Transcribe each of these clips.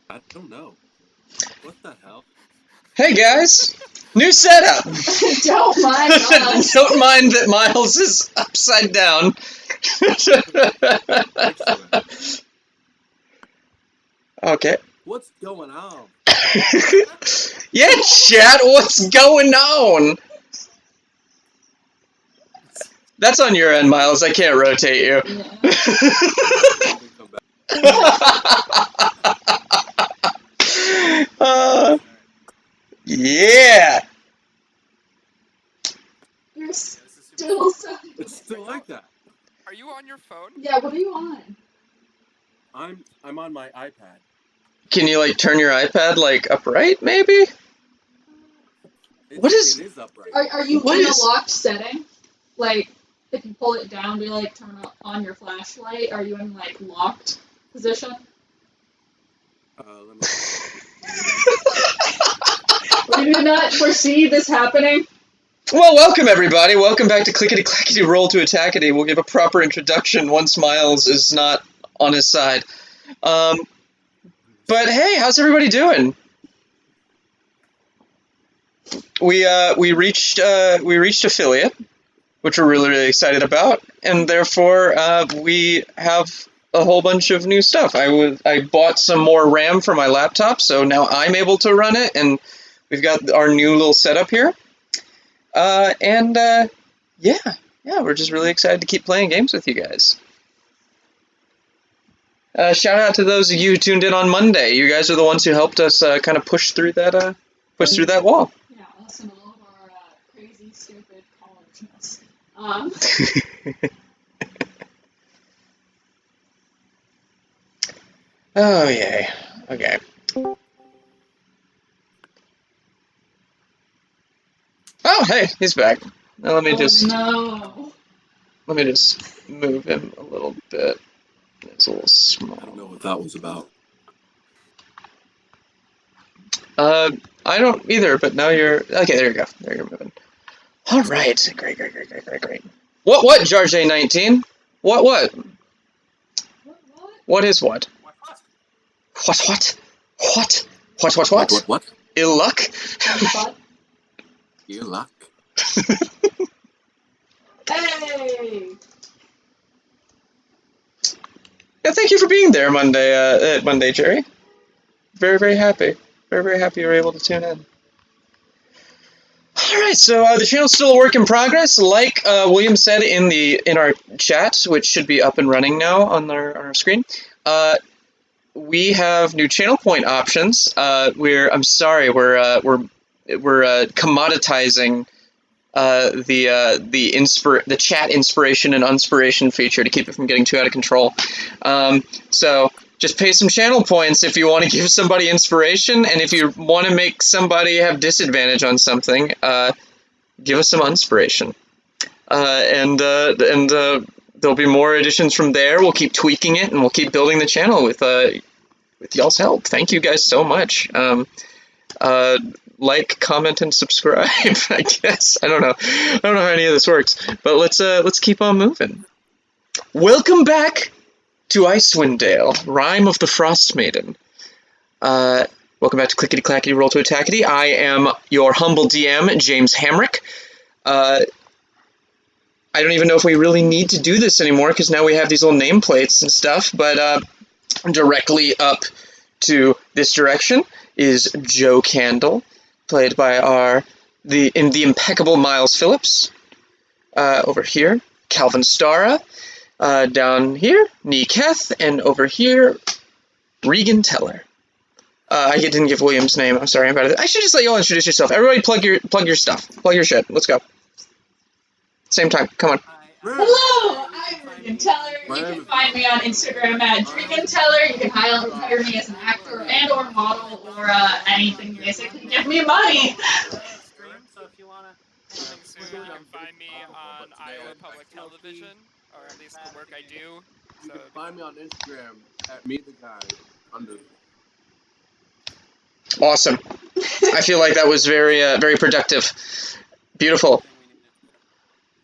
I don't know. What the hell? Hey guys! New setup! Don't mind us. Don't mind that Myles is upside down. Excellent. Okay. What's going on? Yeah, chat, what's going on? That's on your end, Myles. I can't rotate you. Yeah! You're still so... It's still like that. Are you on your phone? Yeah, what are you on? I'm on my iPad. Can you, like, turn your iPad, like, upright, maybe? What is... It is upright. Are you What in is- a locked setting? Like, if you pull it down, do you, like, turn on your flashlight? Are you in, like, locked position? Let me... Did you not foresee this happening? Well, welcome everybody. Welcome back to Clickety Clackety Roll to Attackety. We'll give a proper introduction once Myles is not on his side. But hey, how's everybody doing? We reached affiliate, which we're really excited about, and therefore we have a whole bunch of new stuff. I bought some more RAM for my laptop, so now I'm able to run it, and we've got our new little setup here. Yeah, we're just really excited to keep playing games with you guys. Shout out to those of you who tuned in on Monday. You guys are the ones who helped us kind of push through that wall. Yeah, us and all of our crazy, stupid collegeness. Oh yay. Okay. Oh hey, he's back. Now let me just move him a little bit. It's a little small. I don't know what that was about. I don't either, but now you're... Okay, there you go. There you're moving. Alright. Great. What, Jarjay19? What? What is what? What? Ill luck? You luck. Hey! Yeah, thank you for being there Monday, Jerry. Very, very happy. Very, very happy you were able to tune in. Alright, so the channel's still a work in progress. Like William said in our chat, which should be up and running now on our screen, we have new channel point options. We're commoditizing the chat inspiration and unspiration feature to keep it from getting too out of control. So just pay some channel points if you want to give somebody inspiration, and if you want to make somebody have disadvantage on something, give us some unspiration. And there'll be more additions from there. We'll keep tweaking it, and we'll keep building the channel with y'all's help. Thank you guys so much. Like, comment, and subscribe. I guess I don't know how any of this works, but let's keep on moving. Welcome back to Icewind Dale, Rime of the Frost Maiden. Welcome back to Clickety Clackety Roll to Attackety. I am your humble DM, James Hamrick. I don't even know if we really need to do this anymore because now we have these little nameplates and stuff. But directly up to this direction is Joe Candle, played by the impeccable Myles Phillips. Over here, Calvin Stara. Down here, Neeketh, and over here, Regan Teller. I didn't give William's name. I'm sorry about it. I should just let you all introduce yourself. Everybody, plug your stuff. Plug your shit. Let's go. Same time. Come on. Hello, I'm Regan Teller. You can find me on Instagram at Regan Teller. You can hire me as an actor and or model or anything basically. Give me money. So if you wanna soon, you can find me on Iowa Public Television, or at least the work I do. You can find me on Instagram at @meettheguy_. Awesome. I feel like that was very very productive. Beautiful.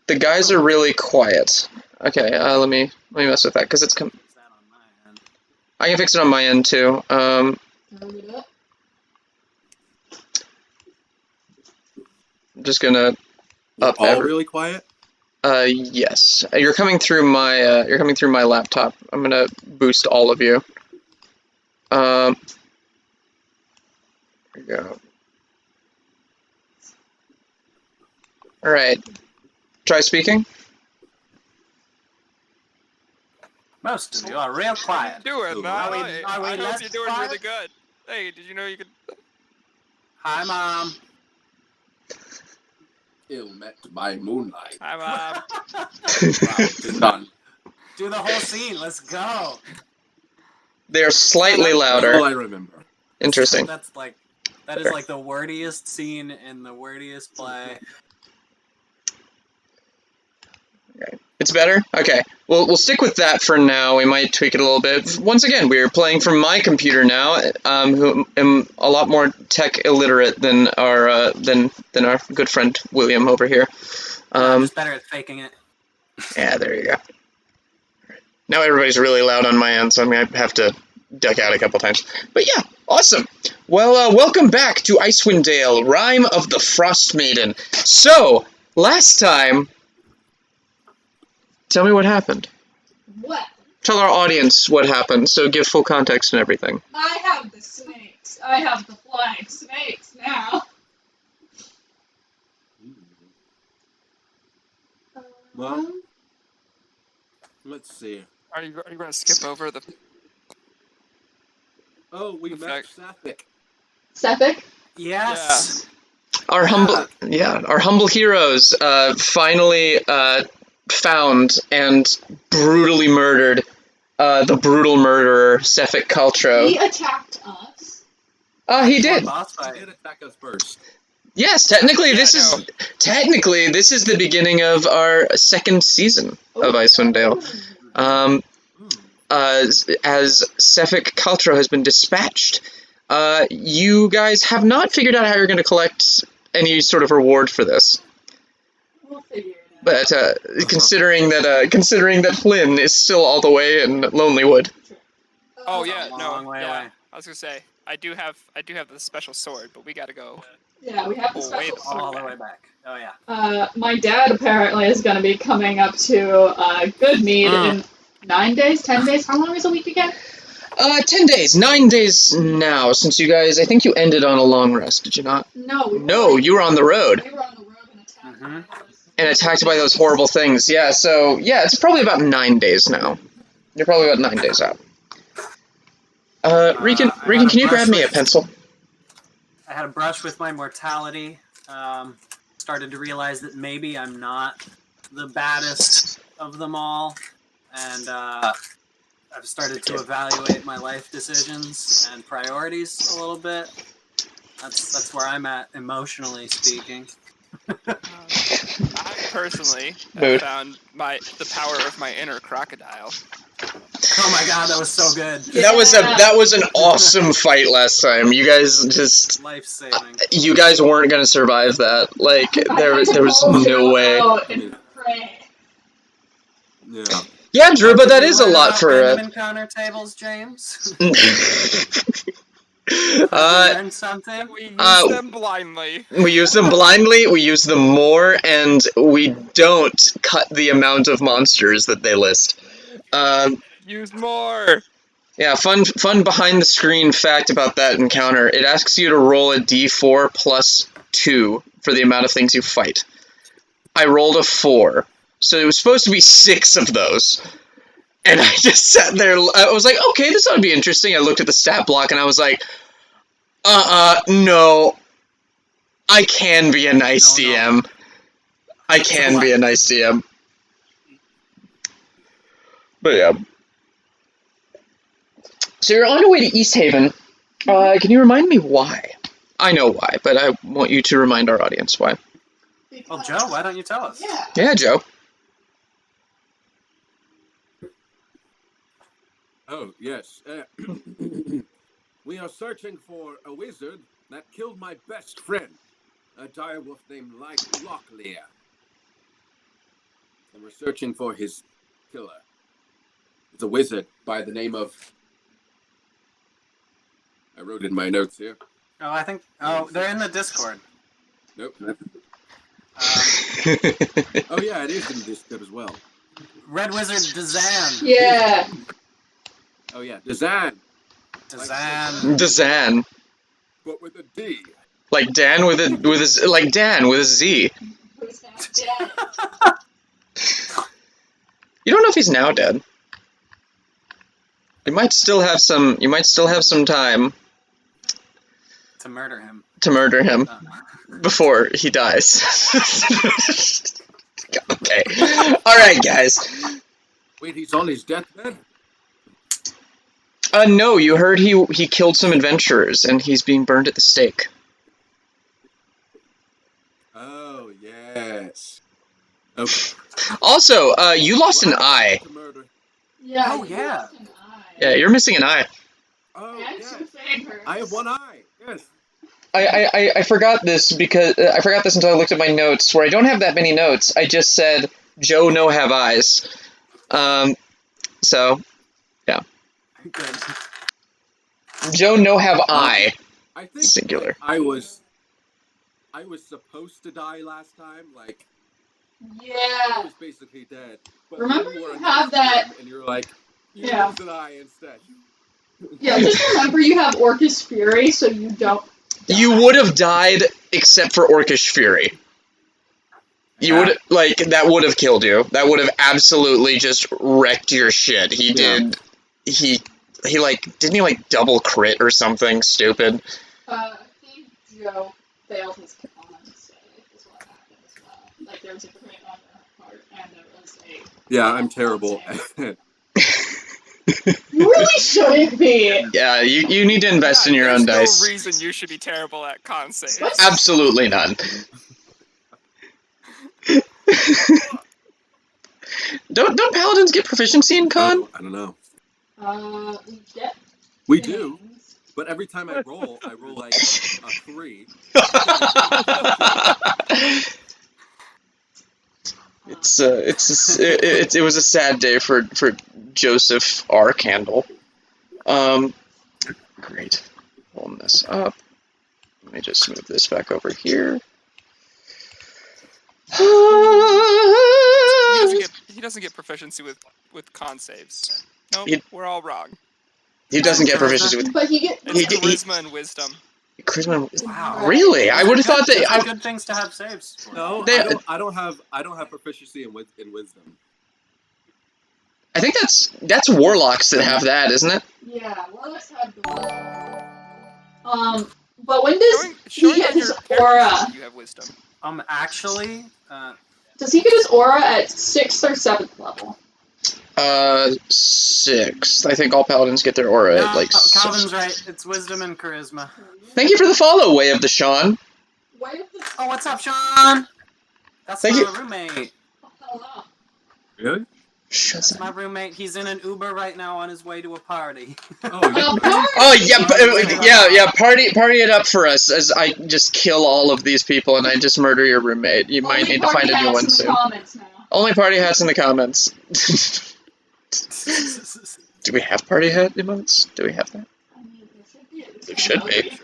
The guys are really quiet. Okay, let me mess with that because it's I can fix it on my end too. I'm just gonna We're up all really quiet? yes. You're coming through my laptop. I'm gonna boost all of you. There you go. Alright. Try speaking. Most of you are real quiet. Doing, Cool. Are we I hope less you're doing quiet? really good. Hey, did you know you could? Hi, Mom. Ill met by moonlight. I'm Wow, it's done. Do the whole scene. Let's go. They are slightly That's louder. all I remember. Interesting. That is like the wordiest scene in the wordiest play. Okay. It's better? Okay. We'll stick with that for now. We might tweak it a little bit. Once again, we're playing from my computer now, who am a lot more tech illiterate than our good friend William over here. I'm just better at faking it. Yeah, there you go. Now everybody's really loud on my end, so I'm going to have to duck out a couple times. But yeah, awesome. Well, welcome back to Icewind Dale, Rime of the Frost Maiden. So, last time, tell me what happened. What? Tell our audience what happened, so give full context and everything. I have the snakes. I have the flying snakes now. Well, let's see. Are you going to skip over the? Oh, we The met fact- Sapphic. Sephic? Yes. Our humble heroes finally found and brutally murdered the brutal murderer Sephic He Caltro. attacked us. He did. Boss He fight. did attack us first. Yes, technically Yeah, this is the beginning of our second season of Icewind Dale. As Sephic Caltro has been dispatched, you guys have not figured out how you're going to collect any sort of reward for this. We'll figure it out. But considering that Flynn is still all the way in Lonelywood. Oh That's a yeah, long no, way yeah. away. I was gonna say I do have the special sword, but we gotta go. Yeah, we have the Oh, wait, special sword. All the way back. Oh yeah. My dad apparently is going to be coming up to Goodmead in 9 days, 10 days. How long is a week again? 10 days, 9 days now, since you guys, I think you ended on a long rest, did you not? No. No, you were on the road. We were on the road and attacked. Mm-hmm. And attacked by those horrible things. Yeah, so, yeah, it's probably about 9 days now. You're probably about 9 days out. Regan, can you grab me a pencil? I had a brush with my mortality. Started to realize that maybe I'm not the baddest of them all, and I've started to evaluate my life decisions and priorities a little bit. That's where I'm at emotionally speaking. I personally Mood. have found the power of my inner crocodile. Oh my god, that was so good. That was an awesome fight last time. You guys just Life saving. you guys weren't gonna survive that. Like there was no way. And pray. Yeah. Yeah, Drew, but Did that we is a learn lot about for random encounter tables, James. Did we learn something? We use them blindly. we use them blindly, we use them more, and we don't cut the amount of monsters that they list. Use more. Yeah, fun behind the screen fact about that encounter. It asks you to roll a d4 plus 2 for the amount of things you fight. I rolled a 4, so it was supposed to be 6 of those. And I just sat there, I was like, okay, this ought to be interesting. I looked at the stat block and I was like, no. I can be a nice No. DM. I can be a nice DM. But yeah. So you're on your way to East Haven. Can you remind me why? I know why, but I want you to remind our audience why. Well, Joe, why don't you tell us? Yeah. Yeah, Joe. Oh, yes. We are searching for a wizard that killed my best friend, a direwolf named Losalif. And we're searching for his killer. It's a wizard by the name of I wrote in my notes here. Oh, I think. Oh, they're in the Discord. Nope. Oh yeah, it is in Discord as well. Red Wizard Dazan. Yeah. Oh yeah, Dazan. Dazan. Dazan. But with a D. Like Dan with a like Dan with a Z. Who's now dead? You don't know if he's now dead. You might still have some time To murder him. to murder him before he dies. Okay. Alright, guys. Wait, he's on his deathbed? No, you heard he killed some adventurers and he's being burned at the stake. Oh, yes. Okay. Also, you lost an eye. Yeah. Oh, yeah. Yeah, you're missing an eye. Oh, And yes. two fingers. I have one eye. Yes. I forgot this because I forgot this until I looked at my notes, where I don't have that many notes. I just said Joe no have eyes. So yeah. Good. Joe no have eye. I think Singular. I was supposed to die last time. Like I Yeah. was basically dead. But Remember then you were have announced that- him, and you're like, you Yeah. lose an eye instead. Yeah, just remember you have Orcus Fury, so you don't die. You would have died except for Orcish Fury. You would that would have killed you. That would have absolutely just wrecked your shit. He did. He didn't he like double crit or something stupid? I think Joe failed his con save is what happened as well. Like there was a crit on your part and there was a Yeah, I'm terrible. You really shouldn't be. Yeah, you need to invest in your own There's dice. no reason you should be terrible at con saves. Absolutely none. Don't paladins get proficiency in con? Oh, I don't know. We get We do, things. but every time I roll like a 3. It was a sad day for Joseph R. Candle. Great. Pulling this up. Let me just move this back over here. He doesn't get proficiency with con saves. Nope, He- we're all wrong. He doesn't get proficiency with But he get It's He- charisma and wisdom. charisma. Wow. Really? I would have thought Those are that. good things to have saves. For. No, They- I don't have proficiency in wisdom. I think that's warlocks that have that, isn't it? Yeah, warlocks have the but when does Showing he get on his your aura? character sheet you have wisdom. Actually, Does he get his aura at 6th or 7th level? 6th. I think all paladins get their aura at like. Calvin's right. It's wisdom and charisma. Thank you for the follow, Way of the Sean. Why is this? Oh, what's up, Sean? That's Thank my you. roommate. Hello. Really? Shut That's my roommate. He's in an Uber right now on his way to a party. Oh, Oh yeah, party it up for us as I just kill all of these people and I just murder your roommate. You might need to find a new one soon. Comments now. Only party hats in the comments. Do we have party hat emotes? Do we have that? I mean, It should be.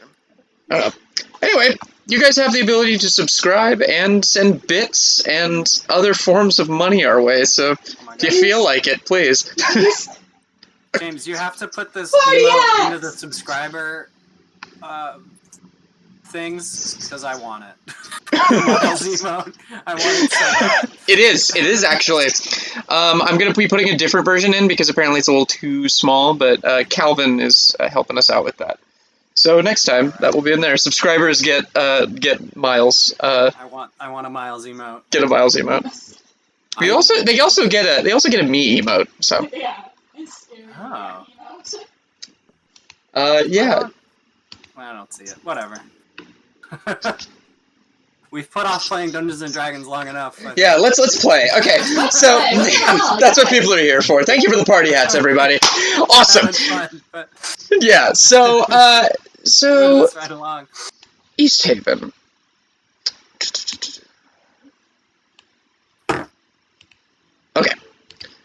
I don't know. Anyway, you guys have the ability to subscribe and send bits and other forms of money our way, so Oh my if you God. feel like it, please. James, you have to put this Party emote hats! into the subscriber things because I want it. Myles emote. I want it so bad. It is actually. I'm going to be putting a different version in because apparently it's a little too small, but Calvin is helping us out with that. So next time, that will be in there. Subscribers get Myles. I want a Myles emote. Get a Myles emote. They also get a me emote. So Yeah. Oh. yeah. I don't see it. Whatever. We've put off playing Dungeons and Dragons long enough. Yeah, let's play. Okay, so that's what people are here for. Thank you for the party hats, everybody. Awesome. Fun, but Yeah. So let's ride along. East Haven. Okay.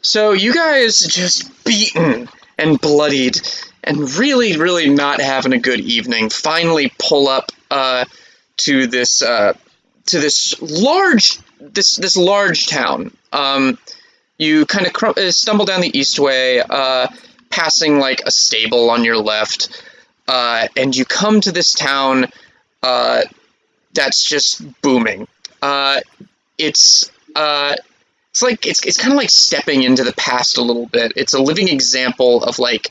So you guys just beaten and bloodied and really, really not having a good evening, finally pull up to this large town. You kind of stumble down the Eastway, passing like a stable on your left, and you come to this town that's just booming. It's kind of like stepping into the past a little bit. It's a living example of like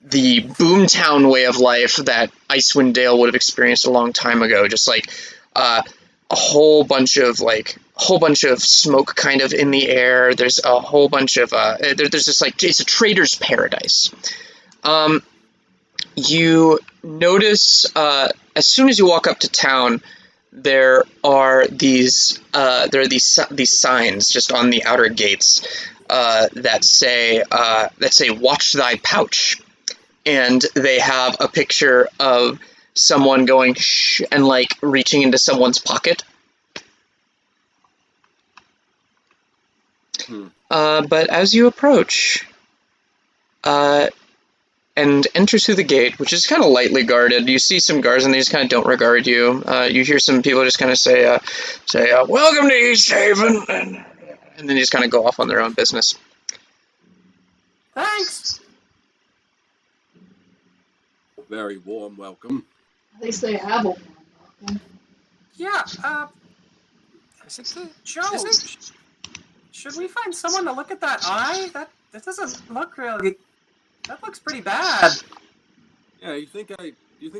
the boomtown way of life that Icewind Dale would have experienced a long time ago. Just like a whole bunch of smoke kind of in the air. There's a whole bunch of there's just like it's a trader's paradise. You notice as soon as you walk up to town, there are these signs just on the outer gates that say "Watch thy pouch," and they have a picture of someone going shh and like reaching into someone's pocket. But as you approach, and enter through the gate, which is kind of lightly guarded, you see some guards and they just kind of don't regard you. You hear some people just kind of say, "Welcome to East Haven," and then they just kind of go off on their own business. Thanks. Very warm welcome. At least they have a warm welcome. Yeah, Isn't Joe, should we find someone to look at that eye? That doesn't look really... That looks pretty bad. Yeah, you think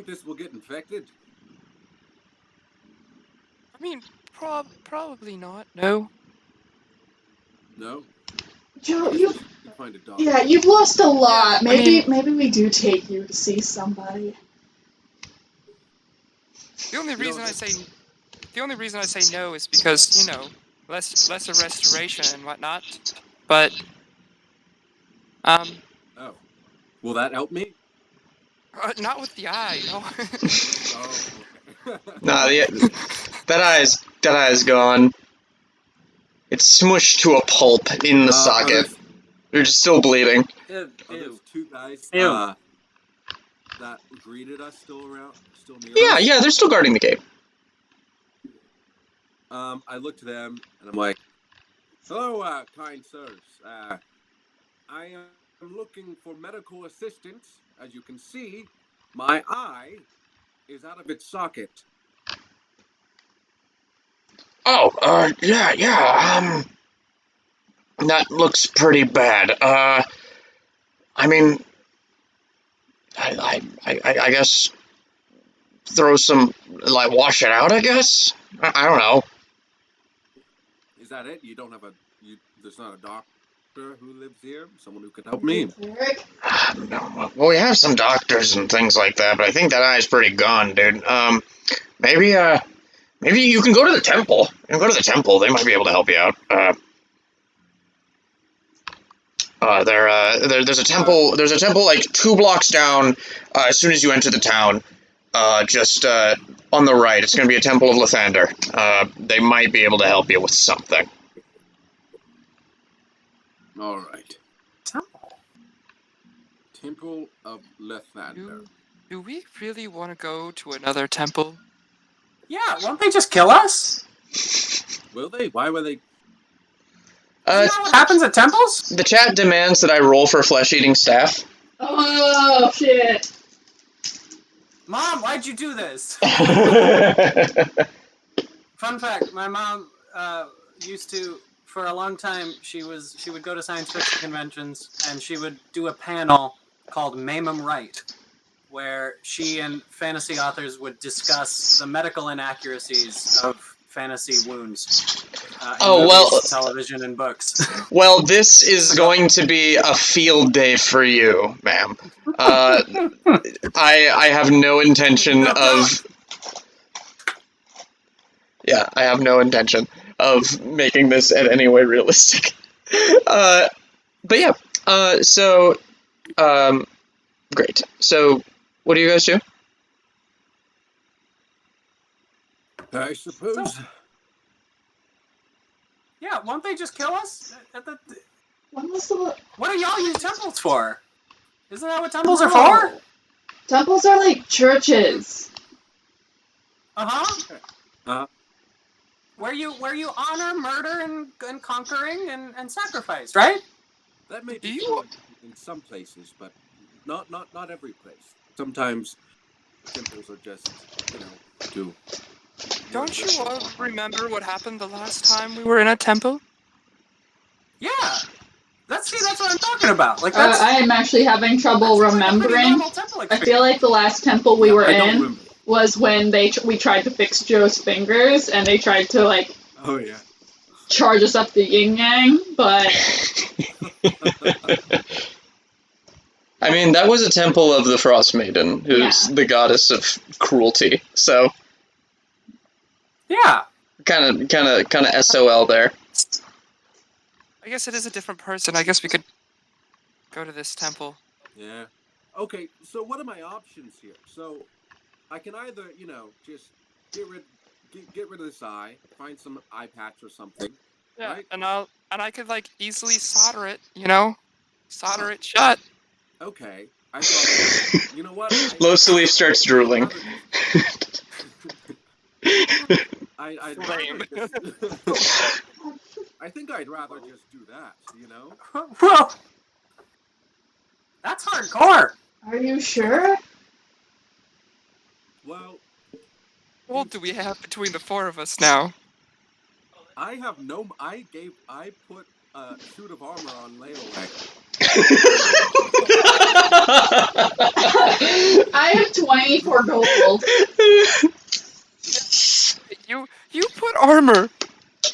this will get infected? I mean, probably not. No. No. Joe, You find a doctor. yeah, you've lost a lot. Yeah, Maybe we do take you to see somebody. The only reason I say no is because, lesser restoration and whatnot. But Oh. Will that help me? not with the eye, no. Oh, okay. Nah, that eye's gone. It's smushed to a pulp in the socket. You're just still bleeding. Those two guys Ew. that greeted us still near us? Yeah, they're still guarding the gate. I look to them and I'm like, "Hello, kind sirs. I am looking for medical assistance. As you can see, my eye is out of its socket." Oh, yeah, that looks pretty bad. I mean, I guess throw some, like, wash it out, I guess? I don't know. Is that it? You don't have there's not a doctor who lives here? Someone who could help me? No. Well, we have some doctors and things like that, but I think that eye's pretty gone, dude. Maybe you can go to the temple. You can go to the temple. They might be able to help you out. There's a temple. There's a temple like 2 blocks down. As soon as you enter the town, just on the right, it's going to be a temple of Lathander. They might be able to help you with something. All right. Temple of Lathander. Do we really want to go to another temple? Yeah, won't they just kill us? Will they? Why were they? Isn't that what happens at temples? The chat demands that I roll for flesh-eating staff. Oh shit! Mom, why'd you do this? Fun fact: my mom used to, for a long time, she would go to science fiction conventions and she would do a panel called Maim 'em Right, where she and fantasy authors would discuss the medical inaccuracies of fantasy wounds. In movies, television, and books. Well, this is going to be a field day for you, ma'am. I have no intention of... Yeah, I have no intention of making this in any way realistic. But yeah, great. So, what do you guys do? I suppose. Yeah, won't they just kill us? When was the? What do y'all use temples for? Isn't that what temples are for? Temples are like churches. Uh-huh. Where you honor, murder, and conquering and sacrifice, right? That may be true in some places, but not every place. Sometimes temples are just, to. Don't you all remember what happened the last time we were in a temple? Yeah. That's what I'm talking about. Like that's. I am actually having trouble remembering. I feel like the last temple we were in was when we tried to fix Joe's fingers, and they tried to Oh yeah. charge us up the yin yang, but. I mean, that was a temple of the Frost Maiden, who's the goddess of cruelty. So, yeah, kind of SOL there. I guess it is a different person. I guess we could go to this temple. Yeah. Okay. So what are my options here? So I can either, just get rid of this eye, find some eye patch or something. Yeah, right? and I could easily solder it. Solder it shut. Okay. I thought, you know what? Losalif starts drooling. I'd I think I'd rather just do that, Well, that's hardcore. Are you sure? Well, what do we have between the four of us now? I have no. I put a suit of armor on layaway. I have 24 gold. You put armor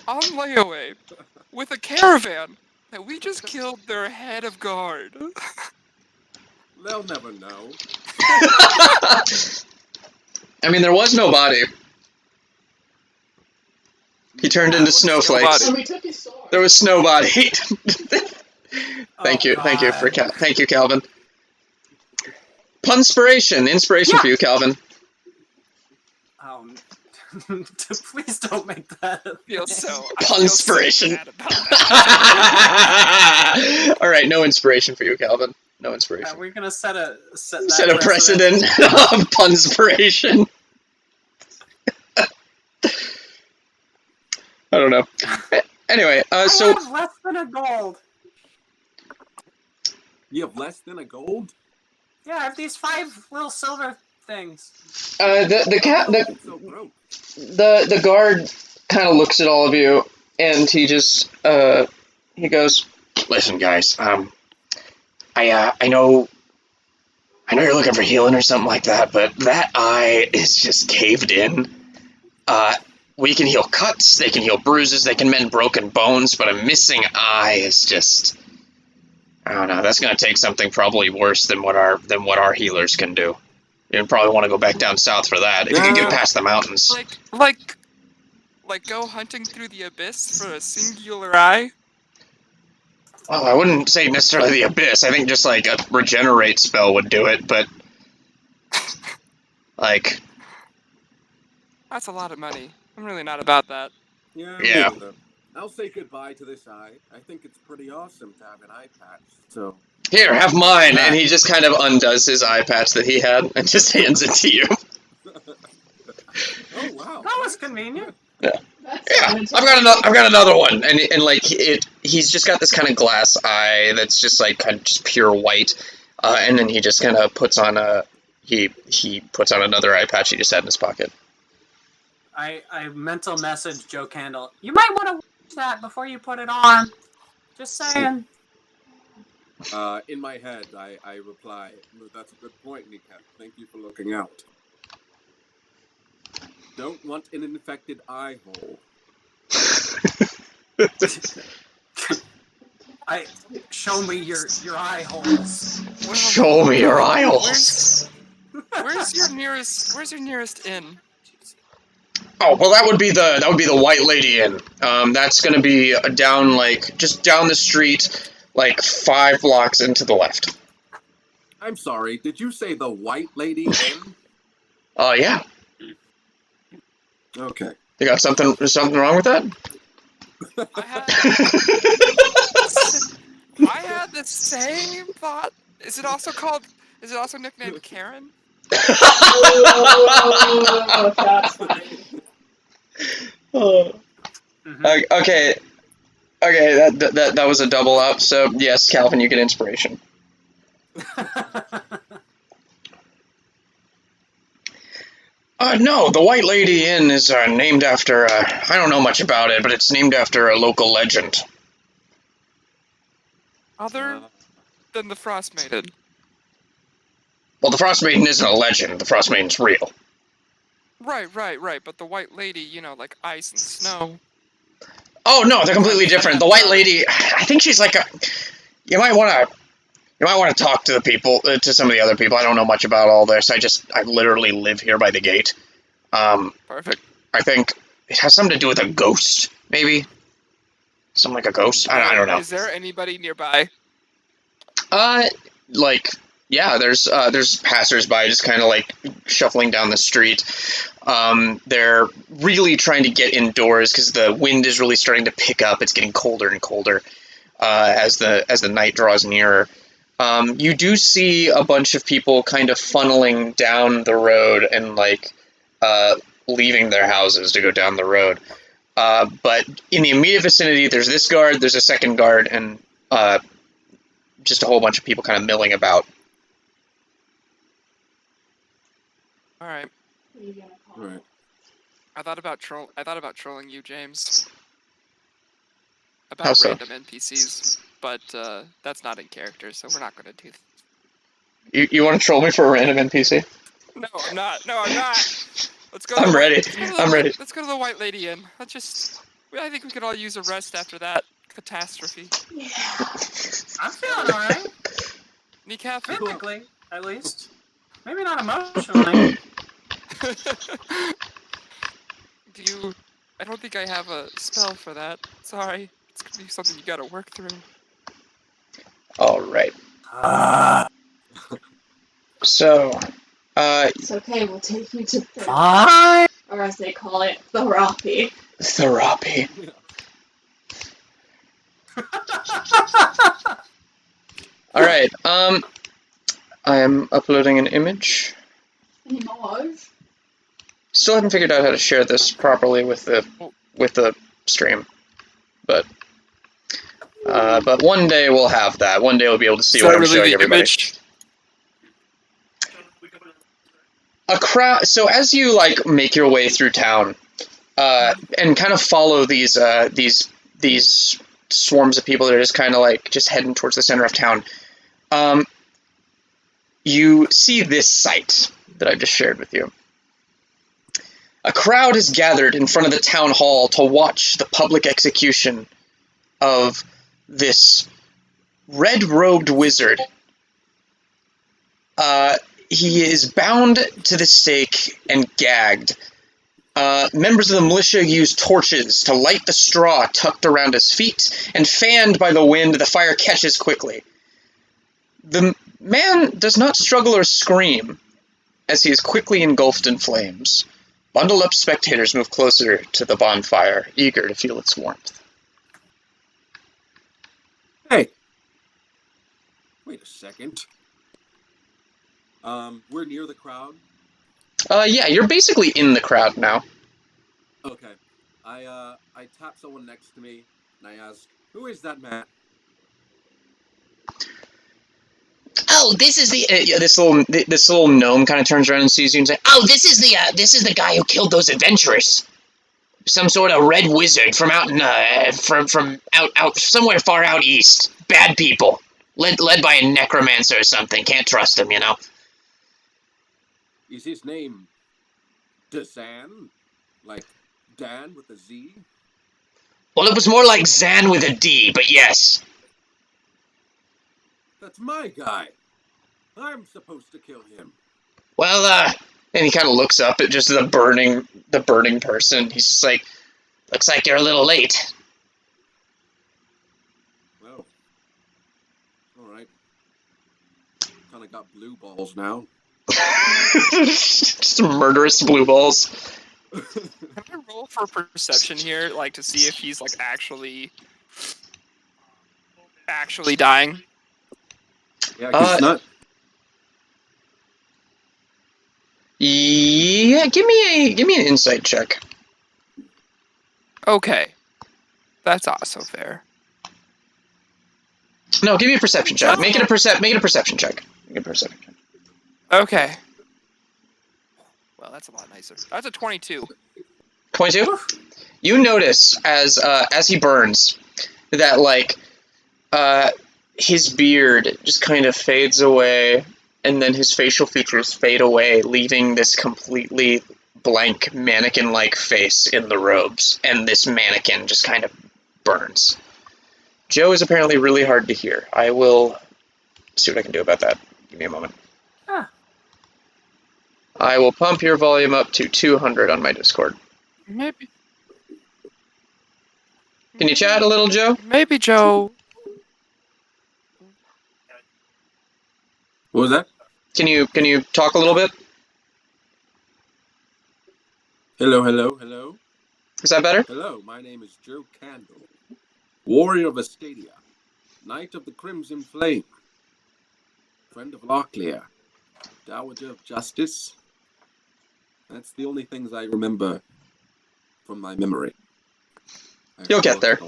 on layaway with a caravan that we just killed their head of guard. They'll never know. I mean, there was no body. He turned into snowflakes. So we took his sword. There was snow body. Thank you, Calvin. Inspiration for you, Calvin. Please don't make that. I feel so Punspiration. bad about that. All right, no inspiration for you, Calvin. No inspiration. We're gonna set a precedent of punspiration. I don't know. Anyway, so I have less than a gold. You have less than a gold? Yeah, I have these 5 little silver things. The guard kind of looks at all of you, and he just he goes, "Listen, guys. I know you're looking for healing or something like that, but that eye is just caved in. We can heal cuts, they can heal bruises, they can mend broken bones, but a missing eye is just, I don't know. That's gonna take something probably worse than what our healers can do. You probably want to go back down south for that if you can get past the mountains. Like go hunting through the abyss for a singular eye. Well, I wouldn't say necessarily the abyss. I think just like a regenerate spell would do it, but that's a lot of money. I'm really not about that. Yeah. I'll say goodbye to this eye. I think it's pretty awesome to have an eye patch. So here, have mine, and he just kind of undoes his eye patch that he had and just hands it to you. Oh wow, that was convenient. Yeah, I've got another one, and he's just got this kind of glass eye that's just like kind of just pure white, and then he just kind of puts on he puts on another eye patch he just had in his pocket. I mental message Joe Candle. You might want to watch that before you put it on. Just saying. In my head, I reply, "That's a good point, Nika. Thank you for looking out. Don't want an infected eye hole." Show me your eye holes. Show me your eye holes. Where's your nearest inn? Oh, well, that would be the White Lady Inn. That's gonna be just down the street, 5 blocks into the left. I'm sorry, did you say the White Lady Inn? Yeah. Okay. You got something wrong with that? I had the same thought Is it also called? Is it also nicknamed Karen? Oh, that's funny. Oh. Mhm. Okay, that was a double up. So yes, Calvin, you get inspiration. No, the White Lady Inn is named after. I don't know much about it, but it's named after a local legend. Other than the Frost Maiden. Well, the Frost Maiden isn't a legend. The Frost Maiden's real. Right. But the White Lady, you know, like ice and snow. Oh no, they're completely That different. The White Lady, I think she's like a. You might want to talk to the people, to some of the other people. I don't know much about all this. I literally live here by the gate. Perfect. I think it has something to do with a ghost, maybe. Something like a ghost. I don't know. Is there anybody nearby? Like, yeah, there's passersby just kind of like shuffling down the street. They're really trying to get indoors because the wind is really starting to pick up. It's getting colder and colder as the night draws nearer. You do see a bunch of people kind of funneling down the road and like leaving their houses to go down the road. But in the immediate vicinity, there's this guard, there's a second guard, and just a whole bunch of people kind of milling about. All right. What are you gonna call Right. it? I thought about trolling you, James. How About so? random NPCs, but that's not in character, so we're not going to do. You want to troll me for a random NPC? No, I'm not. No, I'm not. Let's go. I'm ready. Ready. Let's go to the White Lady Inn. I think we could all use a rest after that catastrophe. Yeah. I'm feeling alright. Kneecap. Physically, at least. Maybe not emotionally. I don't think I have a spell for that. Sorry. It's gonna be something you gotta work through. All right. So, It's okay, we'll take you to therapy. Fine. Or as they call it, therapy. therapy. All right. I am uploading an image. Any more? Still haven't figured out how to share this properly with the stream, but one day we'll have that. One day we'll be able to see what I'm showing everybody. Image? A crowd. So as you like make your way through town, and kind of follow these swarms of people that are just kind of like just heading towards the center of town, you see this sight that I've just shared with you. A crowd is gathered in front of the town hall to watch the public execution of this red-robed wizard. He is bound to the stake and gagged. Members of the militia use torches to light the straw tucked around his feet, and fanned by the wind, the fire catches quickly. The man does not struggle or scream, as he is quickly engulfed in flames. Bundled up spectators move closer to the bonfire, eager to feel its warmth. Hey. Wait a second. We're near the crowd. Yeah, you're basically in the crowd now. Okay. I tap someone next to me and I ask, "Who is that man?" Oh, this is the this little gnome kind of turns around and sees you and says, "Oh, this is the guy who killed those adventurers. Some sort of red wizard from out in from out somewhere far out east. Bad people, led by a necromancer or something. Can't trust him, you know." Is his name Dazan? Like Dan with a Z? Well, it was more like Zan with a D, but yes. That's my guy. I'm supposed to kill him. Well, and he kind of looks up at just the burning person. He's just like, "Looks like you're a little late." Well, alright. Kinda got blue balls now. Just murderous blue balls. Can I roll for perception here, like to see if he's like actually dying? Yeah, because it's not. Yeah, give me an insight check. Okay. That's also fair. No, give me a perception check. Make it a perception check. Make it a perception check. Okay. Well, that's a lot nicer. That's a 22. 22? You notice as he burns that like his beard just kind of fades away, and then his facial features fade away, leaving this completely blank mannequin-like face in the robes, and this mannequin just kind of burns. Joe is apparently really hard to hear. I will see what I can do about that. Give me a moment. Huh. I will pump your volume up to 200 on my Discord. Maybe. Can you chat a little, Joe? Maybe Joe. What was that? Can you talk a little bit? Hello, hello, hello. Is that better? Hello, my name is Joe Candle, warrior of Astadia, knight of the Crimson Flame, friend of Locklear, dowager of Justice. That's the only things I remember from my memory. You'll get there.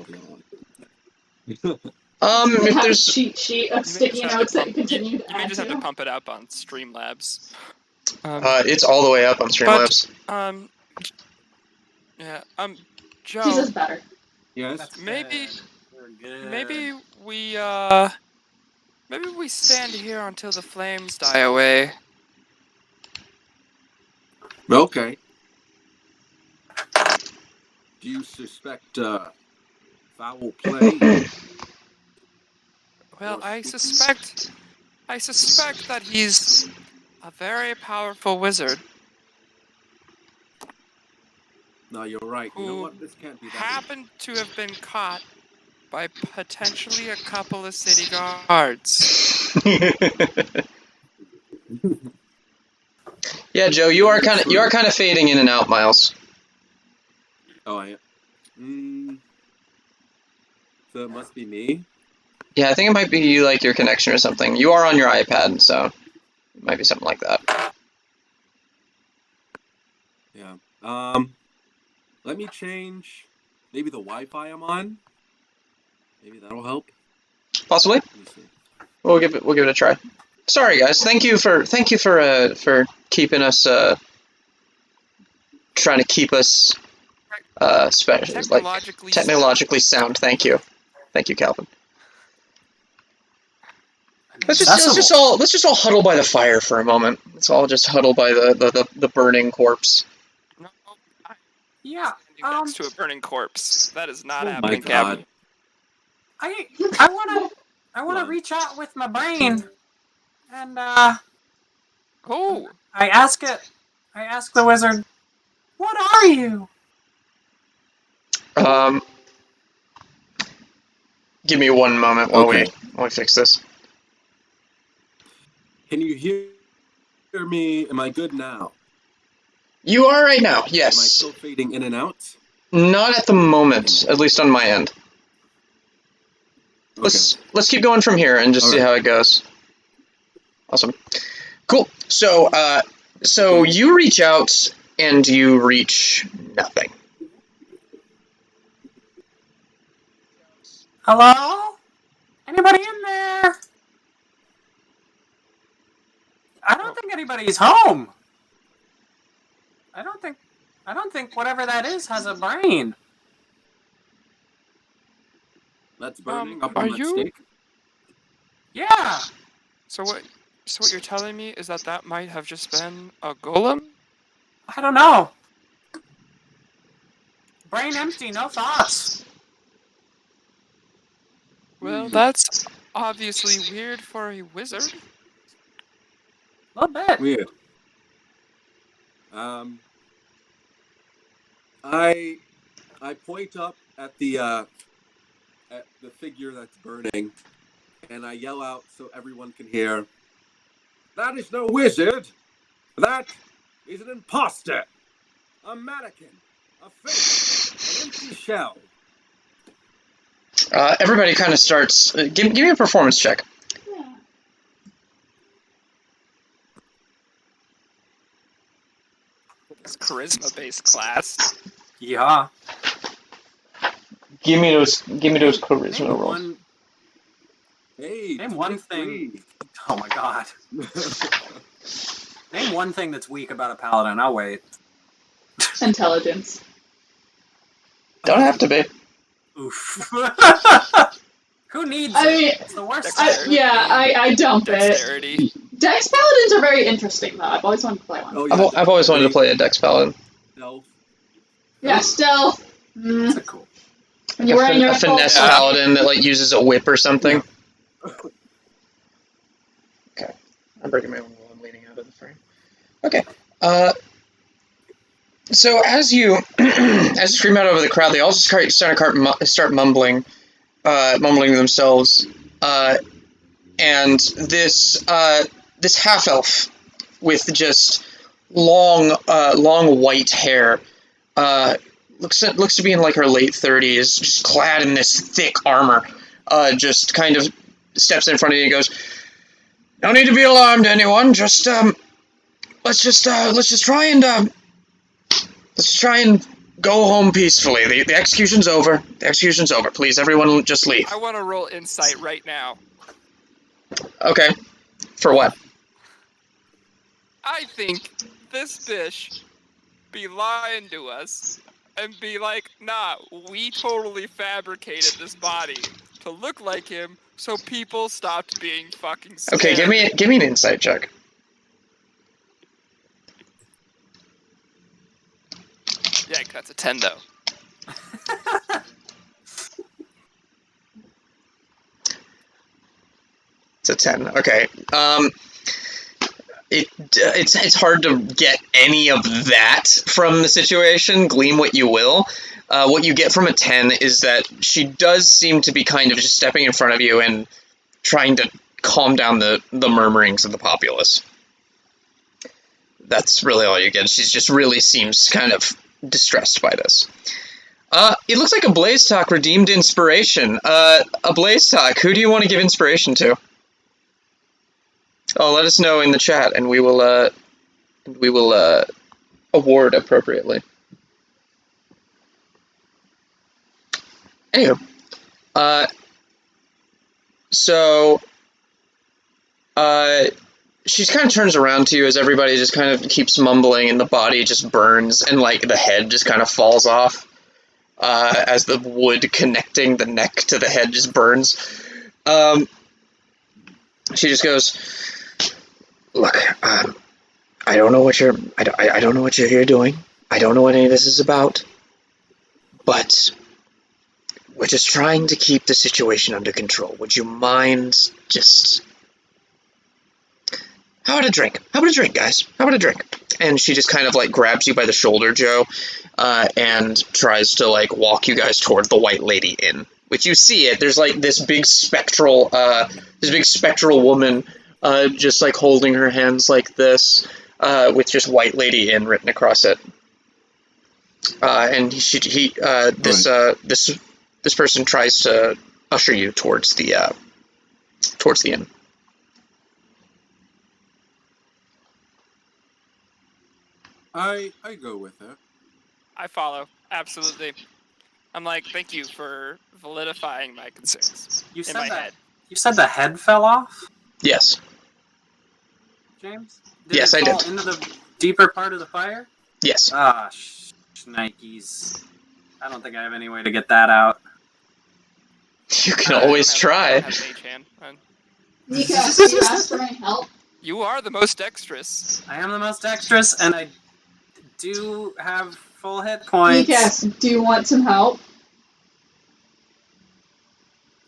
If there's cheat sheet of sticky notes that you continue to You may add just have to to. pump it up on Streamlabs. it's all the way up on Streamlabs. Yeah, Joe. Jesus better. Yes. Maybe Good. maybe we stand here until the flames die away. Okay. Do you suspect foul play? Well, I suspect that he's a very powerful wizard No, you're right. You know who what? This can't be that. happened to have been caught by potentially a couple of city guards. Yeah, Joe, you are kind of fading in and out, Myles. Oh, I am. So it must be me. Yeah, I think it might be like your connection or something. You are on your iPad, so it might be something like that. Yeah. Let me change maybe the Wi-Fi I'm on. Maybe that'll help. Possibly. Let me see. We'll give it a try. Sorry, guys. Thank you for keeping us trying to keep us special, like technologically sound. Thank you, Calvin. Let's just all huddle by the fire for a moment. Let's all just huddle by the burning corpse. No, Yeah. next to a burning corpse. That is not Oh my happening, God. Gavin. I wanna reach out with my brain, and Oh, I ask the wizard, "What are you?" Give me 1 moment while we fix this. Can you hear me? Am I good now? You are right now. Yes. Am I still fading in and out? Not at the moment, at least on my end. Okay. Let's keep going from here and just see how it goes. Awesome. Cool. So you reach out and you reach nothing. Hello? Anybody in there? I don't think anybody's home. I don't think whatever that is has a brain. That's burning up are on that you- stake. Yeah. so what you're telling me is that might have just been a golem? I don't know. Brain empty, no thoughts. Well, that's obviously weird for a wizard. A little bit. Weird. I point up at the figure that's burning, and I yell out so everyone can hear. That is no wizard. That is an imposter, a mannequin, a fake, an empty shell. Everybody kind of starts. Give me a performance check. Yeah. charisma-based class. Yeah. Give me those charisma Name rolls. one. Hey, Name one thing. Oh my god. Name one thing that's weak about a paladin. I'll wait. Intelligence. Don't have to be. Oof. Who needs I it? mean, It's the worst. I dump it. Dexterity. Dex Paladins are very interesting, though. I've always wanted to play one. Oh, yeah, I've always wanted to play a Dex Paladin. Stealth. Yeah, stealth. That's a cool. When you're wearing your A finesse full- paladin that like uses a whip or something. Okay, I'm breaking my own rule. I'm leaning out of the frame. Okay. So as you scream out over the crowd, they all start mumbling to themselves. And this half elf with just long white hair, looks to be in like her late 30s, just clad in this thick armor, just kind of steps in front of you and goes, "No need to be alarmed, anyone. Just let's just try and go home peacefully. The execution's over. The execution's over. Please, everyone, just leave." I want to roll insight right now. Okay. For what? I think this bitch be lying to us and be like, nah, we totally fabricated this body to look like him so people stopped being fucking scared. Okay, give me an insight check. Yeah, that's a 10 though. It's a 10. Okay. It's hard to get any of that from the situation. Glean what you will. What you get from a 10 is that she does seem to be kind of just stepping in front of you and trying to calm down the murmurings of the populace. That's really all you get. She just really seems kind of distressed by this. It looks like a Blaze Talk redeemed inspiration. A Blaze Talk, who do you want to give inspiration to? Oh, let us know in the chat, and we will award appropriately. Anywho, she kind of turns around to you as everybody just kind of keeps mumbling, and the body just burns, and like the head just kind of falls off as the wood connecting the neck to the head just burns. She just goes, "Look, I don't know what you're here doing. I don't know what any of this is about, but we're just trying to keep the situation under control. Would you mind just... How about a drink? How about a drink, guys? How about a drink?" And she just kind of like grabs you by the shoulder, Joe, and tries to like walk you guys toward the White Lady Inn. Which you see it. There's like this big spectral woman, just like holding her hands like this, with just White Lady Inn written across it. And this person tries to usher you towards the inn. I go with her. I follow, absolutely. I'm like, thank you for validifying my concerns You in said my that. head. You said the head fell off, Yes. James? Yes, I it fall did. into the deeper part of the fire? Yes. Ah, Nikes. I don't think I have any way to get that out. You can always I try. don't have mage hand. Nika, do you ask for any help? You are the most dexterous. I am the most dexterous, and I do have full hit points. Nika, do you want some help?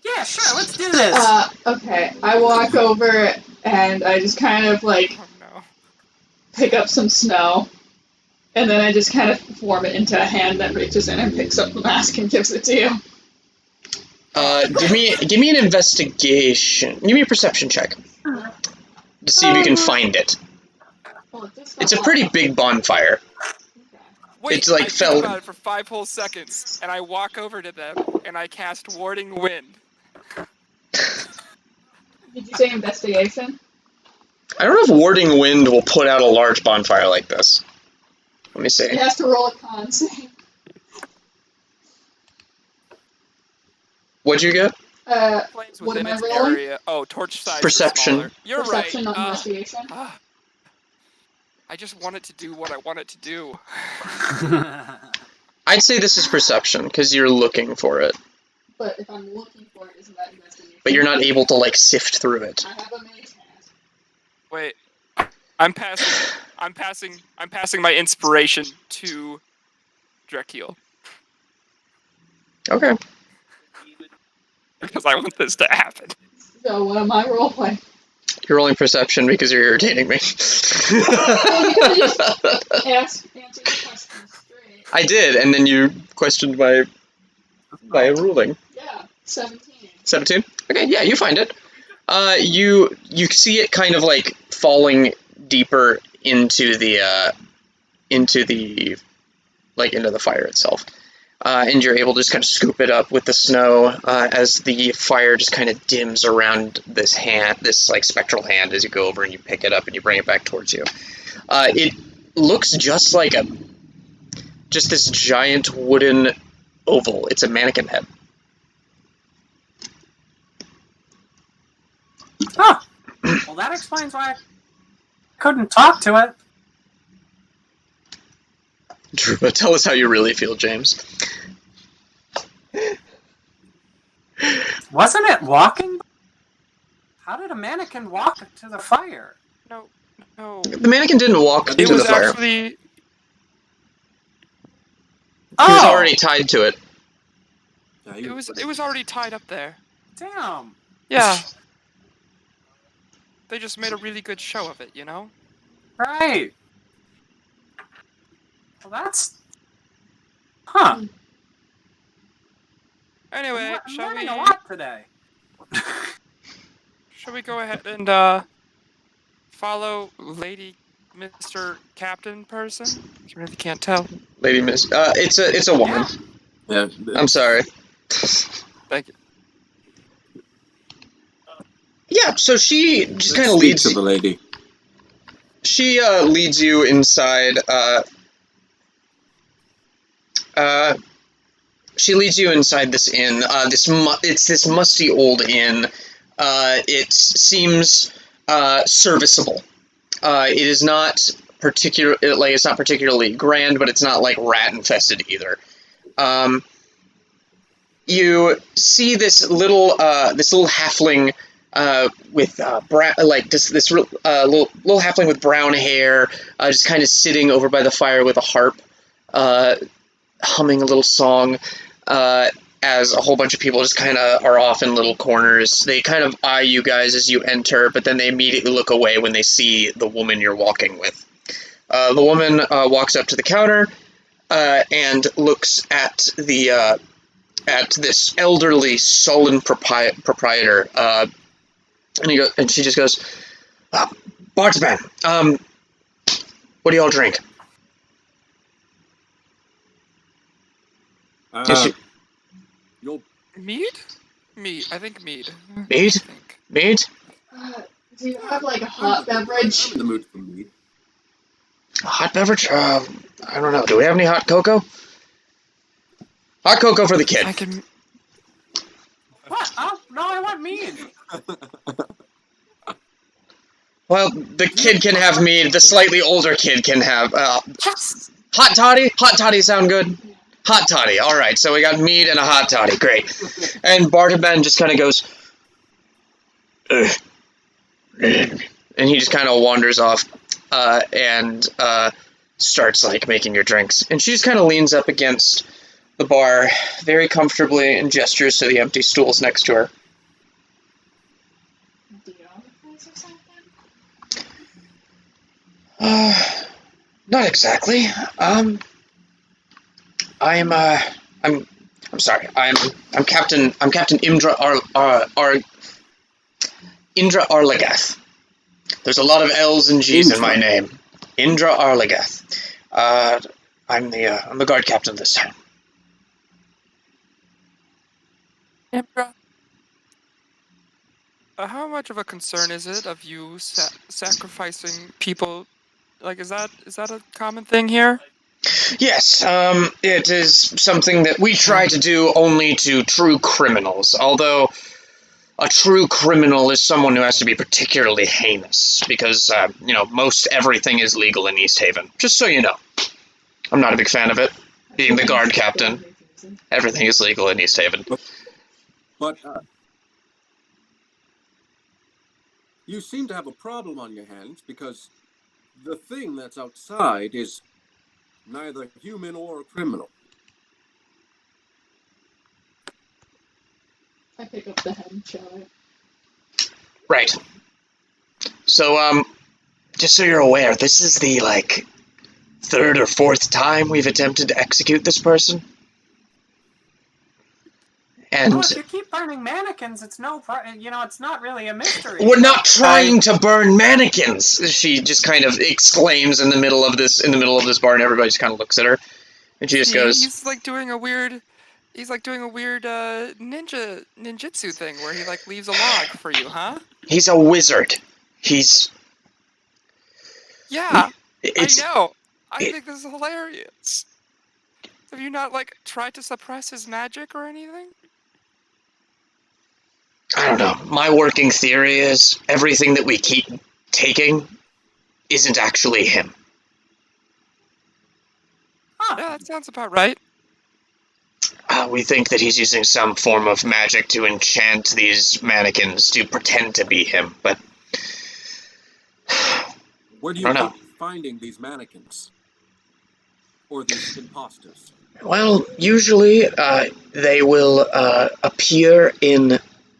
Yeah, sure, let's do this. Okay. I walk over and I just kind of like Oh no. pick up some snow. And then I just kind of form it into a hand that reaches in and picks up the mask and gives it to you. Give me an investigation. Give me a perception check to see if you can find it. Well, it It's a pretty big bonfire. Wait, It's like I fell- think about it for 5 whole seconds, and I walk over to them, and I cast Warding Wind. Did you say investigation? I don't know if Warding Wind will put out a large bonfire like this. Let me see. He has to roll a con save. What'd you get? Flames What within am I its rolling? area. Oh, torch size Perception. were smaller. You're Perception, right. not investigation. I just want it to do what I want it to do. I'd say this is perception, because you're looking for it. But if I'm looking for it, isn't that investigation? But you're not able to, like, sift through it. I have a mage hat. Wait, I'm passing my inspiration to Drakiel Okay. because I want this to happen. So what am I roleplay? You're rolling perception because you're irritating me. Well, you could just answer the question straight. I did, and then you questioned my ruling. Yeah, 17. 17? Okay, yeah, you find it. You see it kind of like falling deeper into the fire itself. And you're able to just kind of scoop it up with the snow as the fire just kind of dims around this hand, this like spectral hand, as you go over and you pick it up and you bring it back towards you. It looks just like this giant wooden oval. It's a mannequin head. Huh. Well, that explains why I couldn't talk to it. Druba, tell us how you really feel, James. Wasn't it walking? How did a mannequin walk to the fire? No. The mannequin didn't walk It to the was fire. actually. He was Oh! already tied to it. It was already tied up there. Damn. Yeah. They just made a really good show of it, you know? Right. Well, that's... Huh. Anyway, I'm shall learning we? a lot today. Shall we go ahead and follow Lady Mr. Captain person? I really can't tell. Lady Miss. It's a woman. Yeah. Yeah. I'm sorry. Thank you. Yeah, so she just kind of Speak leads to the lady. She leads you inside. She leads you inside this inn. It's this musty old inn. It seems serviceable. It is not it's not particularly grand, but it's not like rat infested either. You see this little halfling with this little halfling with brown hair, just kind of sitting over by the fire with a harp, humming a little song. As a whole bunch of people just kind of are off in little corners. They kind of eye you guys as you enter, but then they immediately look away when they see the woman you're walking with. The woman walks up to the counter and looks at this elderly, sullen proprietor, and she just goes, "Bartman, what do y'all drink?" You'll Mead? Mead. I think mead. Mead? I think. Mead? Do you have like a hot beverage? I'm in the mood for mead. A hot beverage? I don't know. Do we have any hot cocoa? Hot cocoa for the kid. I can. What? Oh, no, I want mead. Well, the kid can have mead. The slightly older kid can have Yes. hot toddy. Hot toddy sound good. Hot toddy. All right. So we got mead and a hot toddy. Great. And Bartaben just kind of goes, "Ugh." And he just kind of wanders off and starts like making your drinks. And she just kind of leans up against the bar very comfortably and gestures to the empty stools next to her. Do you own the place or something? Not exactly. I'm sorry. I'm Captain Indra Arlagath. There's a lot of L's and G's in my name. Indra Arlagath. I'm the guard captain this time. Emperor. How much of a concern is it of you sacrificing people? Like, is that a common thing here? Yes, it is something that we try to do only to true criminals, although a true criminal is someone who has to be particularly heinous, because, most everything is legal in East Haven. Just so you know. I'm not a big fan of it. Being the guard captain, everything is legal in East Haven. But you seem to have a problem on your hands, because the thing that's outside is neither human or criminal. I pick up the head and show it. Right. So, just so you're aware, this is the, third or fourth time we've attempted to execute this person. And Well, if you keep burning mannequins, it's it's not really a mystery. we're not trying to burn mannequins, she just kind of exclaims in the middle of this bar, and everybody just kind of looks at her. And she just goes, He's like doing a weird ninjutsu thing where he like leaves a log for you, huh? he's a wizard. Yeah, I It's know. I think this is hilarious. Have you not like tried to suppress his magic or anything? I don't know. My working theory is everything that we keep taking isn't actually him. Yeah, that sounds about right. We think that he's using some form of magic to enchant these mannequins to pretend to be him, but Where do I you don't keep finding these mannequins? Or these imposters? well, usually they'll appear in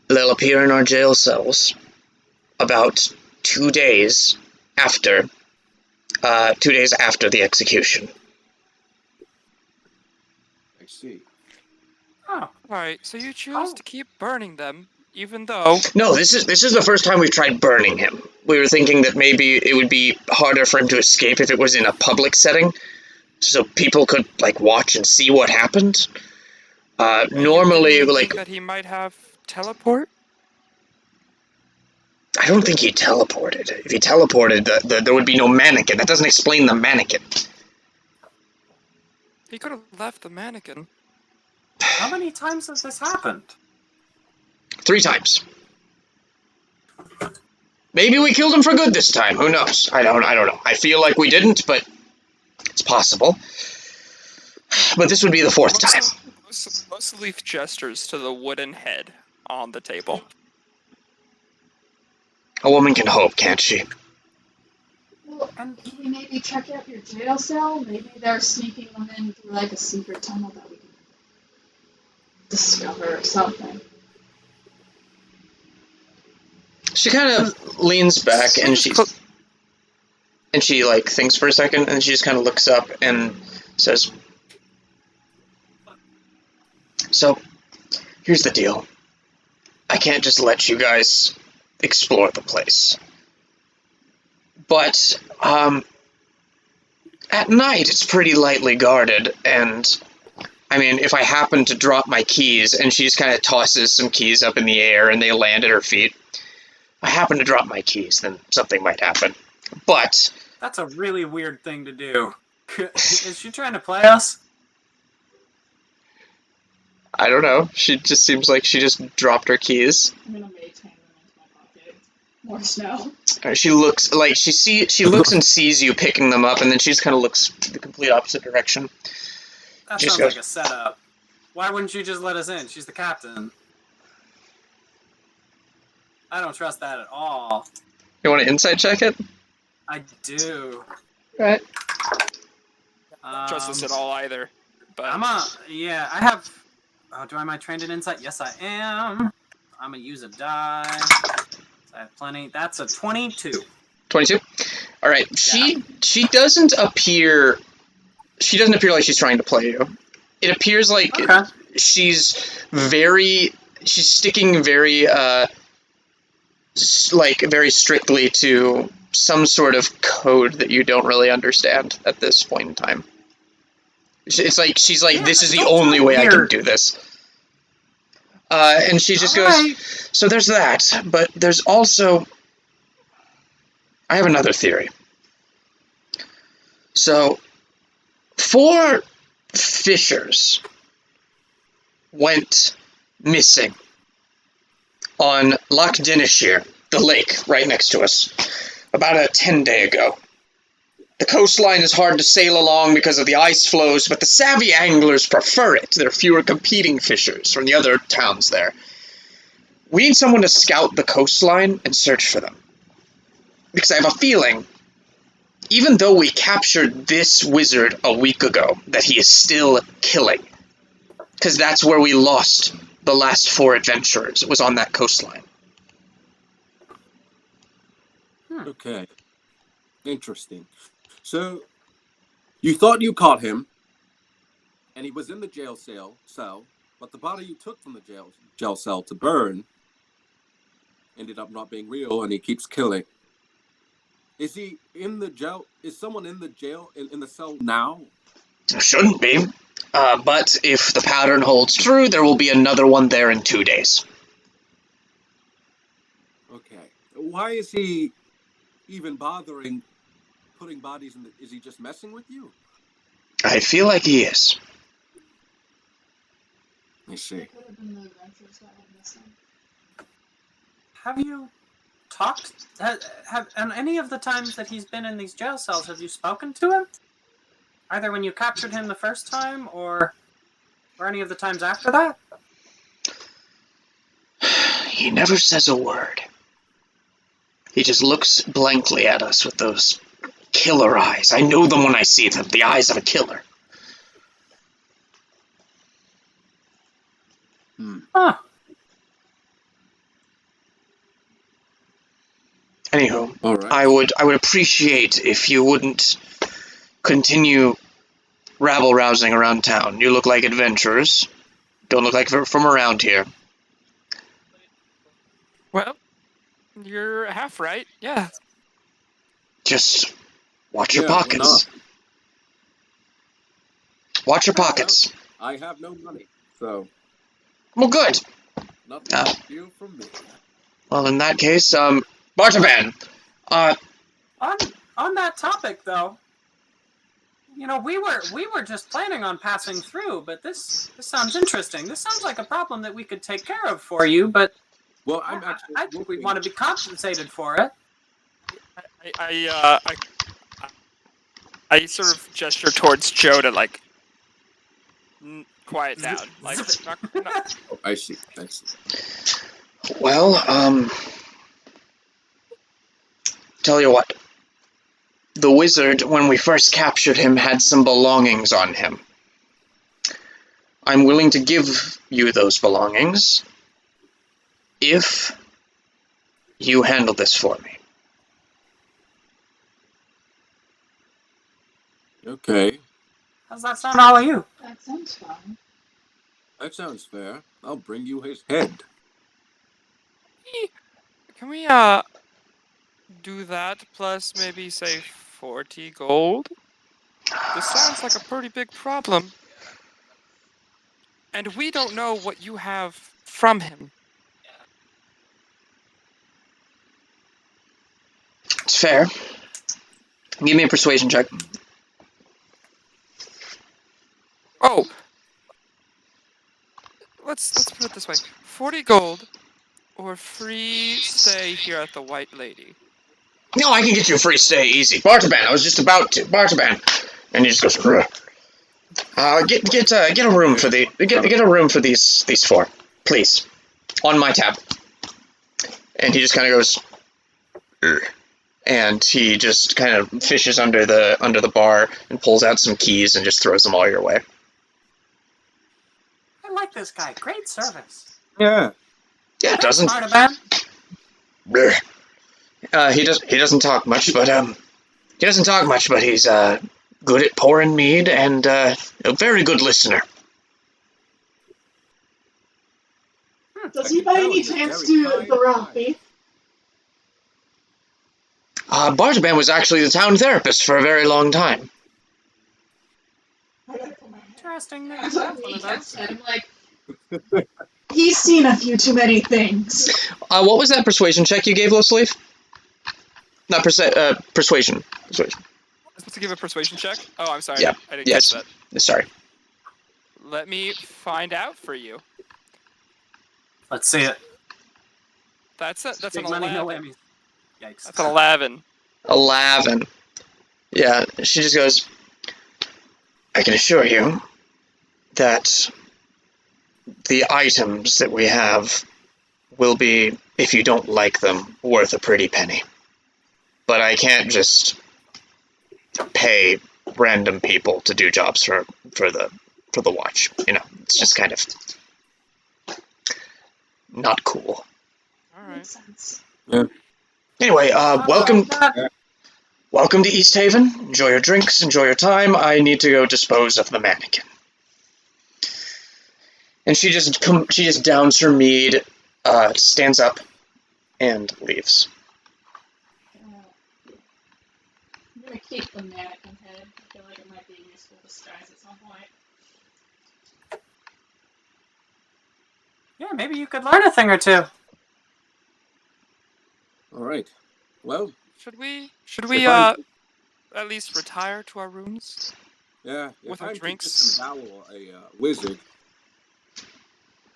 our jail cells about 2 days after 2 days after the execution. I see. Oh, Alright, so you choose to keep burning them, even though... No, this is the first time we've tried burning him. We were thinking that maybe it would be harder for him to escape if it was in a public setting, so people could watch and see what happened. Normally, you think that he might have teleport? I don't think he teleported. If he teleported, there would be no mannequin. That doesn't explain the mannequin. He could have left the mannequin. how many times has this happened? 3 times. Maybe we killed him for good this time. Who knows? I don't know. I feel like we didn't, but it's possible. But this would be the 4th time. Losalif gestures to the wooden head on the table. A woman can hope, can't she? Well, can we maybe check out your jail cell? Maybe they're sneaking them in through like a secret tunnel that we can discover or something. She kind of leans back and she thinks for a second, and she just kind of looks up and says, "So, here's the deal. I can't just let you guys explore the place. But, at night it's pretty lightly guarded, and, I mean, if I happen to drop my keys," and she just kind of tosses some keys up in the air and they land at her feet. "I happen to drop my keys, then something might happen. But..." That's a really weird thing to do. Is she trying to play us? I don't know. She just seems like she just dropped her keys. I'm gonna mage hand them into my pocket. More snow. She looks like she looks and sees you picking them up, and then she just kind of looks the complete opposite direction. That Just sounds goes, like a setup. Why wouldn't you just let us in? She's the captain. I don't trust that at all. "You want to insight check it?" I do. Right. Don't trust this at all either. But I have... Oh, am I trained in insight? Yes, I am. I'm gonna use a die. I have plenty. That's a 22. 22. All right. Yeah. She doesn't appear. She doesn't appear like she's trying to play you. It appears like she's sticking very very strictly to some sort of code that you don't really understand at this point in time. It's like she's like, "This is the only way I can do this." And she just goes, "So there's that, but there's also... I have another theory. So, 4 fishers went missing on Loch Dinneshire, the lake right next to us, about a 10-day ago. The coastline is hard to sail along because of the ice flows, but the savvy anglers prefer it. There are fewer competing fishers from the other towns there. We need someone to scout the coastline and search for them. Because I have a feeling, even though we captured this wizard a week ago, that he is still killing. Because that's where we lost the last 4 adventurers. It was on that coastline. Okay. Interesting. So, you thought you caught him, and he was in the jail cell, but the body you took from the jail cell to burn ended up not being real, and he keeps killing. Is he in the jail? Is someone in the jail, in the cell now? Shouldn't be. But if the pattern holds true, there will be another one there in 2 days. Okay. Why is he even bothering putting bodies in the... Is he just messing with you? I feel like he is. I see. Have you talked? Have on any of the times that he's been in these jail cells, have you spoken to him? Either when you captured him the first time, or any of the times after that? He never says a word. He just looks blankly at us with those killer eyes. I know them when I see them, the eyes of a killer. Huh. Anywho, All right. I would appreciate if you wouldn't continue rabble-rousing around town. You look like adventurers. Don't look like you're from around here. Well, you're half right. Yeah. Just watch your Yeah, we're pockets. Watch your pockets. I have no money, so Well, good. nothing to steal from me. Well, in that case, Bartaban, On that topic, though, you know, we were just planning on passing through, but this sounds interesting. This sounds like a problem that we could take care of for you, but Well, I'm actually... I think we'd want to be compensated for it. I sort of gesture towards Joe to like quiet down. Like, not- Oh, I see. well, tell you what. The wizard, when we first captured him, had some belongings on him. I'm willing to give you those belongings if you handle this for me. Okay. How's that sound, all of you? That sounds fun. That sounds fair. I'll bring you his head. Can we do that plus maybe say 40 gold? This sounds like a pretty big problem. And we don't know what you have from him. It's fair. Give me a persuasion check. Oh, let's put it this way: 40 gold, or free stay here at the White Lady. No, I can get you a free stay, easy. Bartaban, I was just about to. Bartaban, and he just goes. Get a room for get a room for these 4, please, on my tab. And he just kind of goes. And he just kind of fishes under the bar and pulls out some keys and just throws them all your way. I like this guy. Great service. Yeah. Yeah, it doesn't. Bartaban. He doesn't talk much, but he's good at pouring mead and a very good listener. Does he by any chance do the Ralphie? Bartaban was actually the town therapist for a very long time. Interesting. I'm like, he's seen a few too many things. What was that persuasion check you gave, Losalif? Not persuasion. Persuasion. supposed to give a persuasion check? Oh, I'm sorry. Yeah. I didn't Yes. catch that. Sorry. Let me find out for you. Let's see it. That's an Big money, 11. no whammies. Yikes. That's an 11. 11. Yeah, she just goes, I can assure you that the items that we have will be, if you don't like them, worth a pretty penny. But I can't just pay random people to do jobs for the watch. You know, it's just kind of not cool. All right. Makes sense. Anyway, welcome That- welcome to East Haven. Enjoy your drinks, enjoy your time. I need to go dispose of the mannequin. And she just downs her mead, stands up, and leaves. I'm gonna keep the mannequin head. I feel like it might be a useful disguise at some point. Yeah, maybe you could learn a thing or two. All right. Well, Should we if I'm- at least retire to our rooms? yeah, with if our I'm to drinks? disembowel a wizard,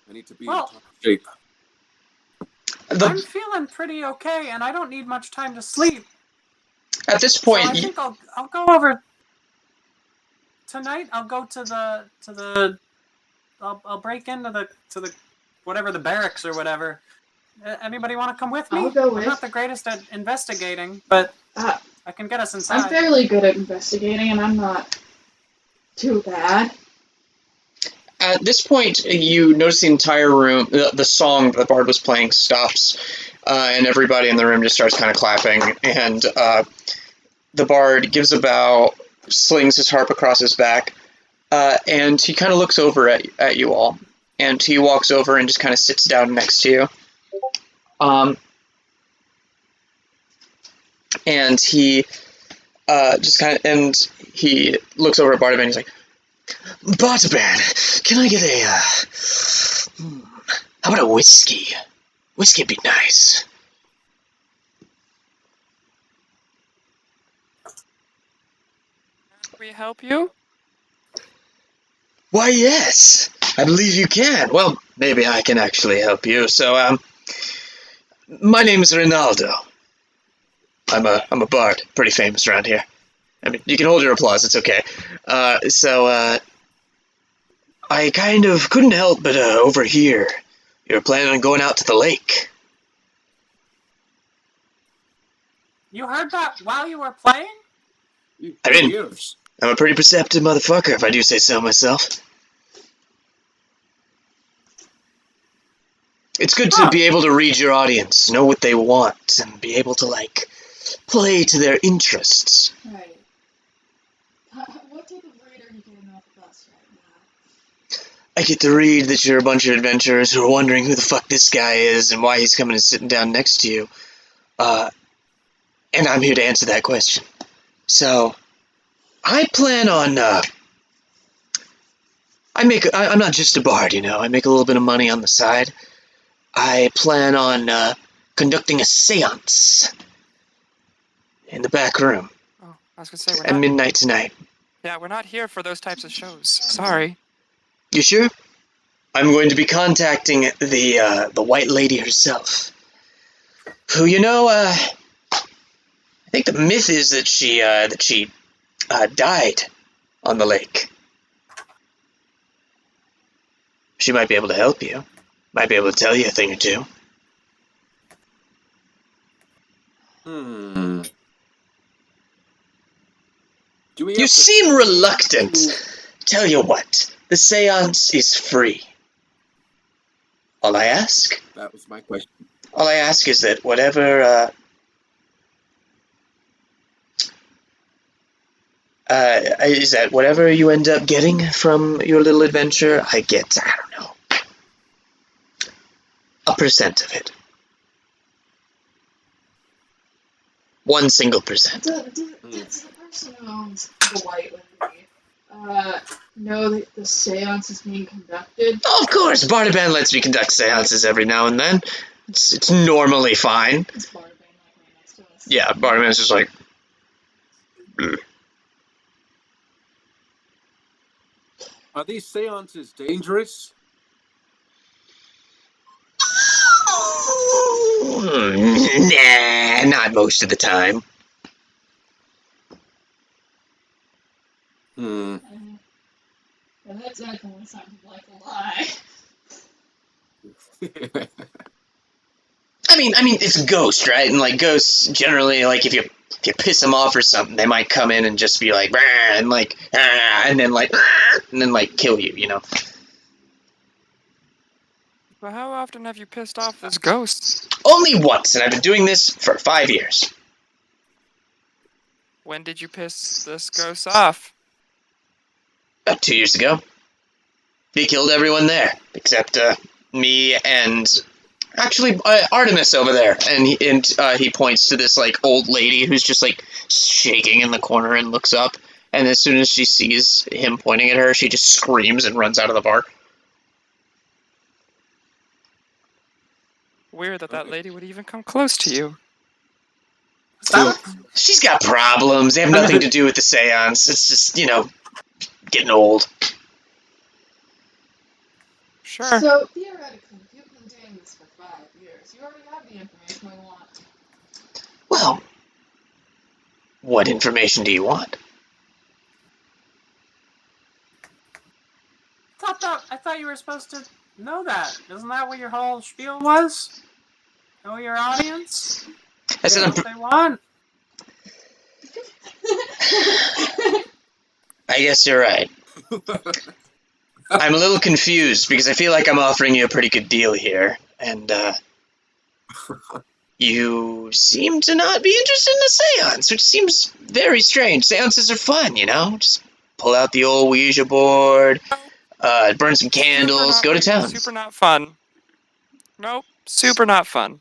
I need to be Well- in top shape. I'm feeling pretty okay, and I don't need much time to sleep. At this So point, I think I'll go over tonight. I'll go to the I'll break into the whatever, the barracks or whatever. Anybody want to come with me? I'll go I'm with. not the greatest at investigating, but Uh, I can get us I'm inside. fairly good at investigating, and I'm not too bad. At this point, you notice the entire room, the song the bard was playing stops, and everybody in the room just starts kind of clapping, and the bard gives a bow, slings his harp across his back, and he kind of looks over at you all, and he walks over and just kind of sits down next to you. And he he looks over at Bartaban and he's like, Bartaban, can I get how about a whiskey? Whiskey'd be nice. Can we help you? Why, yes, I believe you can. Well, maybe I can actually help you. So, my name is Ronaldo. I'm a bard, pretty famous around here. I mean, you can hold your applause, it's okay. I kind of couldn't help but overhear you're planning on going out to the lake. You heard that while you were playing? I mean- Years. I'm a pretty perceptive motherfucker, if I do say so myself. It's good to be able to read your audience, know what they want, and be able to, like, play to their interests. Right. What type of read are you getting off of us right now? I get to read that you're a bunch of adventurers who are wondering who the fuck this guy is and why he's coming and sitting down next to you. And I'm here to answer that question. So, I plan on, I'm not just a bard, you know, I make a little bit of money on the side. I plan on, conducting a seance in the back room Oh, I was gonna say at midnight tonight. we're not here for those types of shows. Sorry. You sure? I'm going to be contacting the White Lady herself. Who, you know, I think the myth is that she died on the lake. She might be able to help you. Might be able to tell you a thing or two. Do we You have to- seem reluctant. Tell you what, the seance is free. All I ask That was my question. is that whatever, is that whatever you end up getting from your little adventure, I get, I don't know, a percent of it. 1 single percent. Does the person who owns the White Lady know that the seance is being conducted? Of course, Bartaban lets me conduct seances every now and then. It's normally fine. It's Bartaban, like right next to us. Yeah, Bartaban's just like, Are these seances dangerous? Nah, not most of the time. Hmm. Well, that definitely sounded like a lie. I mean, it's a ghost, right? And like ghosts generally, like if you piss them off or something, they might come in and just be like, "Bah," and like, "Ah," and then like, "Ah," and then like kill you, you know. But how often have you pissed off this ghost? Only once, and I've been doing this for 5 years. When did you piss this ghost off? About 2 years ago. He killed everyone there, except me and actually Artemis over there. And he points to this like old lady who's just like shaking in the corner and looks up. And as soon as she sees him pointing at her, she just screams and runs out of the bar. Weird that lady would even come close to you. She's got problems. They have nothing to do with the seance. It's just, getting old. Sure. So, theoretically, you've been doing this for 5 years. You already have the information we want. Well, what information do you want? I thought you were supposed to know that. Isn't that what your whole spiel was? Know your audience? I said what they want? I guess you're right. I'm a little confused because I feel like I'm offering you a pretty good deal here, and you seem to not be interested in a seance, which seems very strange. Seances are fun, Just pull out the old Ouija board, burn some candles, go to town. Super not fun. Nope, super not fun.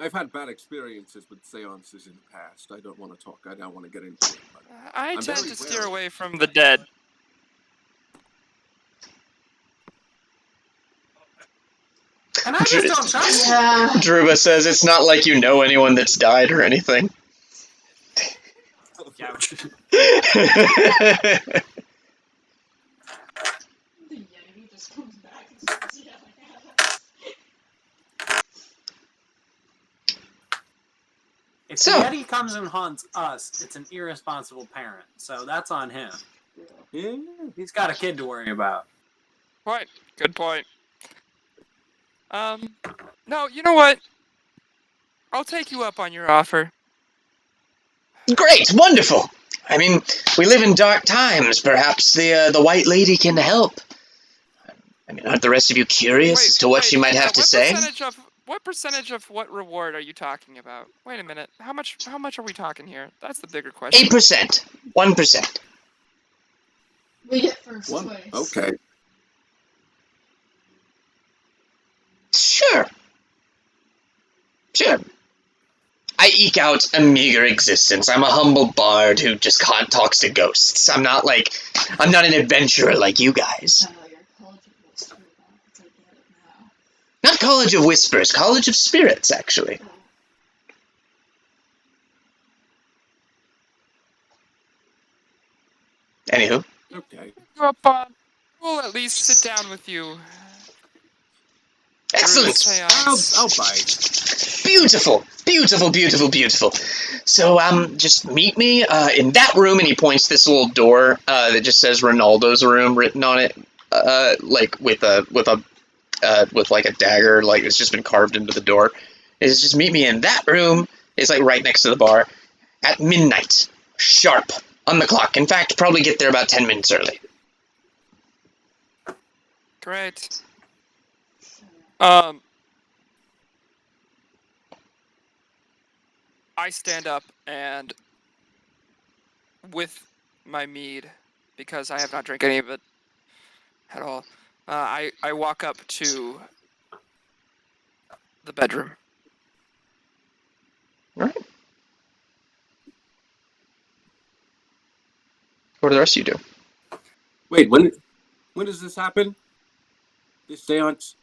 I've had bad experiences with seances in the past. I don't want to talk. I don't want to get into it. But I tend to steer away from the dead. And I just don't trust you. Druba says it's not like you know anyone that's died or anything. Ouch. The Yeti just comes back and starts yelling at us. If the Yeti comes and haunts us, it's an irresponsible parent. So that's on him. Yeah. He's got a kid to worry about. Point. Good point. No, you know what? I'll take you up on your offer. Great, wonderful. I mean, we live in dark times. Perhaps the White Lady can help. I mean, aren't the rest of you curious as to what she might have to say? What percentage of what reward are you talking about? Wait a minute. How much are we talking here? That's the bigger question. 8%. 1%. We get first choice. Okay. Sure. I eke out a meager existence. I'm a humble bard who just talks to ghosts. I'm not an adventurer like you guys. Not College of Whispers, College of Spirits, actually. Anywho. Okay. We'll at least sit down with you. Excellent. I'll bite. Beautiful. Beautiful, beautiful, beautiful. So, just meet me in that room, and he points this little door that just says Ronaldo's room written on it, with like a dagger, like it's just been carved into the door. It's just meet me in that room. It's like right next to the bar at midnight, sharp on the clock. In fact, probably get there about 10 minutes early. Great. I stand up and, with my mead, because I have not drank any of it at all, I walk up to the bedroom. All right. What do the rest of you do? Wait, when does this happen? This seance?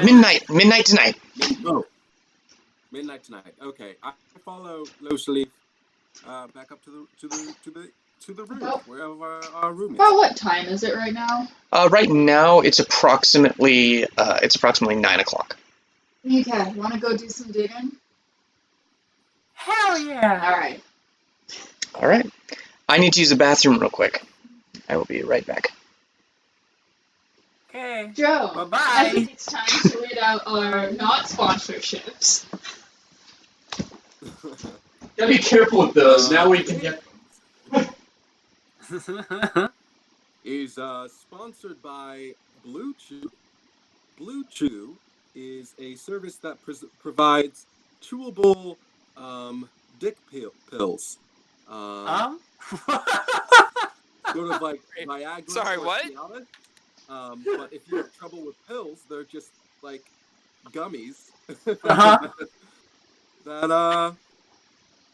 Midnight tonight. Oh. Midnight tonight. Okay, I follow Losalif back up to to the room. About- We have our room. About what time is it right now? Right now, it's approximately 9 o'clock. Okay, want to go do some digging? Hell yeah! All right. All right. I need to use the bathroom real quick. I will be right back. Okay. Joe, Bye-bye. I think it's time to read out our not sponsorships. Gotta be careful with those. Now we can get Is sponsored by Blue Chew. Blue Chew is a service that provides chewable dick pills. Sort of like Viagra Sorry, or what? Cialis. But if you have trouble with pills, they're just like gummies that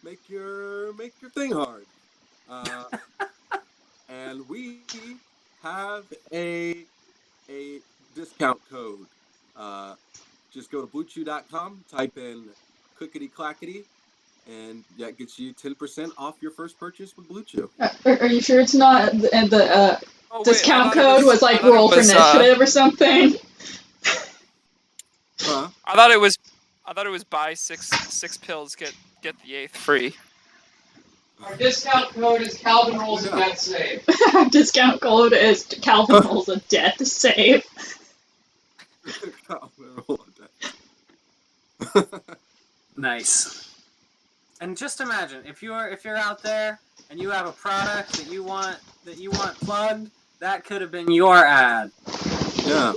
make your thing hard. And we have a discount code. Just go to bluechew.com, type in clickety clackety, and that gets you 10% off your first purchase with Blue Chew. Are you sure it's not the Oh, wait, discount I thought code was I like thought it roll for was, initiative or something? Huh? I thought it was buy six pills, get the 8th free. Our discount code is Calvin Rolls a Death Save. Discount code is Calvin rolls a death save. Nice. And just imagine if you're out there and you have a product that you want plugged, that could have been your ad. Yeah.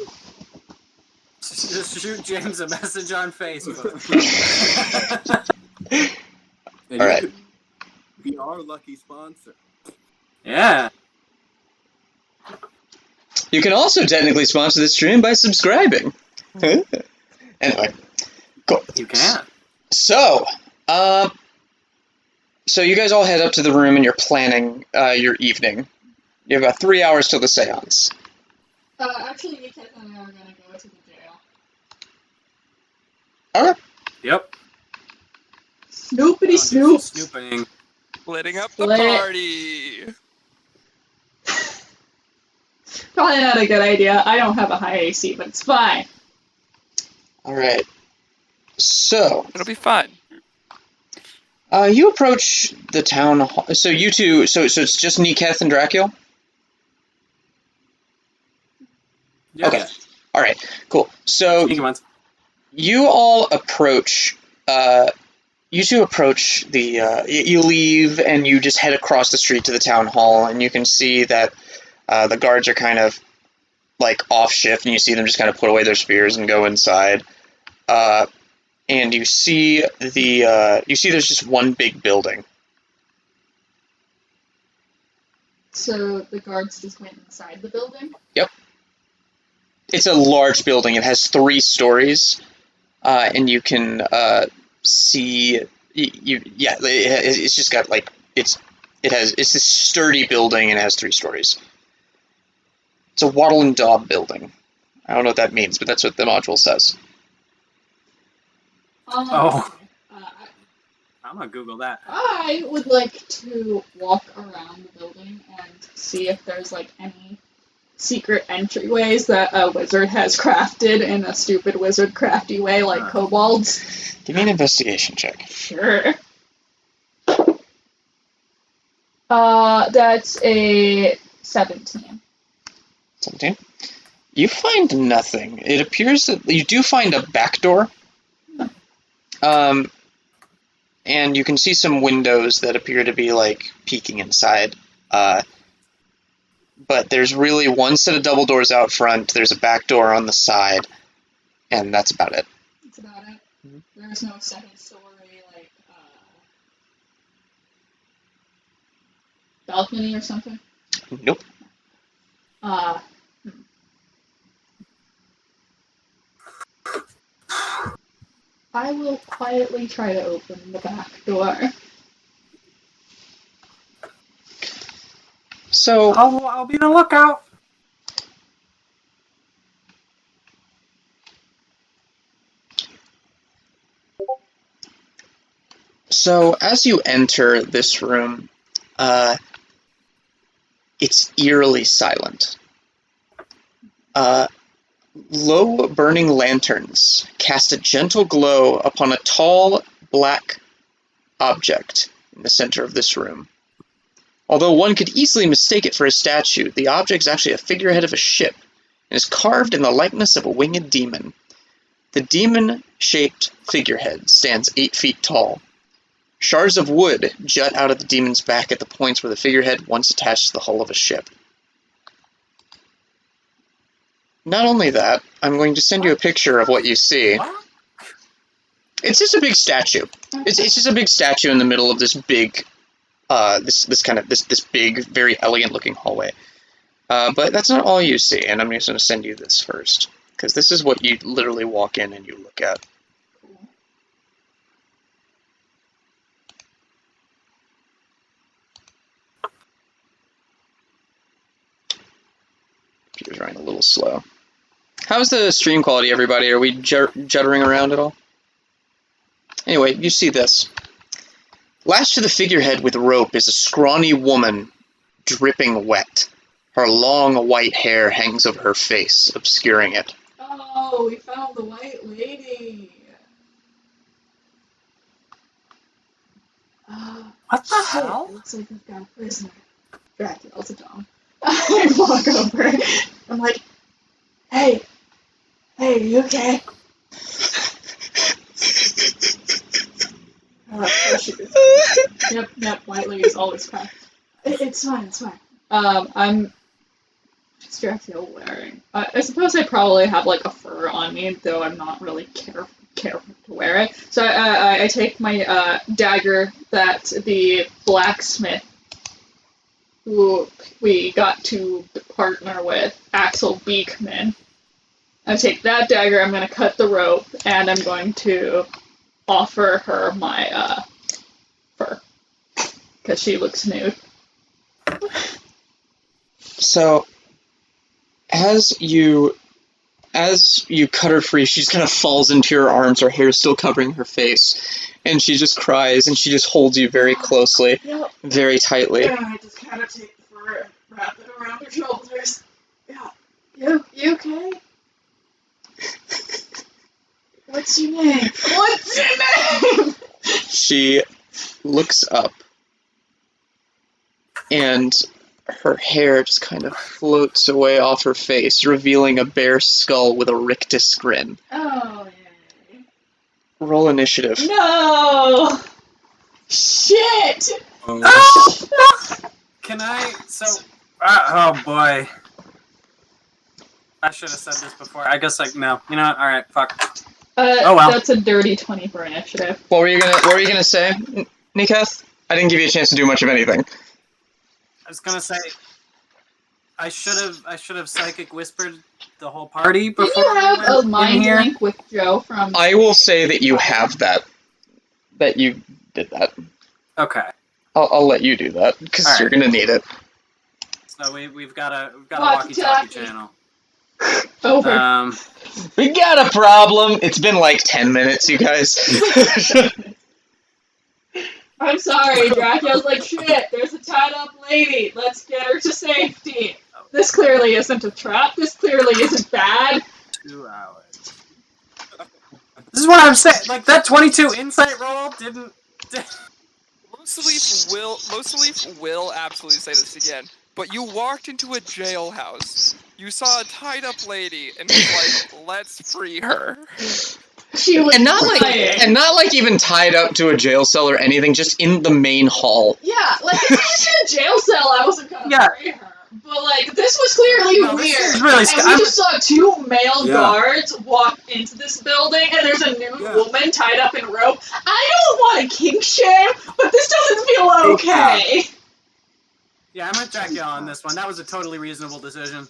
Just shoot James a message on Facebook. And All you right. could be our lucky sponsor. Yeah. You can also technically sponsor this stream by subscribing. Anyway, cool. You can. So, so you guys all head up to the room and you're planning your evening. You have about 3 hours till the seance. Actually, Niket and I are gonna go to the jail. Okay. Yep. Snoopity I'll do some snoop. snooping. Splitting up the Split. party. Probably not a good idea. I don't have a high AC, but it's fine. All right. So, It'll be fun. you approach the town hall. So you two. So it's just Niketh and Drakiel. Yeah. Okay. All right. Cool. So Sneaky ones. you all approach. You two approach the. You leave and you just head across the street to the town hall, and you can see that the guards are kind of like off shift, and you see them just kind of put away their spears and go inside. And you see there's just one big building. So the guards just went inside the building? Yep. It's a large building. It has 3 stories, and you can see. It's just got like it's this sturdy building and it has 3 stories. It's a wattle and daub building. I don't know what that means, but that's what the module says. Oh. Okay. I'm gonna Google that. I would like to walk around the building and see if there's like any secret entryways that a wizard has crafted in a stupid wizard crafty way, like kobolds. Give me an investigation check. Sure. That's a 17. 17. You find nothing. It appears that you do find a back door. And you can see some windows that appear to be like peeking inside. But there's really one set of double doors out front. There's a back door on the side, and that's about it. That's about it. Mm-hmm. There's no second story, like, balcony or something? Nope. I will quietly try to open the back door. So I'll be on the lookout. So as you enter this room, it's eerily silent. Low burning lanterns cast a gentle glow upon a tall, black object in the center of this room. Although one could easily mistake it for a statue, the object is actually a figurehead of a ship and is carved in the likeness of a winged demon. The demon-shaped figurehead stands 8 feet tall. Shards of wood jut out of the demon's back at the points where the figurehead once attached to the hull of a ship. Not only that, I'm going to send you a picture of what you see. It's just a big statue. It's just a big statue in the middle of this big, this big, very elegant looking hallway. But that's not all you see, and I'm just going to send you this first, because this is what you literally walk in and you look at. Computer's running a little slow. How's the stream quality, everybody? Are we juddering around at all? Anyway, you see this. Lashed to the figurehead with rope is a scrawny woman, dripping wet. Her long white hair hangs over her face, obscuring it. Oh, we found the white lady. What the Shit, hell? it looks like we've got a prisoner. Drakiel's a dog. I walk over. I'm like, hey, are you okay? There she is. Yep, white lady's always cry. It's fine. I'm just Drakiel wearing. I suppose I probably have like a fur on me, though I'm not really careful to wear it. So I take my dagger that the blacksmith who we got to partner with, Axel Beekman. I take that dagger, I'm going to cut the rope, and I'm going to offer her my fur. Because she looks nude. So, as you cut her free, she just kind of falls into your arms, her hair still covering her face, and she just cries, and she just holds you very closely, very tightly. Yeah, I just kind of take the fur and wrap it around her shoulders. Yeah. You okay? What's your name? What's your name? She looks up, and her hair just kind of floats away off her face, revealing a bare skull with a rictus grin. Oh, yay. Roll initiative. No! Shit! Can I? Oh boy. I should have said this before. I guess no. You know what? All right. Fuck. Oh well. That's a dirty 20 for initiative. What were you gonna say, Niketh? I didn't give you a chance to do much of anything. I was gonna say. I should have psychic whispered the whole party before. Do you have a mind link with Joe from? I will say that you have that. That you did that. Okay. I'll let you do that because you're gonna need it. So we've got a walkie-talkie channel. Over. We got a problem. It's been like 10 minutes, you guys. I'm sorry, Drakiel's like, shit, there's a tied-up lady. Let's get her to safety. This clearly isn't a trap. This clearly isn't bad. 2 hours. This is what I'm saying. Like, that 22 insight roll didn't... Losalif will absolutely say this again, but you walked into a jailhouse. You saw a tied-up lady, and was like, let's free her. She was not like even tied up to a jail cell or anything, just in the main hall. Yeah, like if I was in a jail cell, I wasn't gonna free her. But like this was clearly weird. Really and we just saw 2 male guards walk into this building, and there's a nude woman tied up in rope. I don't want to kink shame, but this doesn't feel okay. Yeah, I'm with Drakiel on this one. That was a totally reasonable decision.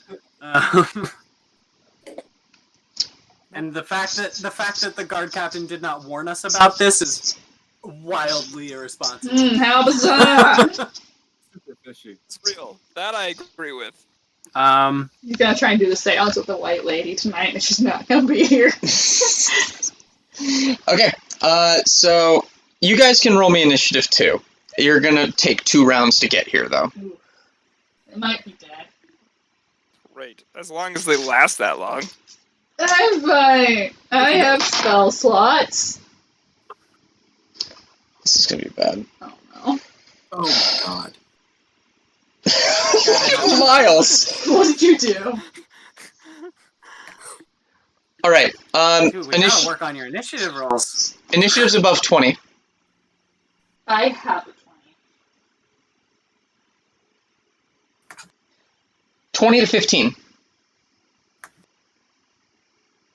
And the fact that the guard captain did not warn us about this is wildly irresponsible. How bizarre! Super fishy. It's real. That I agree with. He's gonna try and do the seance with the white lady tonight, and she's not gonna be here. Okay, so you guys can roll me initiative too. You're gonna take 2 rounds to get here, though. It might be dead. Great. As long as they last that long. I'm fine. I have spell slots. This is gonna be bad. Oh no. Oh my god. Myles! What did you do? Alright, Dude, we gotta work on your initiative rolls. initiative's above 20. I have a 20. 20 to 15.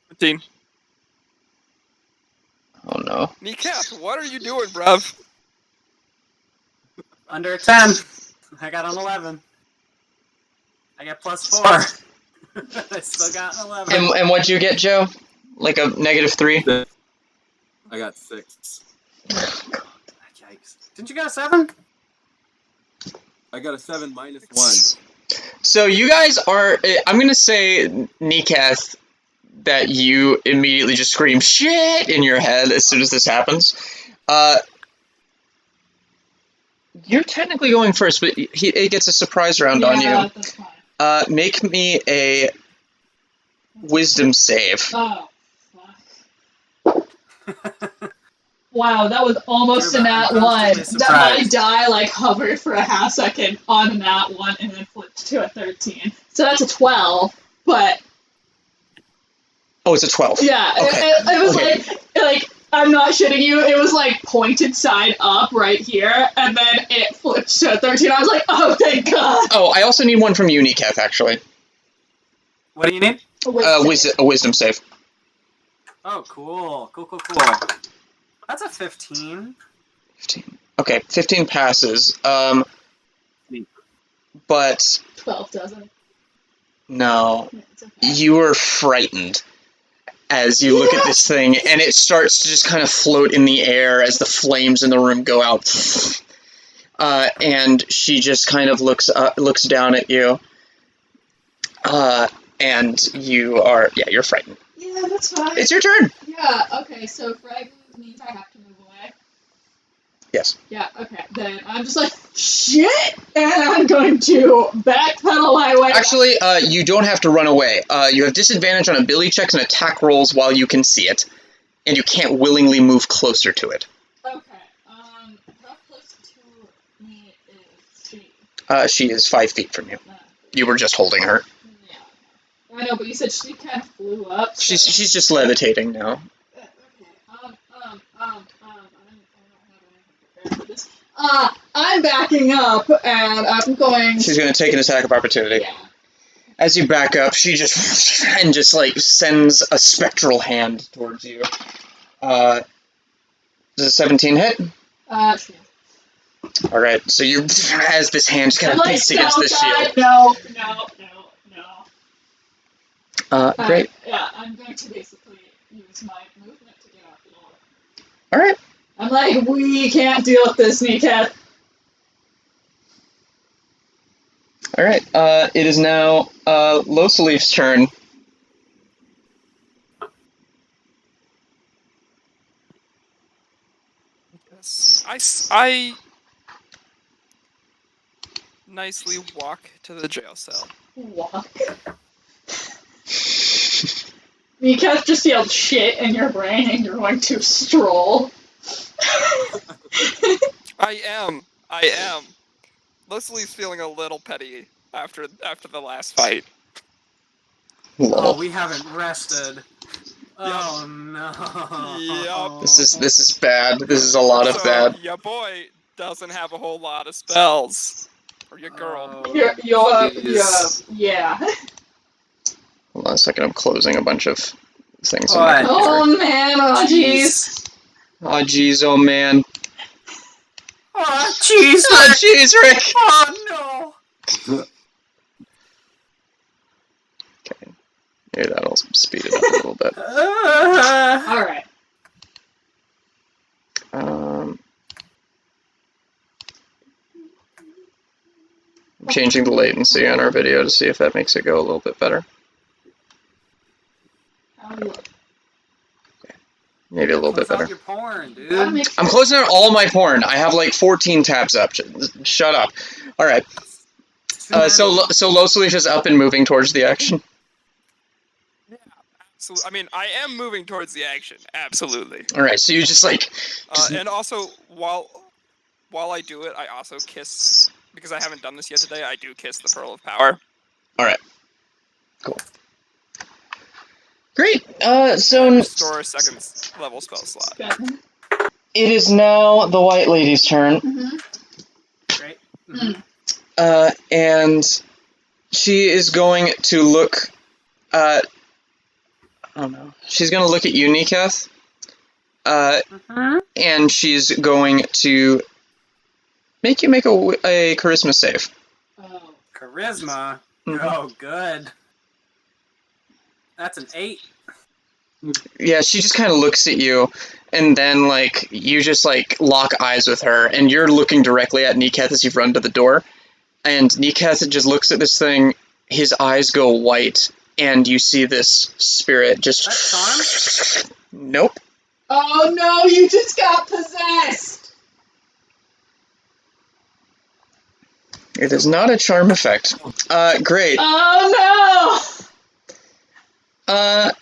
15. Oh no. Kneecap, what are you doing, bruv? Under 10. I got an 11. I got +4. I still got an 11. And what'd you get, Joe? Like a -3? I got 6. Yikes. Didn't you get a 7? I got a 7 minus 1. So you guys are... I'm gonna say, Neekath, that you immediately just scream shit in your head as soon as this happens. You're technically going first, but it gets a surprise round on you. That's fine. Make me a wisdom save. Oh, fuck. Wow, that was almost a nat 1. That my die, like, hovered for a half second on a nat 1 and then flipped to a 13. So that's a 12, but... Oh, it's a 12. Yeah, Okay. it was Okay. like, I'm not shitting you, it was, like, pointed side up right here, and then it flipped to a 13. I was like, oh, thank God! Oh, I also need one from you, Neekath, actually. What do you need? A wisdom save. Oh, cool. Cool. That's a 15. 15. Okay, 15 passes. But 12 doesn't. no, It's okay. you are frightened as you look at this thing, and it starts to just kind of float in the air as the flames in the room go out. And she just kind of looks down at you. And you're frightened. Yeah, that's fine. It's your turn. Yeah, okay, so frightened means I have to move away. Yes. Yeah, okay. Then I'm just like, shit! And I'm going to backpedal my way. Actually, you don't have to run away. You have disadvantage on ability checks and attack rolls while you can see it. And you can't willingly move closer to it. Okay, how close to me is she? She is 5 feet from you. You were just holding her. Yeah. I know, but you said she kind of flew up. So. She's just levitating now. Okay, I don't have anything prepared for this. I'm backing up, and I'm going... She's going to take an attack of opportunity. Yeah. As you back up, she just like sends a spectral hand towards you. Does a 17 hit? Sure. All right. So you, as this hand just kind of beats against the shield. No. Great. Yeah, I'm going to basically use my movement to get out the door. All right. I'm like, we can't deal with this, Neekath. All right. It is now Losalif's turn. Yes. I nicely walk to the jail cell. Walk. Neekath just yelled shit in your brain and you're going to stroll. I am. Losalif's feeling a little petty after the last fight. Oh, we haven't rested. Oh no. Yup. This is bad. This is a lot of bad. Your boy doesn't have a whole lot of spells. Or your girl. Yeah. Hold on a second. I'm closing a bunch of things. Oh man, oh jeez. Oh jeez, oh man. Oh jeez, Oh jeez, Rick. Oh no. Okay. Maybe that'll speed it up a little bit. Alright. I'm changing the latency on our video to see if that makes it go a little bit better. How are you? Maybe a little bit Close better. out your porn, dude. I'm closing out all my porn. I have like 14 tabs up. Shut up. All right. So Losalif is up and moving towards the action. So I mean, I am moving towards the action. Absolutely. All right, so you just like. And also, while I do it, I also kiss, because I haven't done this yet today. I do kiss the Pearl of Power. All right. Cool. Great. So Restore a second level spell slot. it is now the White Lady's turn. Mm-hmm. Great. And she is going to look. Oh no. She's going to look at you, Niketh. And she's going to make you make a charisma save. Oh. Charisma? Mhm. Oh, good. That's an 8. Yeah, she just kind of looks at you, and then, like, you just, like, lock eyes with her, and you're looking directly at Niketh as you run to the door, and Niketh just looks at this thing, his eyes go white, and you see this spirit just... That charm? Nope. Oh no, you just got possessed! It is not a charm effect. Great. Oh I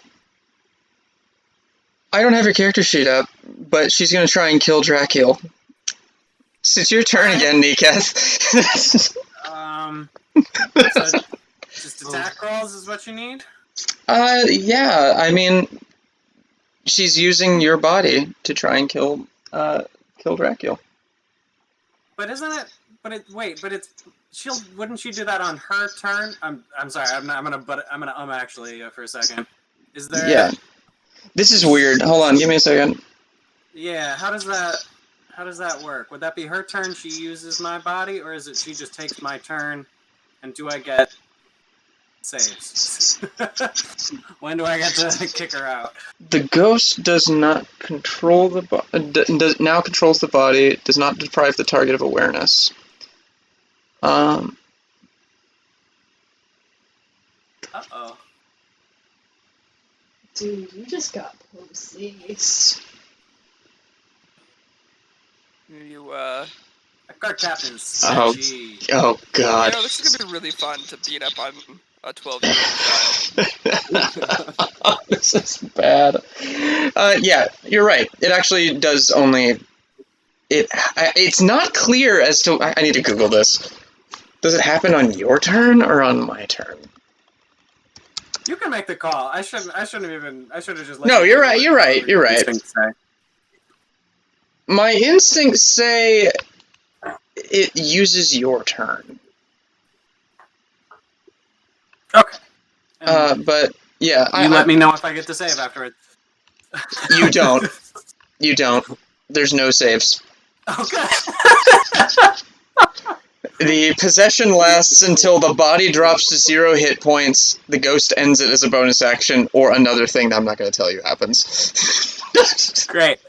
don't have your character sheet up, but she's gonna try and kill Drakiel. So it's your turn again, Niketh. So just attack rolls is what you need? Yeah, I mean, she's using your body to try and kill Drakiel. But isn't it? But it's wouldn't she do that on her turn? I'm sorry. I'm gonna actually for a second. Is there? Yeah. This is weird. Hold on, give me a second. Yeah. How does that work? Would that be her turn? She uses my body, or is it she just takes my turn? And do I get saves? When do I get to kick her out? The ghost does not control the now controls the body. Does not deprive the target of awareness. Uh-oh. Dude, you just got possessed. You, Card captain's Oh. sketchy. Oh God. you know, this is gonna be really fun to beat up on a 12-year-old child. This is bad. Yeah, you're right. It actually does only. It's not clear as to. I need to Google this. Does it happen on your turn or on my turn? You can make the call. I shouldn't have just. Let No, you you're do right. what You're right. your You're right. instincts say. My instincts say it uses your turn. Okay. And But yeah, you let me know if I get to save afterwards. You don't. You don't. There's no saves. Okay. The possession lasts until the body drops to 0 hit points, the ghost ends it as a bonus action, or another thing that I'm not going to tell you happens. Great.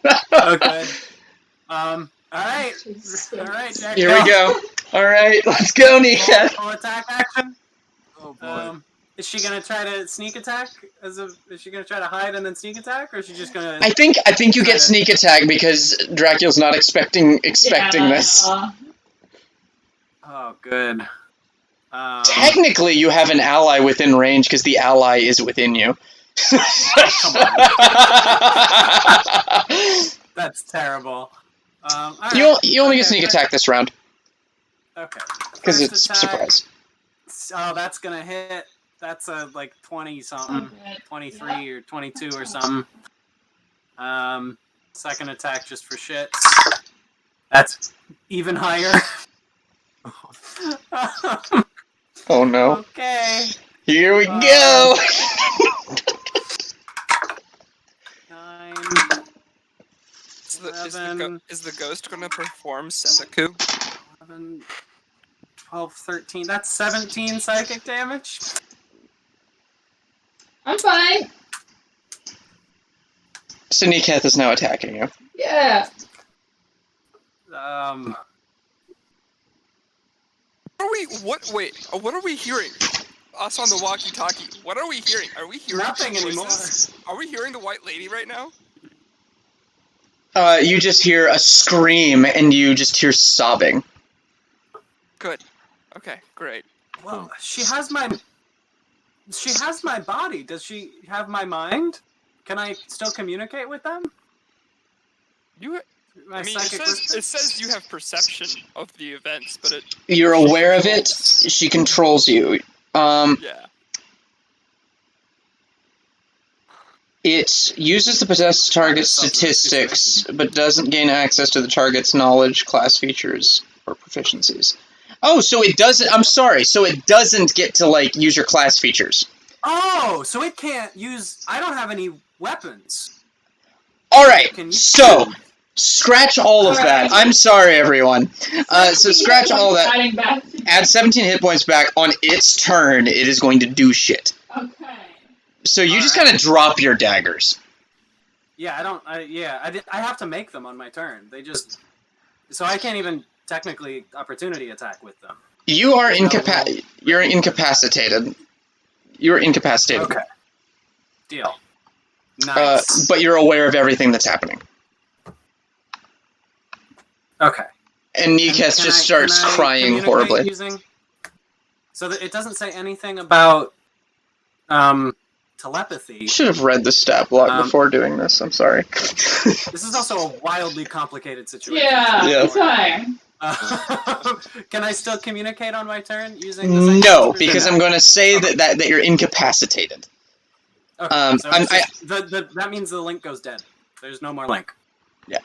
Okay. Alright. Alright, Jack. Here we go. Alright, let's go, Nika. Full attack action. Oh boy. Is she gonna try to sneak attack? Is she gonna try to hide and then sneak attack, or is she just gonna? I think you get sneak attack because Drakiel's not expecting this. Oh, good. Technically, you have an ally within range because the ally is within you. Come on. That's terrible. Right. You only get sneak attack this round Okay. because First it's attack. surprise. Oh, that's gonna hit. That's like 20 something, 23 or 22 or something. Second attack just for shit. That's even higher. Oh no. Okay. Here we go! 9. Is the ghost going to perform seppuku? 11, 12, 13. That's 17 psychic damage. I'm fine. So Niketh is now attacking you. Yeah. What are we hearing? Us on the walkie-talkie. What are we hearing? Are we hearing Nothing anymore. Are we hearing the White Lady right now? You just hear a scream and you just hear sobbing. Good. Okay, great. Well, she has my body. Does she have my mind? Can I still communicate with them? I mean, it says you have perception of the events, but You're she aware of it. controls. She controls you. Yeah. It uses the possessed target's statistics, but doesn't gain access to the target's knowledge, class features, or proficiencies. Oh, so it doesn't. I'm sorry. So it doesn't get to like use your class features. Oh, so it can't use. I don't have any weapons. All right. So scratch all of that. I'm sorry, everyone. So scratch all that. Add 17 hit points back on its turn. It is going to do shit. Okay. So you just kind of drop your daggers. Yeah, I have to make them on my turn. They just. So I can't even technically opportunity attack with them. You are You're incapacitated. You're incapacitated. Okay. Deal. Nice. But you're aware of everything that's happening. Okay. And Niketh just starts crying horribly. So that it doesn't say anything about telepathy. You should have read the stat block before doing this. I'm sorry. This is also a wildly complicated situation. Yeah. It's fine. Can I still communicate on my turn using the No, because I'm going to say that you're incapacitated. Okay, so that means the link goes dead. There's no more link. Yeah.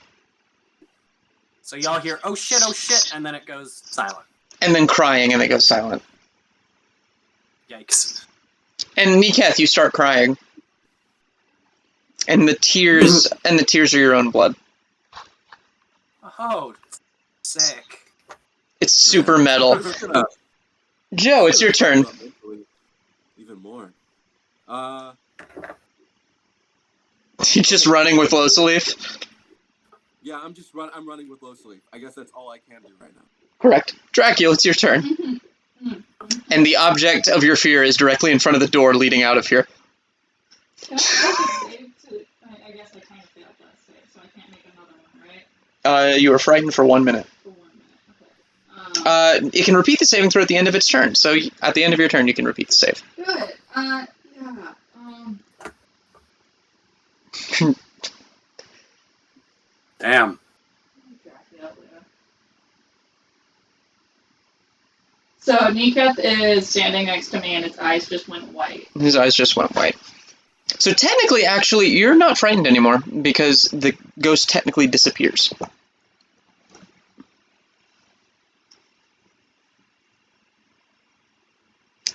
So y'all hear, oh shit, and then it goes silent. And then crying, and it goes silent. Yikes. And Niketh, you start crying. And the tears are your own blood. Oh, sick. It's super metal. Joe, it's your turn. Even more. He's just running with Losalif? Yeah, I'm running with Losalif. I guess that's all I can do right now. Correct. Drakiel, it's your turn. And the object of your fear is directly in front of the door leading out of here. Can I save I guess I kind of failed that save, so I can't make another one, right? You were frightened for 1 minute. For 1 minute, okay. It can repeat the saving throw at the end of its turn. So at the end of your turn, you can repeat the save. Good. Yeah. Damn. So Niketh is standing next to me, and its eyes just went white. His eyes just went white. So technically, actually, you're not frightened anymore, because the ghost technically disappears.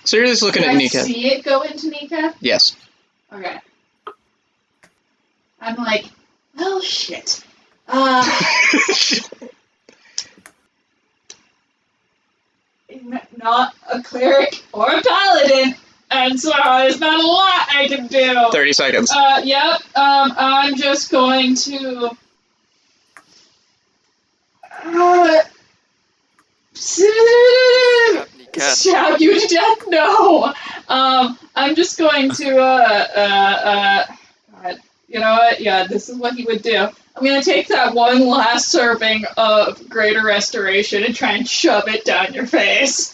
So you're just looking at Niketh. Can I see it go into Niketh? Yes. Okay. I'm like, oh shit. Not a cleric or a paladin, and so there's not a lot I can do. 30 seconds. Yep. I'm just going to stab you to death. No. I'm just going to you know what? Yeah, this is what he would do. I'm gonna take that one last serving of Greater Restoration and try and shove it down your face.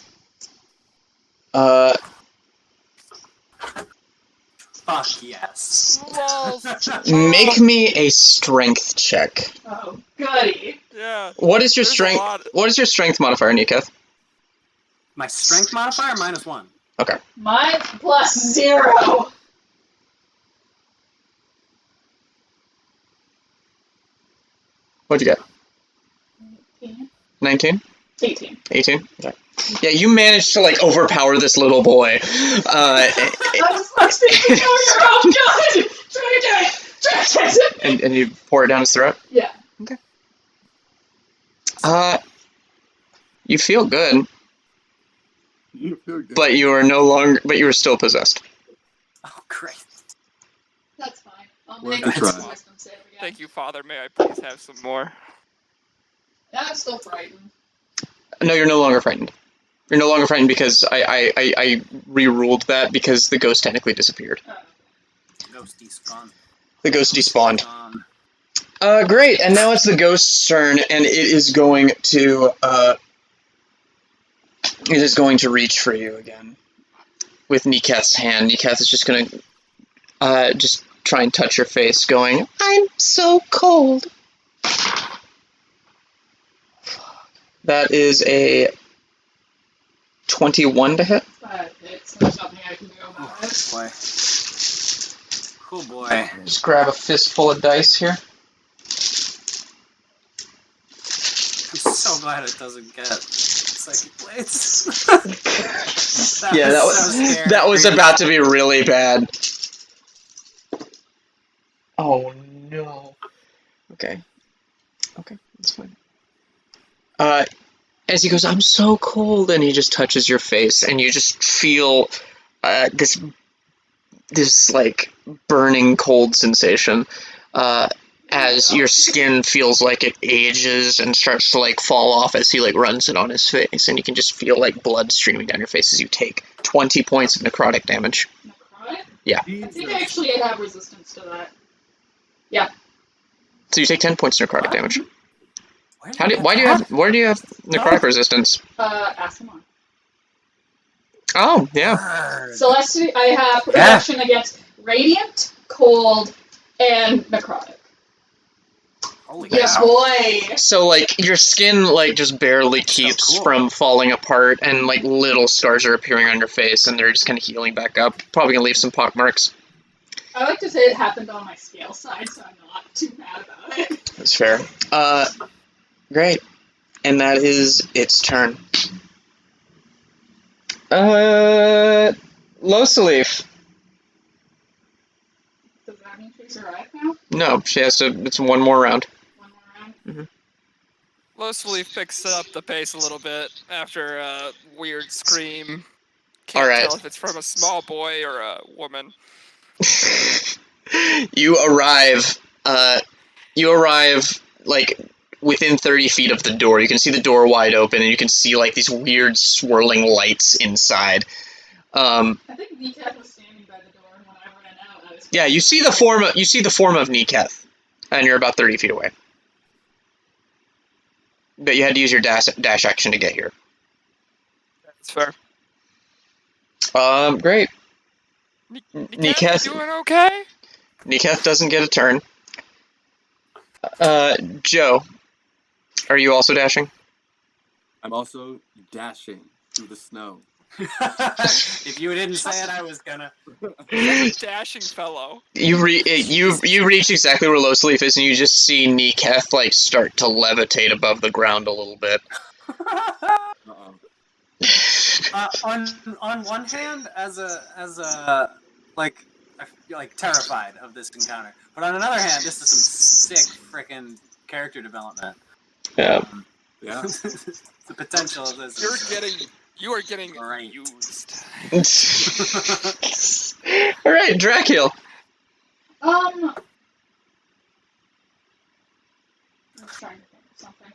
Fuck yes. Make me a strength check. Oh, goody. Yeah. What is your strength? What is your strength modifier, Niketh? My strength modifier -1. Okay. Mine's +0. What'd you get? 19? 18. 18? Okay. Yeah, you managed to, like, overpower this little boy. I was like, oh god! Try it! And you pour it down his throat? Yeah. Okay. You feel good. You feel good. But you are still possessed. Oh, great. That's fine. I'll Worth make a a try. wisdom save again. Thank you, Father. May I please have some more? Yeah, I'm still frightened. No, you're no longer frightened. You're no longer frightened because I re-ruled that because the ghost technically disappeared. Ghost despawned. The ghost despawned. Great, and now it's the ghost's turn, and it is going to It is going to reach for you again. With Niketh's hand, Niketh is just going to just try and touch your face, going, I'm so cold. That is a 21 to hit. It's there's nothing I can do about it. Boy. Cool boy. Just grab a fistful of dice here. I'm so glad it doesn't get psychic blades. That was about to be really bad. Oh no. Okay, that's fine. As he goes, I'm so cold, and he just touches your face, and you just feel this like burning cold sensation as your skin feels like it ages and starts to like fall off as he like runs it on his face, and you can just feel like blood streaming down your face as you take 20 points of necrotic damage. Necrotic? Yeah. I think actually I have resistance to that. Yeah. So you take 10 points of necrotic damage. Where do you have necrotic resistance? Aasimar. Oh, yeah. Celestial, I have protection against radiant, cold, and necrotic. Holy Yeah, cow. boy. So, like, your skin, like, just barely keeps from falling apart, and, like, little scars are appearing on your face, and they're just kind of healing back up. Probably gonna leave some pock marks. I like to say it happened on my scale side, so I'm not too mad about it. That's fair. Great. And that is its turn. Losalif. Does that mean she's arrived now? No, she has to, it's one more round. One more round? Mm-hmm. Losalif picks up the pace a little bit after a weird scream. Can't tell if it's from a small boy or a woman. You arrive, like, within 30 feet of the door. You can see the door wide open, and you can see, like, these weird swirling lights inside. I think Niketh was standing by the door when I ran out. Yeah, you see the form of Niketh, and you're about 30 feet away. But you had to use your dash action to get here. That's fair. Great. Niketh, you doing okay? Niketh doesn't get a turn. Joe, are you also dashing? I'm also dashing through the snow. If you didn't say it, I was gonna. Dashing fellow. You reach exactly where Losalif is, and you just see Niketh like start to levitate above the ground a little bit. On one hand, as a like I feel like terrified of this encounter, but on another hand, this is some sick frickin' character development. Yeah. Yeah. The potential of this. You are getting Right. used. All right, Drakiel. I'm trying to think of something.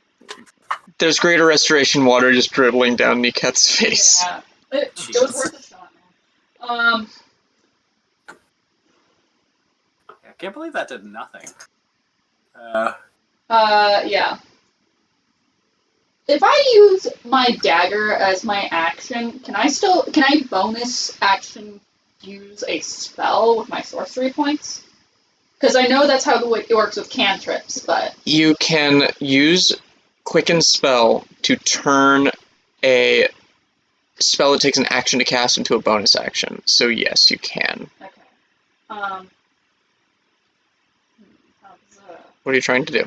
There's greater restoration water just dribbling down Niketh's face. Yeah. It was worth a shot, man. I can't believe that did nothing. Yeah. If I use my dagger as my action, can I bonus action use a spell with my sorcery points? Because I know that's how it works with cantrips, but... You can use Quicken Spell to turn a spell that takes an action to cast into a bonus action. So yes, you can. Okay. What are you trying to do?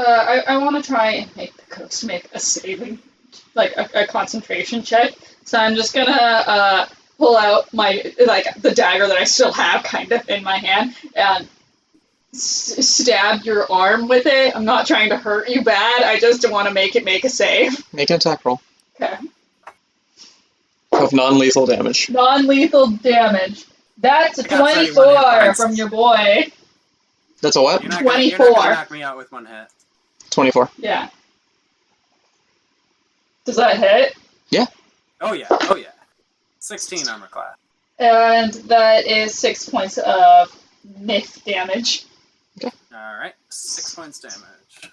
I want to try and make the ghost make a saving, like a concentration check. So I'm just gonna pull out my the dagger that I still have kind of in my hand and stab your arm with it. I'm not trying to hurt you bad. I just want to make it make a save. Make an attack roll. Okay. Of non-lethal damage. Non-lethal damage. That's a 24 from your boy. That's a what? You're not 24. gonna knock me out with one hit. 24. Yeah. Does that hit? Yeah. Oh yeah. 16 armor class. And that is 6 points of myth damage. Alright, 6 points damage.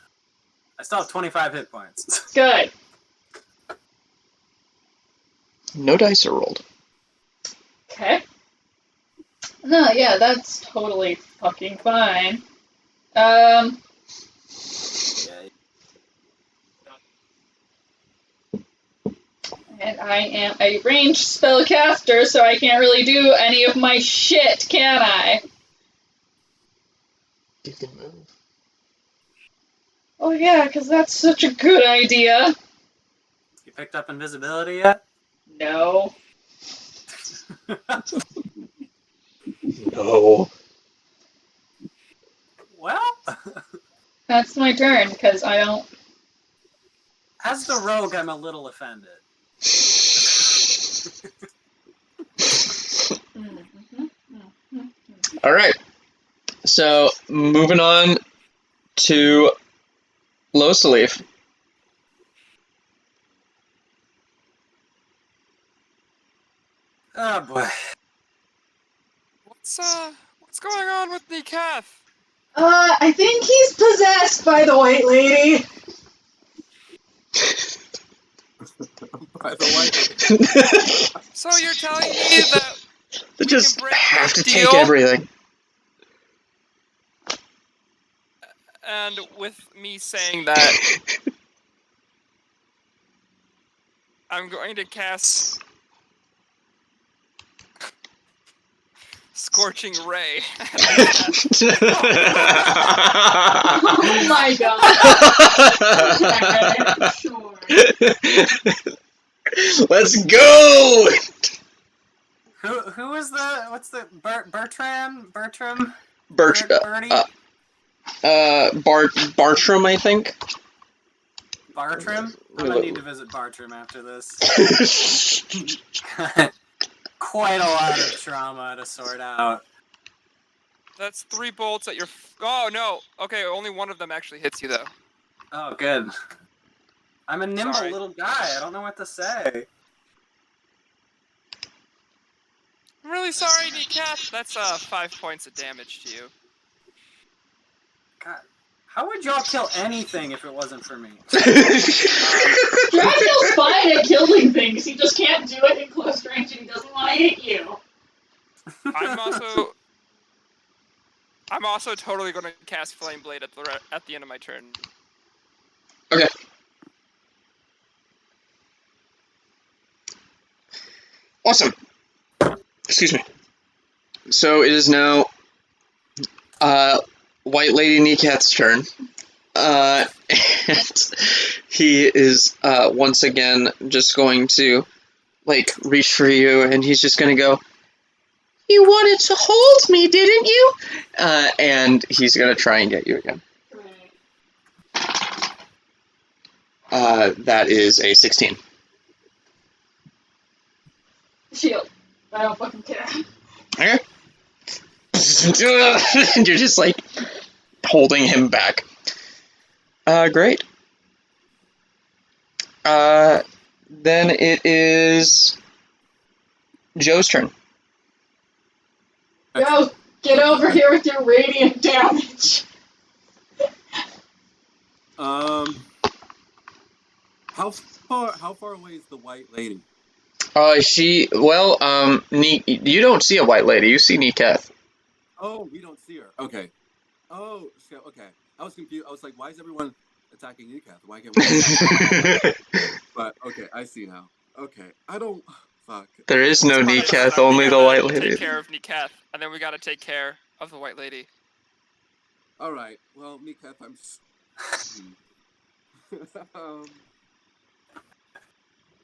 I still have 25 hit points. Good. No dice are rolled. Okay. No, yeah, that's totally fucking fine. Yeah. And I am a ranged spellcaster, so I can't really do any of my shit, can I? You can move. Oh yeah, because that's such a good idea. You picked up invisibility yet? No. No. Well, That's my turn, because I don't... as the rogue, I'm a little offended. All right. So moving on to Losalif. Oh boy. What's going on with Nikath? I think he's possessed by the White Lady. By the way, So you're telling me that They we just can break have the to take deal? everything. And with me saying that, I'm going to cast Scorching Ray. Oh my god. Okay, sure. Let's go! Who is the what's the Bertram? Bartram, I think. Bartram? I'm gonna need to visit Bartram after this. Quite a lot of trauma to sort out. That's 3 bolts at your... Oh, no. Okay, only one of them actually hits you, though. Oh, good. I'm a nimble Sorry. little guy. I don't know what to say. I'm really sorry, Nikath. That's 5 points of damage to you. God, how would y'all kill anything if it wasn't for me? Drakiel's fine at killing things, he just can't do it in close range and he doesn't want to hit you. I'm also totally going to cast Flame Blade at the end of my turn. Okay. Awesome. Excuse me. So it is now White Lady Neekat's turn. And he is once again just going to reach for you, and he's just going to go, "You wanted to hold me, didn't you?" And he's going to try and get you again. That is a 16. Shield. I don't fucking care. Okay. And you're just holding him back. Great. Then it is Joe's turn. Go, get over here with your radiant damage. how far away is the White Lady? You don't see a White Lady. You see Neekath. Oh, we don't see her. Okay. Oh, so, okay. I was confused. I was like, why is everyone attacking Neekath? Why can't we? But okay, I see now. Okay, I don't. Fuck. There is no Part of Neekath, setup. only We the gotta White Lady. Take care of Neekath, and then we gotta take care of the White Lady. All right. Well, Neekath, I'm.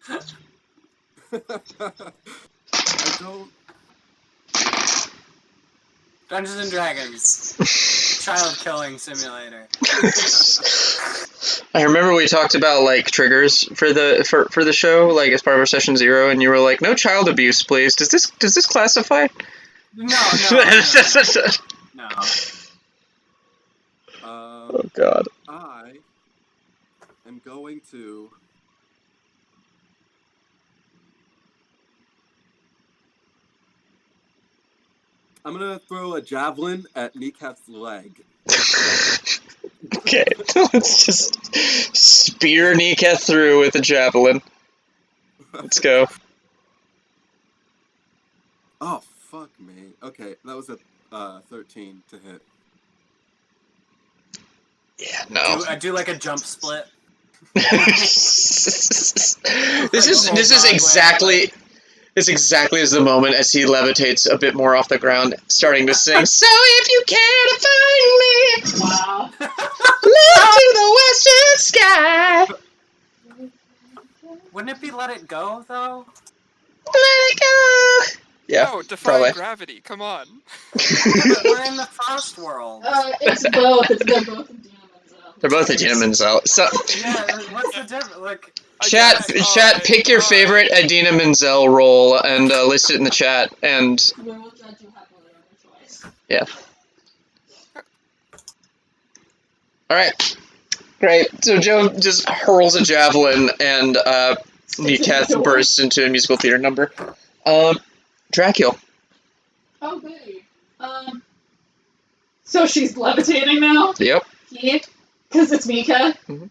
I don't. Dungeons and Dragons. Child killing simulator. I remember we talked about triggers for the show, as part of our session 0, and you were like, "No child abuse, please." Does this classify? No. Oh God. I am going to. I'm gonna throw a javelin at Neekath's leg. Okay, let's just spear Niketh through with a javelin. Let's go. Oh, fuck me. Okay, that was a 13 to hit. Yeah, no. I do like a jump split. This is exactly as the moment as he levitates a bit more off the ground, starting to sing. So if you care to find me, Wow. look to the western sky. Wouldn't it be Let It Go, though? Let it go. Yeah, No, defy probably. gravity. Come on. Yeah, but we're in the Frost world. It's both. They're both Idina Menzel. They're both Idina Menzel. So, Yeah, what's the difference? Like, chat, pick your favorite Idina Menzel role and list it in the chat. And We will judge you happily on your choice. yeah. All right, great. So Joe just hurls a javelin, and Niketh bursts into a musical theater number. Drakiel. Oh, goody. So she's levitating now? Yep. Yeah. Because it's Mika? Mhm.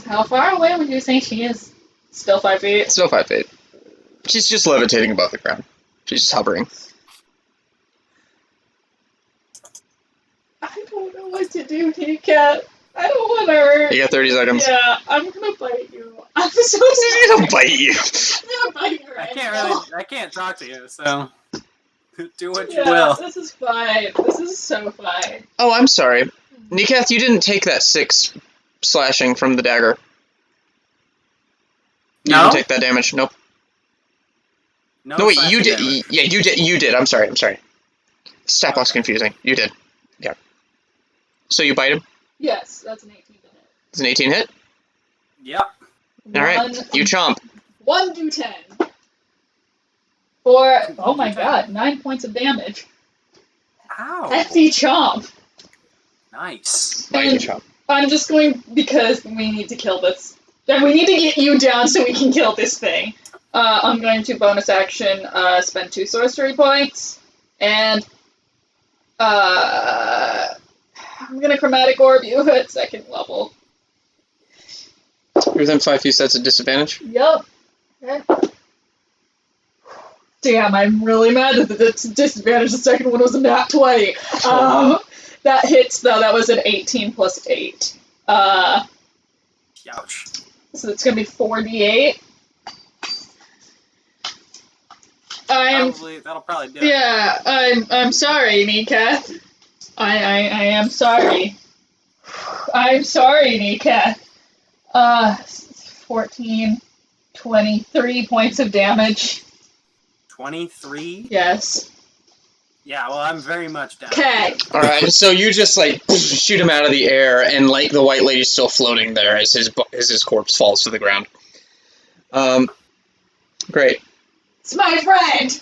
How far away would you say she is? Still 5 feet? Still 5 feet. She's just levitating above the ground. She's just hovering. I don't know what to do, kitty cat. I don't want to hurt. You got 30 seconds. Yeah, I'm gonna bite you. I'm so She's sorry. gonna bite you. I'm gonna bite you right now. I can't talk to you, so do what you Yeah, will. this is fine. This is so fine. Oh, I'm sorry. Niketh, you didn't take that 6 slashing from the dagger. You No? didn't take that damage. Nope. No, wait, you did. damage. Yeah, you did. You did. I'm sorry. Stat block's confusing. You did. Yeah. So you bite him? Yes, that's an 18 to hit. It's an 18 hit? Yep. Alright, you chomp. 1d10. For, oh my god, 9 points of damage. Ow. Hefty chomp. Nice. Bite and chomp. I'm just going, because we need to kill this. Then we need to get you down so we can kill this thing. I'm going to bonus action, spend 2 sorcery points, and I'm gonna chromatic orb you at 2nd level. You're within 5 feet, that's a disadvantage? Yup. Okay. Damn, I'm really mad that the disadvantage the second one was a nat 20. That hits, though. That was an 18 plus 8. Ouch. So it's gonna be 4d8. That'll probably do it. Yeah, I'm sorry, Nika. I am sorry. I'm sorry, Nika. 14, 23 points of damage. 23? Yes. Yeah, well, I'm very much down. Okay. Alright, so you just, like, shoot him out of the air, and, like, the white lady's still floating there as his corpse falls to the ground. Great. It's my friend!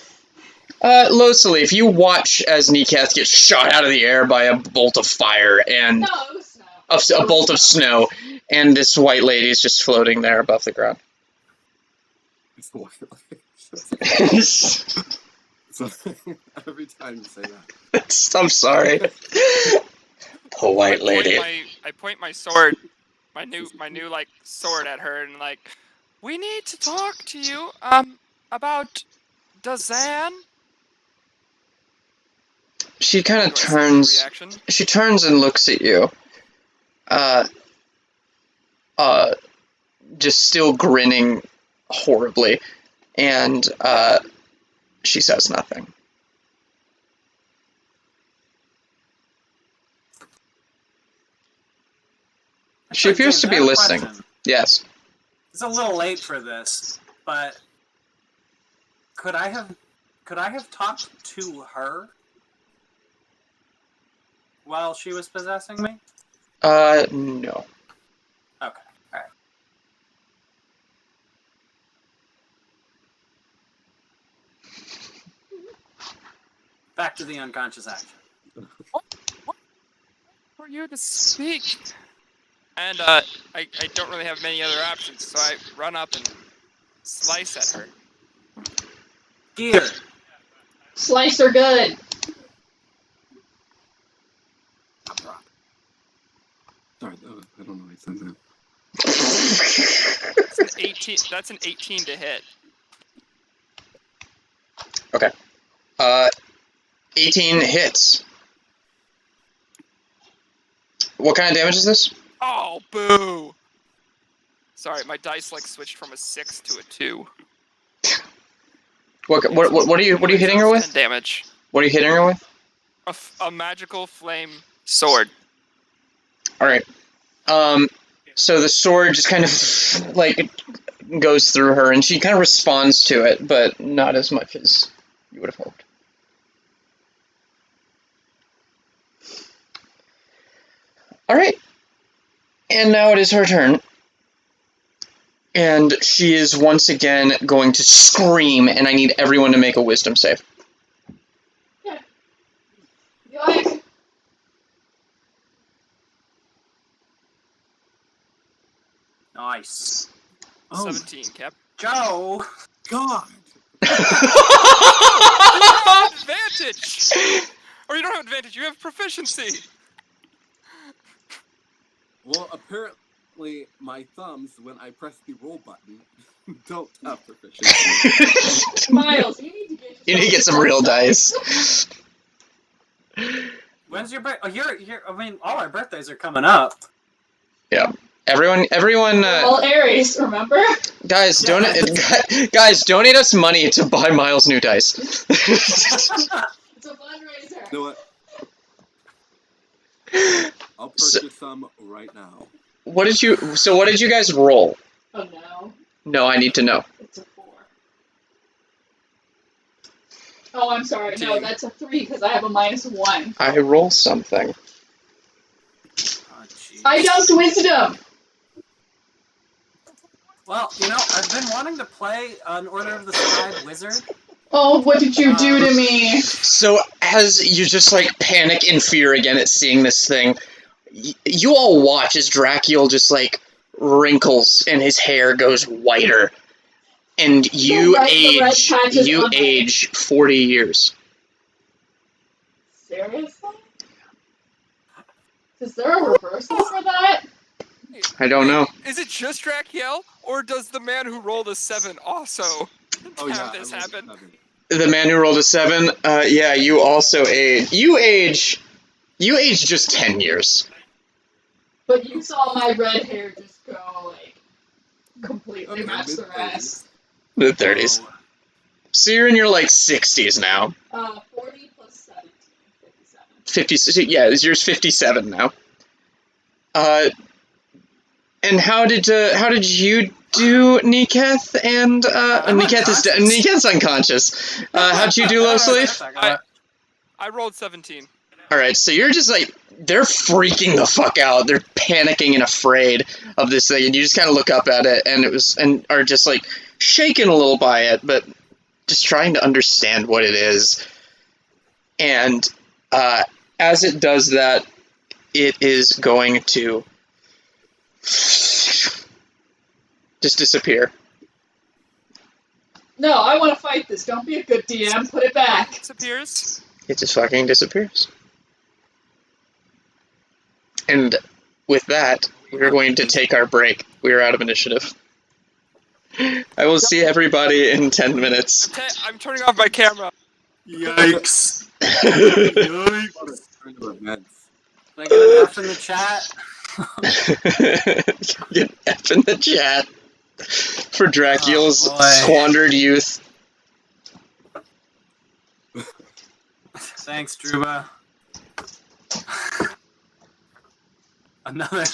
Losalif, you watch as Niketh gets shot out of the air by a bolt of fire and No, it was snow. a bolt of snow, and this white lady is just floating there above the ground. So, every time you say that. I'm sorry. The white lady. I point my sword, my new like sword at her, and like, we need to talk to you about Dazan. She kind of Do I see turns. reaction? She turns and looks at you. Just still grinning horribly, and she says nothing. She appears to be listening. Question. Yes. It's a little late for this, but could I have talked to her while she was possessing me? No. Okay, alright. Back to the unconscious action. What for you to speak? And I don't really have many other options, so I run up and slice at her. Gear. Slice are good. Sorry, I don't know what I said that. That's an 18. That's an 18 to hit. Okay. 18 hits. What kind of damage is this? Oh, boo! Sorry, my dice like switched from a 6 to a 2. What are you hitting her with? 10 damage. What are you hitting her with? A magical flame sword. All right. So the sword just kind of like goes through her, and she kind of responds to it, but not as much as you would have hoped. All right. And now it is her turn. And she is once again going to scream, and I need everyone to make a wisdom save. Yeah. Yoink. Nice. Oh, 17, Cap. Joe! God! You have advantage! Or you don't have advantage, you have proficiency! Well, apparently my thumbs, when I press the roll button, don't have proficiency. Myles, you need to get You need to get some real dice. When's your birthday? Oh, you're. I mean, all our birthdays are coming up. Yeah. Everyone, All Aries, remember? guys, donate us money to buy Myles new dice. It's a fundraiser. You know what? I'll So- purchase some right now. what did you guys roll? Oh no, No, I need to know. it's a 4. Oh, I'm sorry. No, 2. that's a 3 because I have a -1. I roll something. Oh, jeez. I dumped wisdom. Well, I've been wanting to play an Order of the Scribe Wizard. Oh, what did you do to me? So as you just like panic in fear again at seeing this thing, you all watch as Drakiel just like wrinkles and his hair goes whiter, and you The red patches on my- age 40 years. Seriously? Is there a reversal for that? I don't know. Is it just Drakiel, or does the man who rolled a 7 also Oh yeah, have this I rolled a happen? 7. The man who rolled a 7, yeah, you also age. You age just 10 years. But you saw my red hair just go like completely Okay, match the mid-30s. rest. The 30s. Whoa. So you're in your like 60s now. 40 plus 17, 57. 50, yeah, yours 57 now. And how did you do, Niketh? And I'm Niketh's unconscious. How'd you do, Losalif? I rolled 17. All right, so you're just like they're freaking the fuck out. They're panicking and afraid of this thing, and you just kind of look up at it, and are just like shaken a little by it, but just trying to understand what it is. And as it does that, it is going to just disappear. No, I want to fight this. Don't be a good DM. Put it back. Disappears. It just fucking disappears. And with that, we're going to take our break. We are out of initiative. I will see everybody in 10 minutes. I'm turning off my camera. Yikes. Get Yikes. Turn to events. Can I get an F in the chat? F in the chat for Drakiel's Oh, boy. squandered youth. Thanks, Druba. another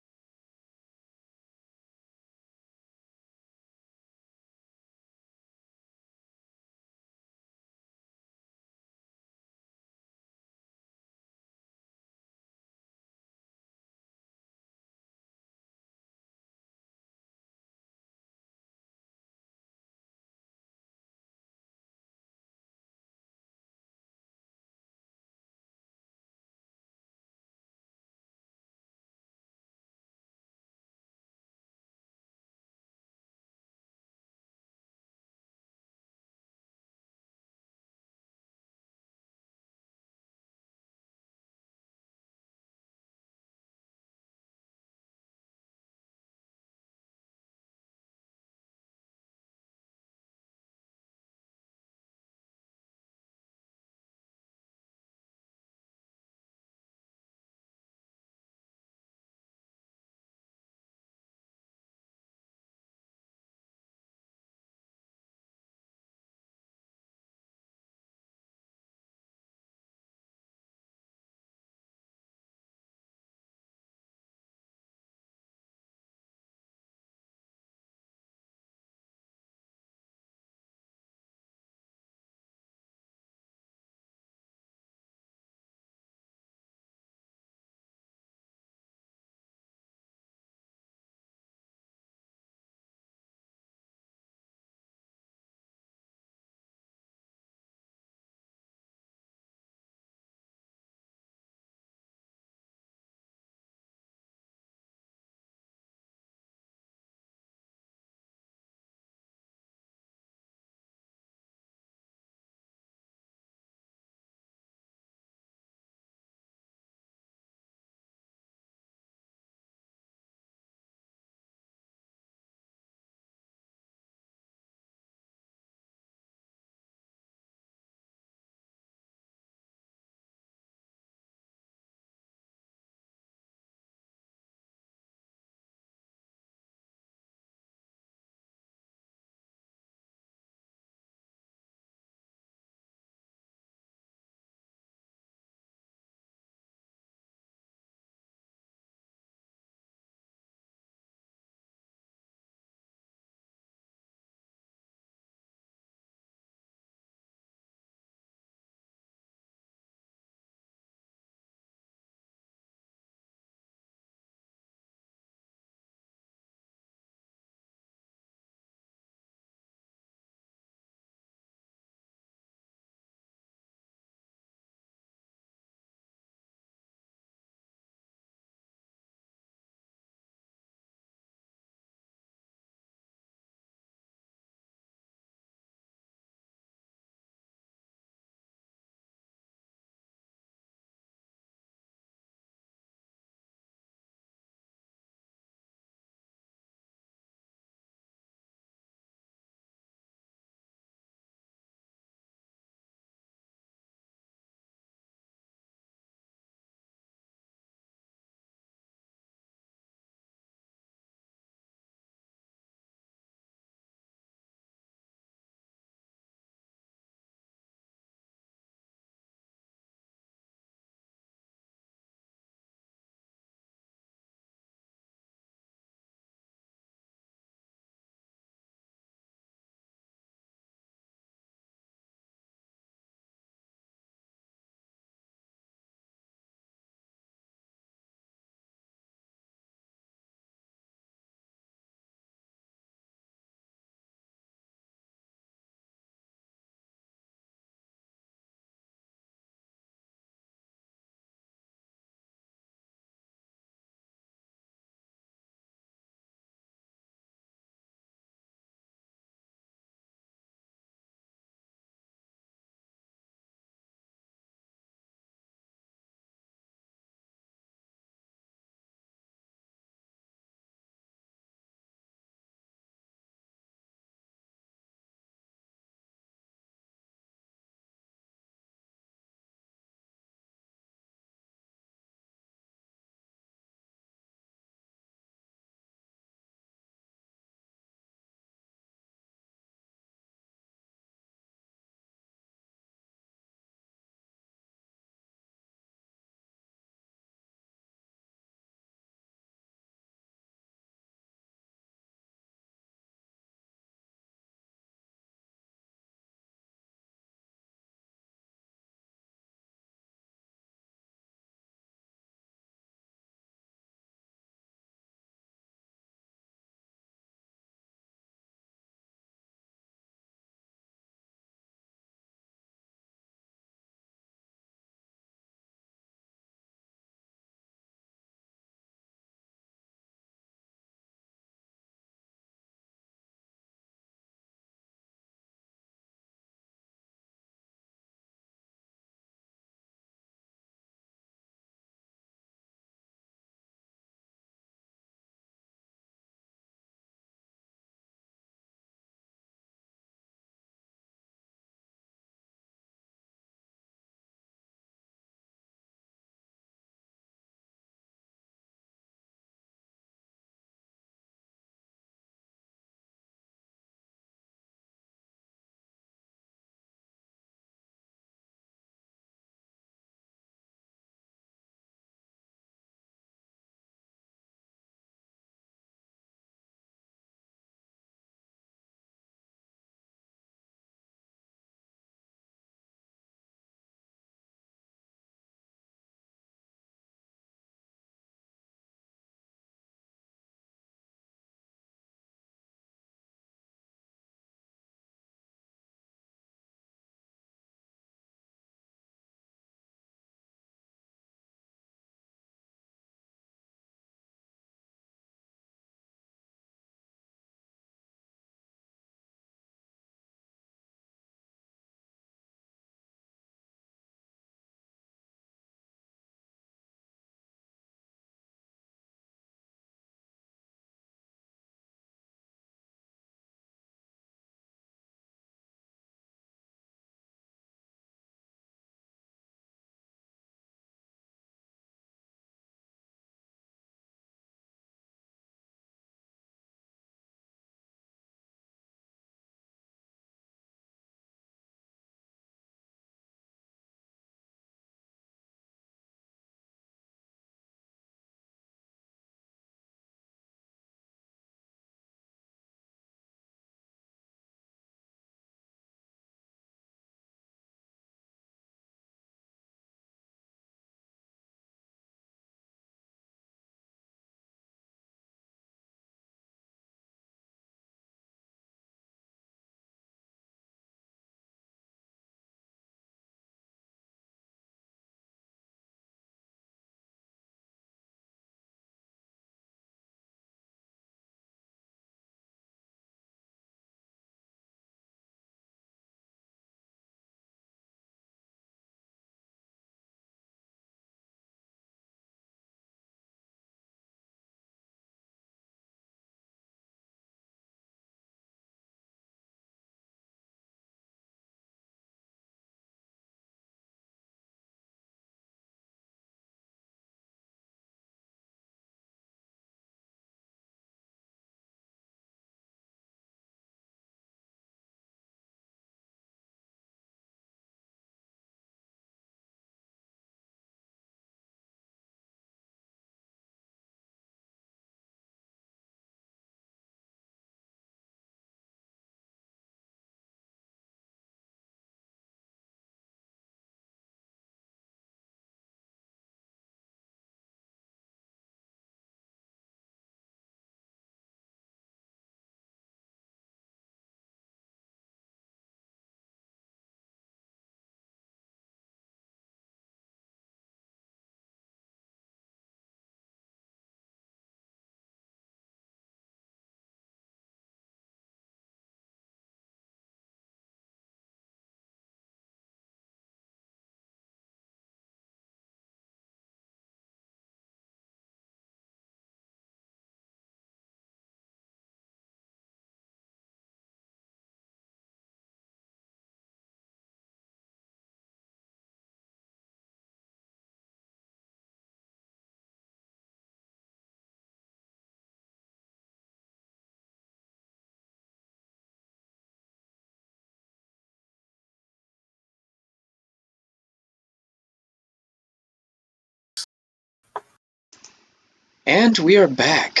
And we are back.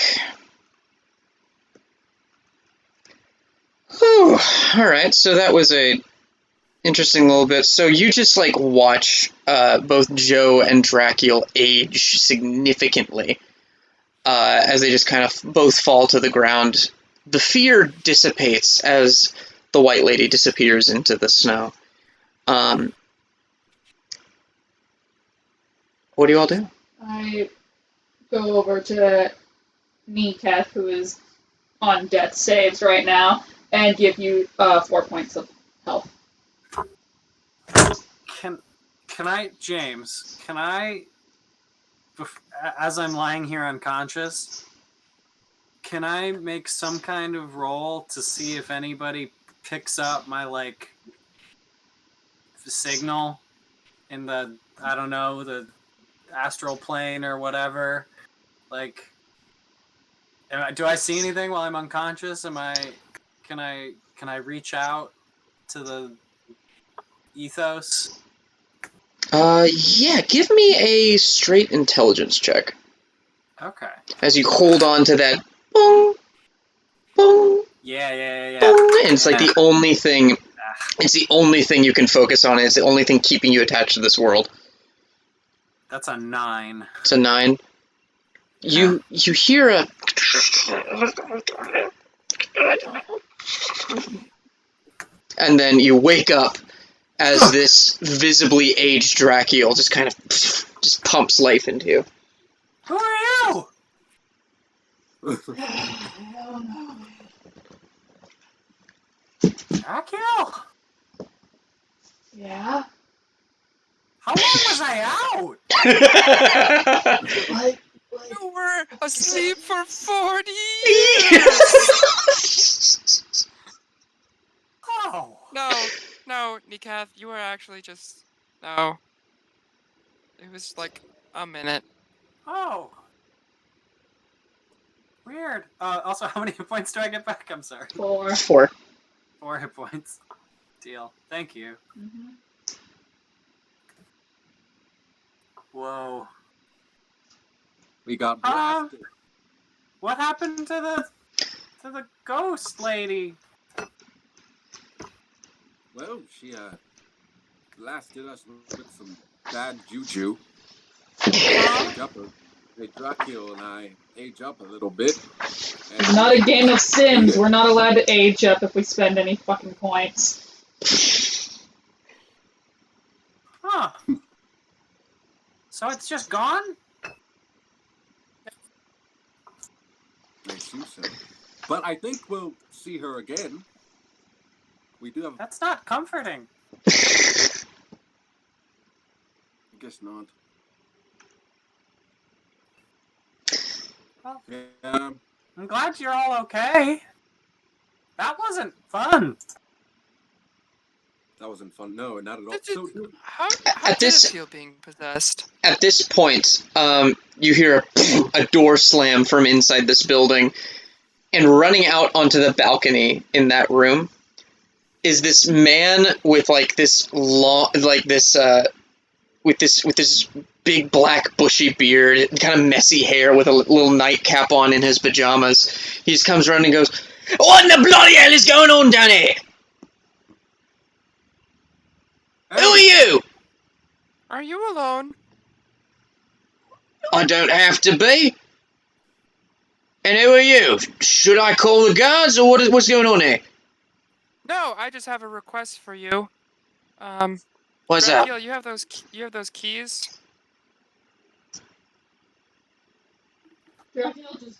Whew. Alright, so that was a interesting little bit. So you just, like, watch both Joe and Drakiel age significantly as they just kind of both fall to the ground. The fear dissipates as the White Lady disappears into the snow. What do you all do? I go over to Kneecap, who is on death saves right now, and give you 4 points of health. Can I, James? Can I, as I'm lying here unconscious, can I make some kind of roll to see if anybody picks up my, like, signal in the, I don't know, the astral plane or whatever? Like, do I see anything while I'm unconscious? Can I reach out to the ethos? Yeah, give me a straight intelligence check. Okay. As you hold on to that boom, boom, Yeah. boom, and it's like the only thing, it's the only thing you can focus on, it's the only thing keeping you attached to this world. That's a 9. It's a 9. You hear a... And then you wake up as this visibly aged Drakiel just kind of just pumps life into you. Who are you? I don't know. Drakiel? Yeah? How long was I out? Like, You were asleep for 40 years! Oh. No, Nikath, you were actually just... No. It was like a minute. Oh. Weird. Also, how many hit points do I get back? I'm sorry. 4. 4. 4 hit points. Deal. Thank you. Mm-hmm. Whoa. We got blasted. What happened to the ghost lady? Well, she blasted us with some bad juju. Age up Drakiel and I age up a little bit. It's not a game of Sims. We're not allowed to age up if we spend any fucking points. Huh. So it's just gone? I assume so. But I think we'll see her again. We do have... That's not comforting. I guess not. Well, Yeah. I'm glad you're all okay. That wasn't fun. That wasn't fun. No, not at all. So, How At did this- it feel being possessed? At this point, you hear a door slam from inside this building, and running out onto the balcony in that room is this man with like this long, like this, with this big black bushy beard, kind of messy hair, with a little nightcap on in his pajamas. He just comes running and goes, "What in the bloody hell is going on down here? Who are you?" Are you alone? "I don't have to be. And who are you? Should I call the guards, or what's going on here?" No, I just have a request for you. What's up? Drakiel, you have those keys? Drakiel just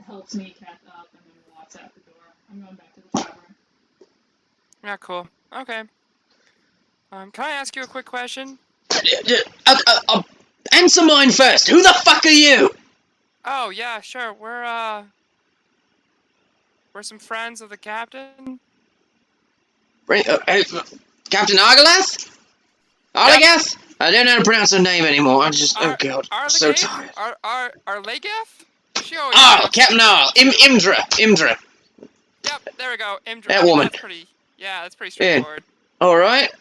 helps Kneecap up and then walks out the door. I'm going back to the tavern. Yeah, cool. Okay. Can I ask you a quick question? Answer mine first. Who the fuck are you? Oh, yeah, sure. We're some friends of the captain. Captain Argalath? Arlagath? I don't know how to pronounce her name anymore. I'm just, oh god, I'm so tired. Our Legath? She always Captain Arl. Imdra. Yep, there we go. Imdra. That woman. That's pretty straightforward. Alright,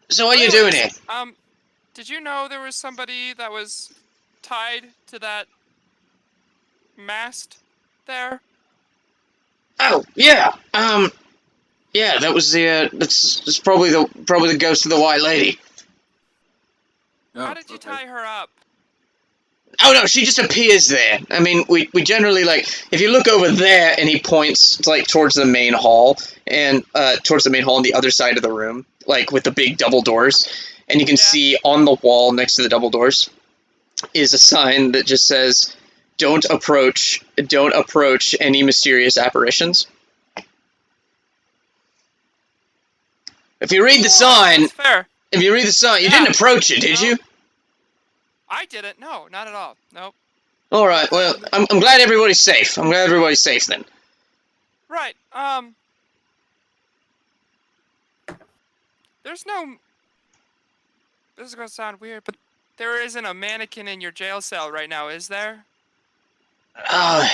so what are you doing here? Did you know there was somebody that was tied to that mast there? Oh, yeah. Yeah, that was the, that's probably the ghost of the White Lady. How did you okay. tie her up? Oh no, she just appears there. I mean, we generally, like, if you look over there, and he points like towards the main hall, and towards the main hall on the other side of the room, like with the big double doors, and you can see on the wall next to the double doors is a sign that just says, don't approach any mysterious apparitions. If you read the sign, That's fair. you Yeah. didn't approach it, did No. you? I didn't. No, not at all. Nope. All right. Well, I'm glad everybody's safe. I'm glad everybody's safe then. Right. There's no. This is gonna sound weird, but there isn't a mannequin in your jail cell right now, is there? Oh,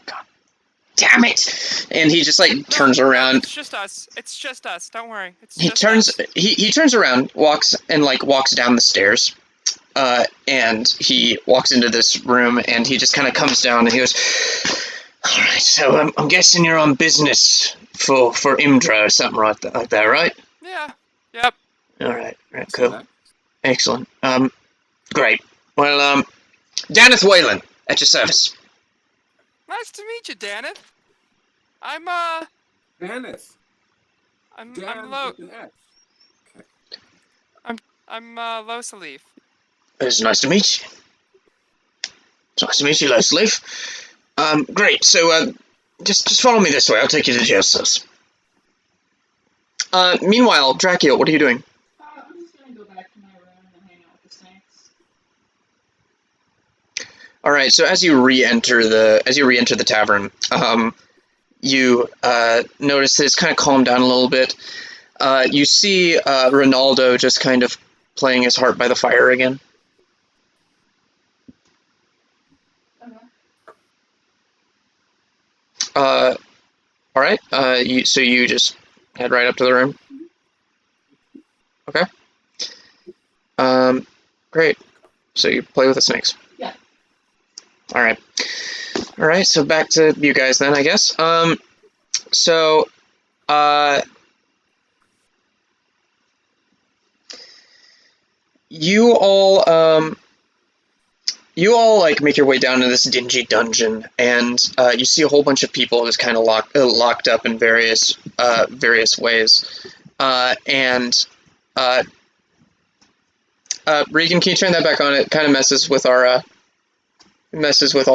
God damn it! And he just like turns No, around. it's just us. It's just us. Don't worry. It's He just turns. us. He turns around, walks down the stairs, and he walks into this room, and he just kind of comes down, and he goes, "All right, so I'm guessing you're on business for Imdra or something like that, right?" Yeah. Yep. All right, See cool, that? excellent. Great. Well, Daneth Whalen, at your service. Nice to meet you, Daneth. I'm Dennis. I'm Dan Lo. with an S. Okay. I'm Losalif. It's nice to meet you. It's nice to meet you, Losalif. Great. So, just follow me this way. I'll take you to the jail cells. Meanwhile, Drakiel, what are you doing? I'm just gonna go back to my room and hang out with the snakes. All right. So as you re-enter the tavern, you notice that it's kind of calmed down a little bit. You see Ronaldo just kind of playing his harp by the fire again. Okay. All right. So you just head right up to the room. Okay. Great. So you play with the snakes. Yeah. All right. All right. So back to you guys then, I guess. So, you all like make your way down to this dingy dungeon, and you see a whole bunch of people just kind of locked up in various ways. Regan, can you turn that back on? It kind of messes with all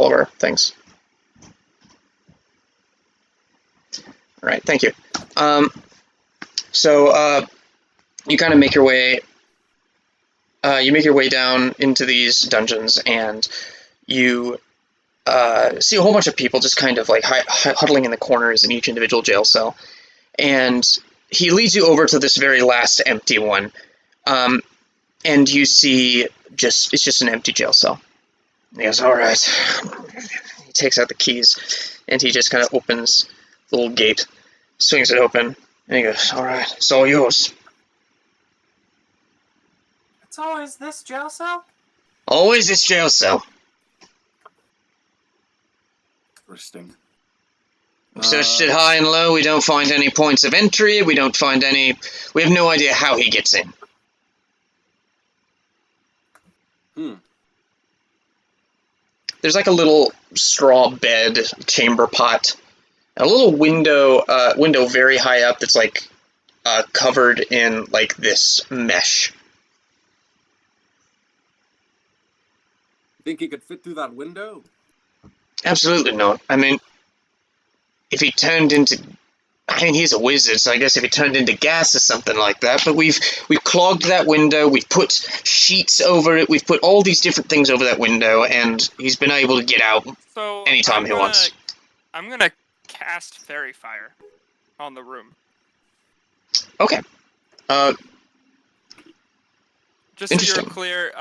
of our things. All right, thank you. So you kind of make your way. You make your way down into these dungeons, and you see a whole bunch of people just kind of like huddling in the corners in each individual jail cell. And he leads you over to this very last empty one, and you see it's just an empty jail cell. And he goes, "All right." He takes out the keys, and he just kind of opens the little gate, swings it open, and he goes, "All right, it's all yours." It's always this jail cell? Always this jail cell. Interesting. We've searched it high and low. We don't find any points of entry. We have no idea how he gets in. There's like a little straw bed, chamber pot, a little window very high up that's like covered in like this mesh. Think he could fit through that window? Absolutely not. I mean, if he turned into... I mean, he's a wizard, so I guess if he turned into gas or something like that, but we've clogged that window, we've put sheets over it, we've put all these different things over that window, and he's been able to get out anytime he wants. I'm gonna cast Fairy Fire on the room. Okay. Just so you're clear,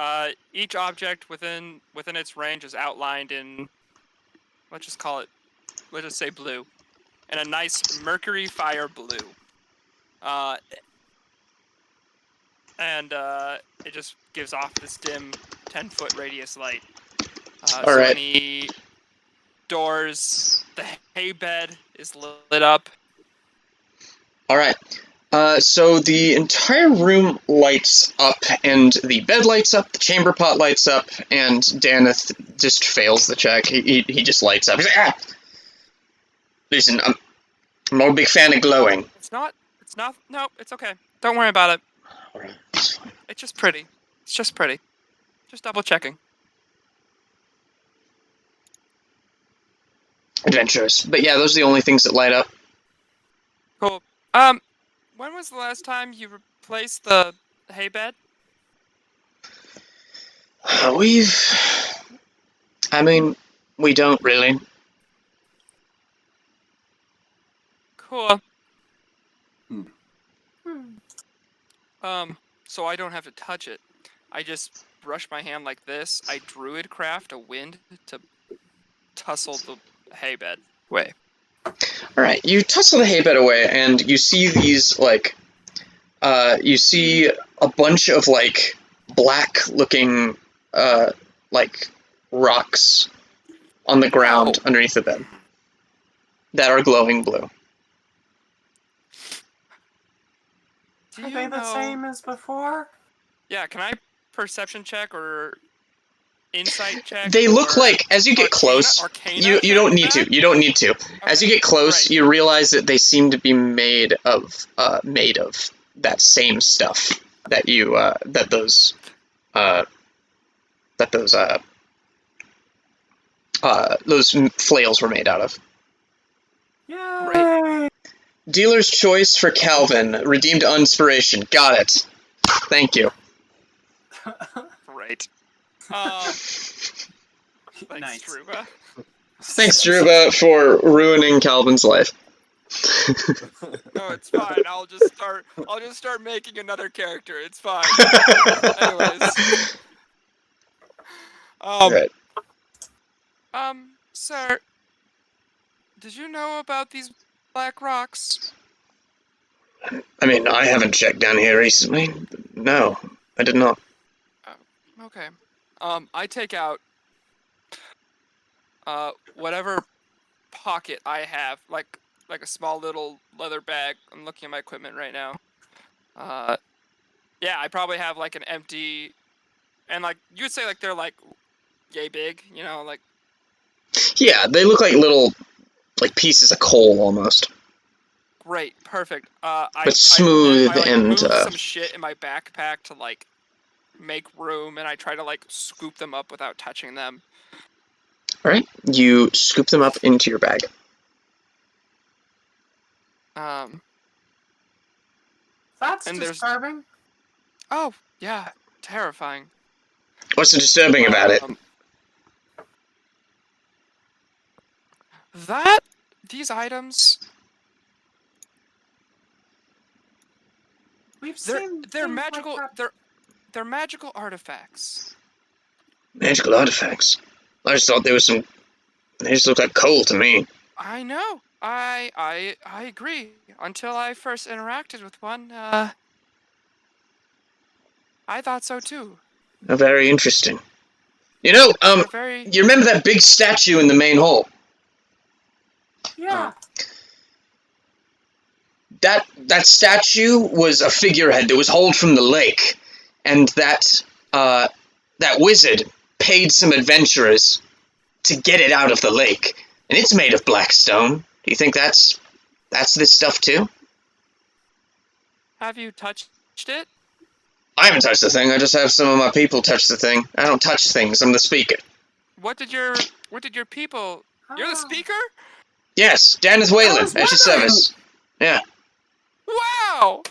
each object within its range is outlined in, let's just say blue, and a nice mercury fire blue. And it just gives off this dim 10-foot radius light. All right. doors. The hay bed is lit up. All right. So the entire room lights up, and the bed lights up, the chamber pot lights up, and Daneth just fails the check. He just lights up. He's like, ah! Listen, I'm not a big fan of glowing. It's not. No, it's okay. Don't worry about it. All right, that's fine. It's just pretty. It's just pretty. Just double checking. Adventurous. But yeah, those are the only things that light up. Cool. When was the last time you replaced the hay bed? We don't really. Cool. Hmm. So I don't have to touch it. I just brush my hand like this. I druid craft a wind to tussle the hay bed away. Alright, you tussle the hay bed away, and you see these, you see a bunch of, black-looking, rocks on the ground underneath the bed that are glowing blue. Are they the same as before? Yeah, can I perception check or insight check? They look like, as you get close, you don't need to. You don't need to. Okay, as you get close, right. you realize that they seem to be made of that same stuff that you those flails were made out of. Yay! Right. Dealer's choice for Calvin. Redeemed inspiration. Got it. Thank you. Right. Thanks, Nice. Druba. Thanks, Druba, for ruining Calvin's life. No, it's fine. I'll just start making another character. It's fine. Anyways. Right. Sir, did you know about these black rocks? I mean, I haven't checked down here recently. No, I did not. Okay. I take out whatever pocket I have, like a small little leather bag. I'm looking at my equipment right now. Yeah, I probably have like an empty, and like you would say like they're like yay big, you know, like. Yeah, they look like little, pieces of coal almost. Great, perfect. But smooth I and. move some shit in my backpack to like make room, and I try to like scoop them up without touching them. All right, you scoop them up into your bag. That's and disturbing. Oh yeah, terrifying. What's so disturbing about it? These items. They're magical. Like they're magical artifacts. Magical artifacts. I just thought there was some. They just look like coal to me. I know. I agree. Until I first interacted with one, I thought so too. Oh, very interesting. You know, you remember that big statue in the main hall? Yeah. That statue was a figurehead that was hauled from the lake, and that wizard paid some adventurers to get it out of the lake, and it's made of black stone. Do you think that's this stuff too? Have you touched it? I haven't touched the thing. I just have some of my people touch the thing. I don't touch things. I'm the speaker. What did your people? You're the speaker? Yes, Daneth Whalen, at your service. Yeah. Wow!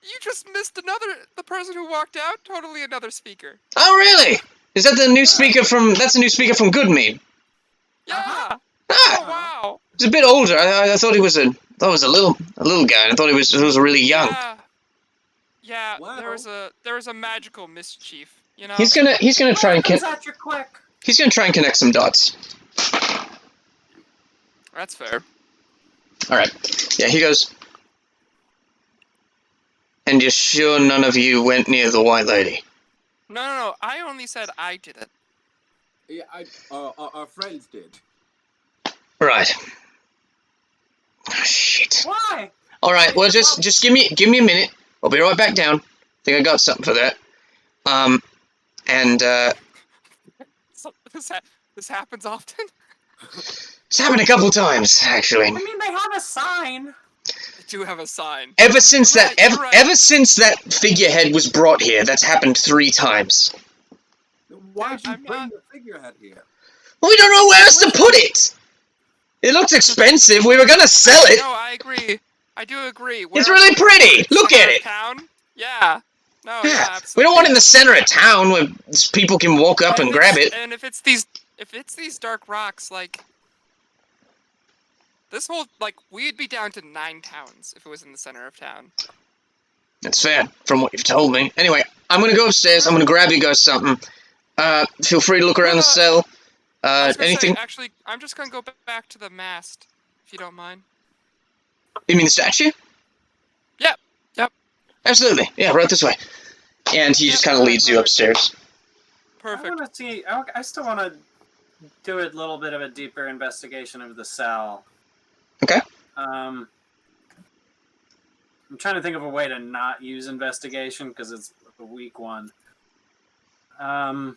You just missed the person who walked out. Totally another speaker. Oh, really? Is that the new speaker from? That's a new speaker from Goodmead. Yeah. Ah. Oh wow. He's a bit older. I thought he was a little guy. And I thought he was really young. Yeah. Yeah. Wow. There was a magical mischief. You know. He's gonna try and he's gonna try and connect some dots. That's fair. All right. Yeah, he goes. And you're sure none of you went near the White Lady? No. I only said I did it. Yeah, our friends did. Right. Oh, shit. Why? All right. Well, just give me a minute. I'll be right back down. Think I got something for that. And So, this happens often. it's happened a couple times actually. I mean, they have a sign. I do have a sign. Ever since You're that, right, you're right. ever since that figurehead was brought here, that's happened 3 times. Why'd you I'm bring not- the figurehead here? We don't know where else to put it. It looks expensive. We were gonna sell it. No, I agree. I do agree. It's really pretty. Look at it. Town. Yeah. No, Yeah. yeah, We absolutely. don't want it in the center of town where people can walk up and grab it. And if it's these dark rocks, like this whole we'd be down to 9 towns if it was in the center of town. That's fair, from what you've told me. Anyway, I'm gonna go upstairs. I'm gonna grab you guys something. Feel free to look around the cell. I was gonna Anything? say, actually, I'm just gonna go back to the mast, if you don't mind. You mean the statue? Yep. Yep. Absolutely. Yeah, right this way. And he just kind of leads you upstairs. Perfect. I want to see. I still want to do a little bit of a deeper investigation of the cell. Okay. I'm trying to think of a way to not use investigation because it's a weak one. I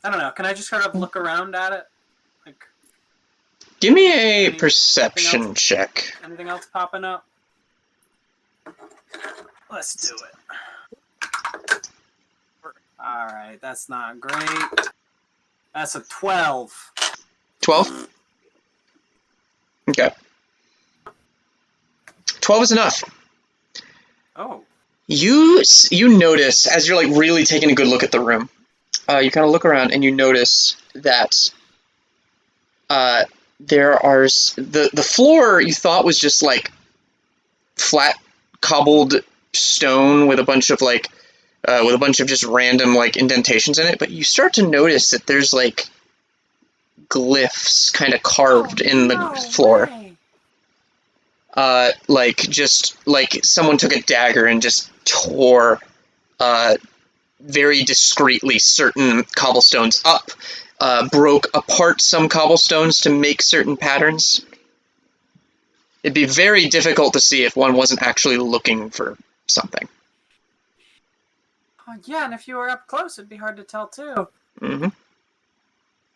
don't know. Can I just sort of look around at it? Like, Give me a perception check. anything else popping up? Let's do it. All right, that's not great. That's a 12. 12? Okay. 12 is enough. Oh. You notice, as you're really taking a good look at the room, you kind of look around and you notice that there are the floor you thought was just flat cobbled stone with a bunch of just random indentations in it, but you start to notice that there's glyphs kind of carved in the floor. Way. Someone took a dagger and just tore very discreetly certain cobblestones up, broke apart some cobblestones to make certain patterns. It'd be very difficult to see if one wasn't actually looking for something. Oh, yeah, and if you were up close, it'd be hard to tell too. Mm-hmm.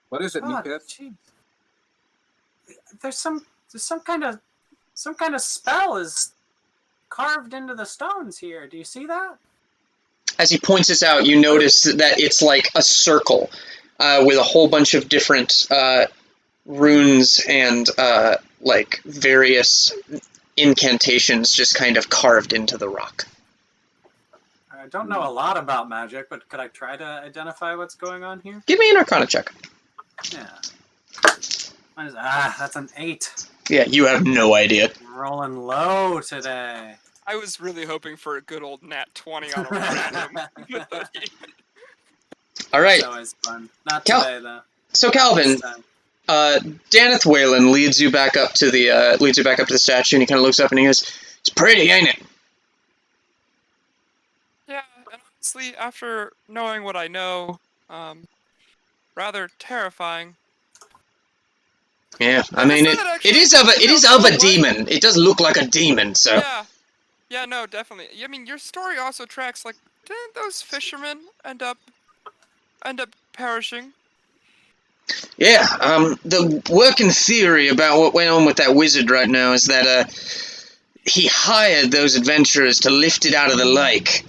What is it, Oh, Nikith? gee. There's some kind of spell is carved into the stones here. Do you see that? As he points this out, you notice that it's like a circle with a whole bunch of different runes and various incantations just kind of carved into the rock. I don't know a lot about magic, but could I try to identify what's going on here? Give me an Arcana check. Yeah. That's an 8. Yeah, you have no idea. I'm rolling low today. I was really hoping for a good old nat 20 on a random. All right. It's always fun. Not today, though. So Calvin, This time. Daneth Whalen leads you back up to the statue, and he kind of looks up and he goes, "It's pretty, ain't it?" Yeah, and honestly, after knowing what I know, rather terrifying. Yeah, I mean it is of a demon. It does look like a demon, so. Yeah, no, definitely. I mean, your story also tracks. Didn't those fishermen end up perishing? Yeah, the working theory about what went on with that wizard right now is that he hired those adventurers to lift it out of the lake,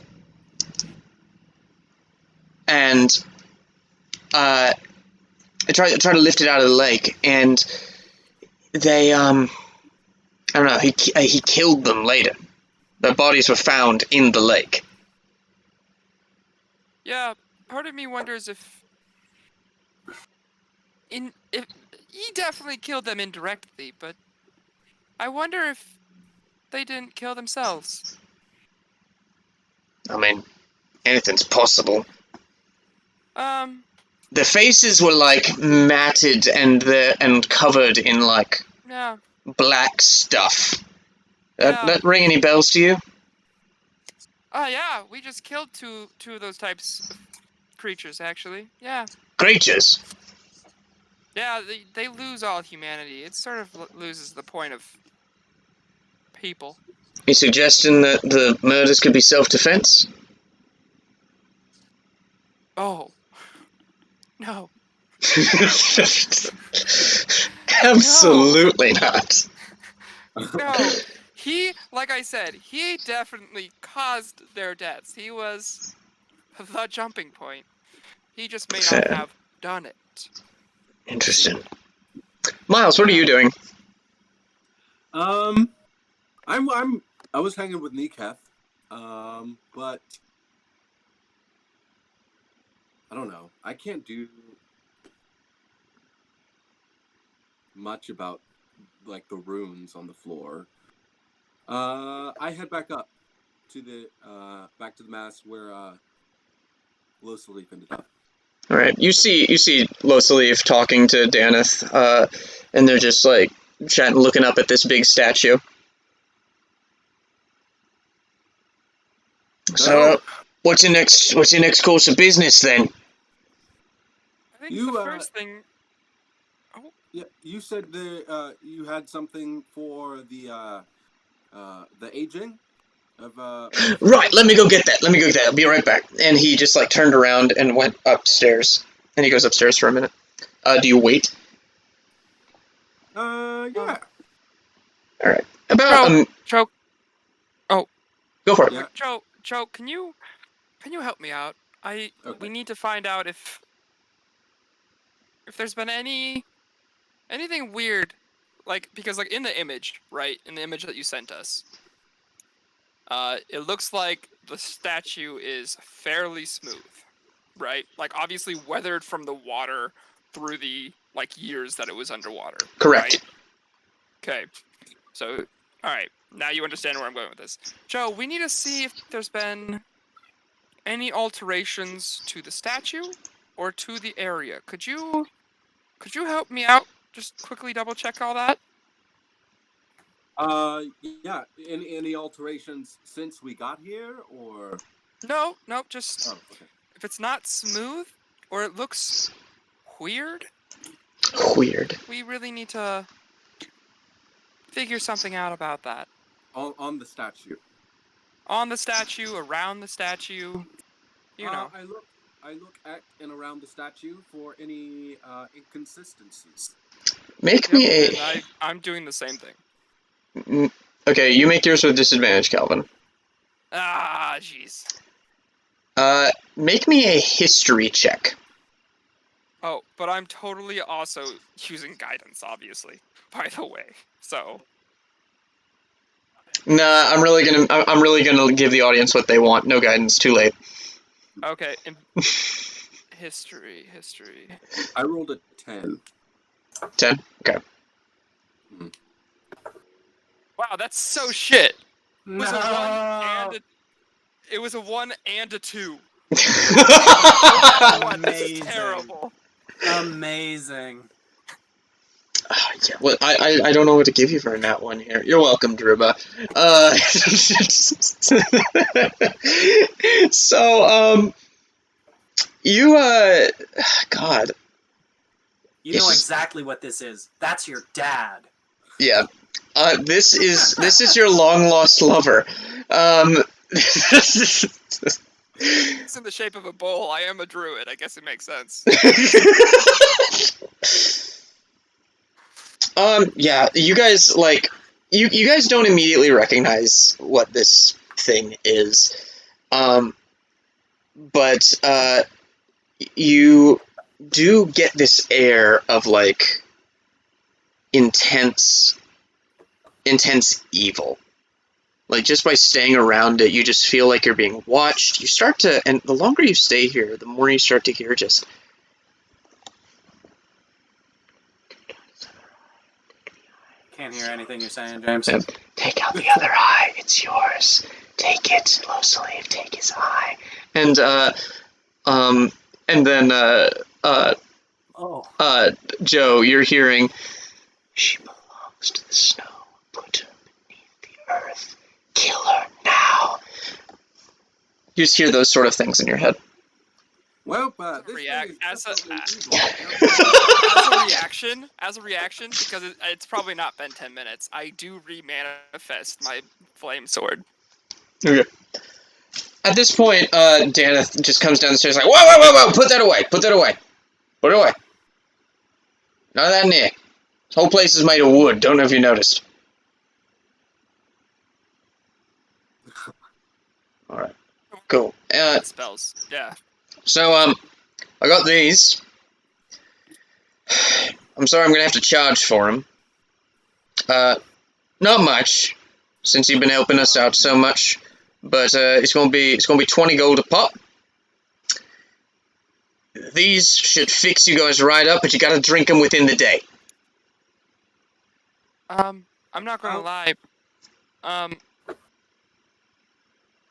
and try to lift it out of the lake, and they I don't know. He killed them later. Their bodies were found in the lake. Yeah, part of me wonders if he definitely killed them indirectly, but I wonder if they didn't kill themselves. I mean, anything's possible. The faces were matted and covered in yeah. black stuff. Yeah. That ring any bells to you? Yeah, we just killed two of those types of creatures, actually. Yeah. Creatures. Yeah, they lose all humanity. It sort of loses the point of people. You suggesting that the murders could be self-defense? Oh. No. Absolutely not. No. He, like I said, he definitely caused their deaths. He was the jumping point. He just may not Fair. have done it. Interesting. Myles, what are you doing? I was hanging with Neeketh, but I don't know. I can't do much about like the runes on the floor. I head back up to the mass where Losalif ended up. All right, you see Losalif talking to Daneth, and they're just like chatting, looking up at this big statue. So, what's your next course of business then? I think the first thing. Yeah, you said you had something for the aging of Right, let me go get that. I'll be right back. And he just like turned around and went upstairs. And he goes upstairs for a minute. Do you wait? Yeah. All right. About Joe. Oh. Go for it. Yeah. Joe, can you help me out? We need to find out if there's been anything weird, like, because like in the image, right? In the image that you sent us, it looks like the statue is fairly smooth, right? Like obviously weathered from the water through the like years that it was underwater. Correct. Right? Okay. So, all right. Now you understand where I'm going with this. Joe, we need to see if there's been any alterations to the statue or to the area. Could you help me out? Just quickly double check all that. Yeah. Any alterations since we got here, or? No. Just okay. If it's not smooth or it looks weird. We really need to figure something out about that. On the statue. On the statue, around the statue. You know. I look at and around the statue for any inconsistencies. I'm doing the same thing. Okay, you make yours with disadvantage, Calvin. Ah, jeez. Make me a history check. Oh, but I'm totally also using guidance, obviously. By the way, so. Nah, I'm really gonna give the audience what they want. No guidance. Too late. Okay. History. I rolled a 10. 10? Okay. Wow, that's so shit. No. It was a 1 and a 2. Amazing. This is terrible. Amazing. Yeah, well, I don't know what to give you for a nat one here. You're welcome, Druba. So, you, God. You know exactly what this is. That's your dad. Yeah. This is your long-lost lover. It's in the shape of a bowl. I am a druid. I guess it makes sense. Yeah, you guys, like, you guys don't immediately recognize what this thing is. But, you do get this air of, like, intense evil. Like, just by staying around it, you just feel like you're being watched. You start to, and the longer you stay here, the more you start to hear just... Can't hear anything you're saying, James. Take out the other eye, it's yours. Take it, Losalif, take his eye. And then, Joe, you're hearing, she belongs to the snow. Put her beneath the earth. Kill her now. You just hear those sort of things in your head. Well, As a this react- thing as is a- definitely evil. as a reaction, because it's probably not been 10 minutes, I do remanifest my flame sword. Okay. At this point, Daneth just comes down the stairs like, whoa, whoa, whoa, whoa, put that away, put that away. Put it away. None of that near. This whole place is made of wood, don't know if you noticed. Alright, cool. Spells, yeah. So, I got these. I'm sorry I'm gonna have to charge for them. Not much, since you've been helping us out so much. But, it's gonna be 20 gold a pop. These should fix you guys right up, but you gotta drink them within the day. I'm not gonna lie.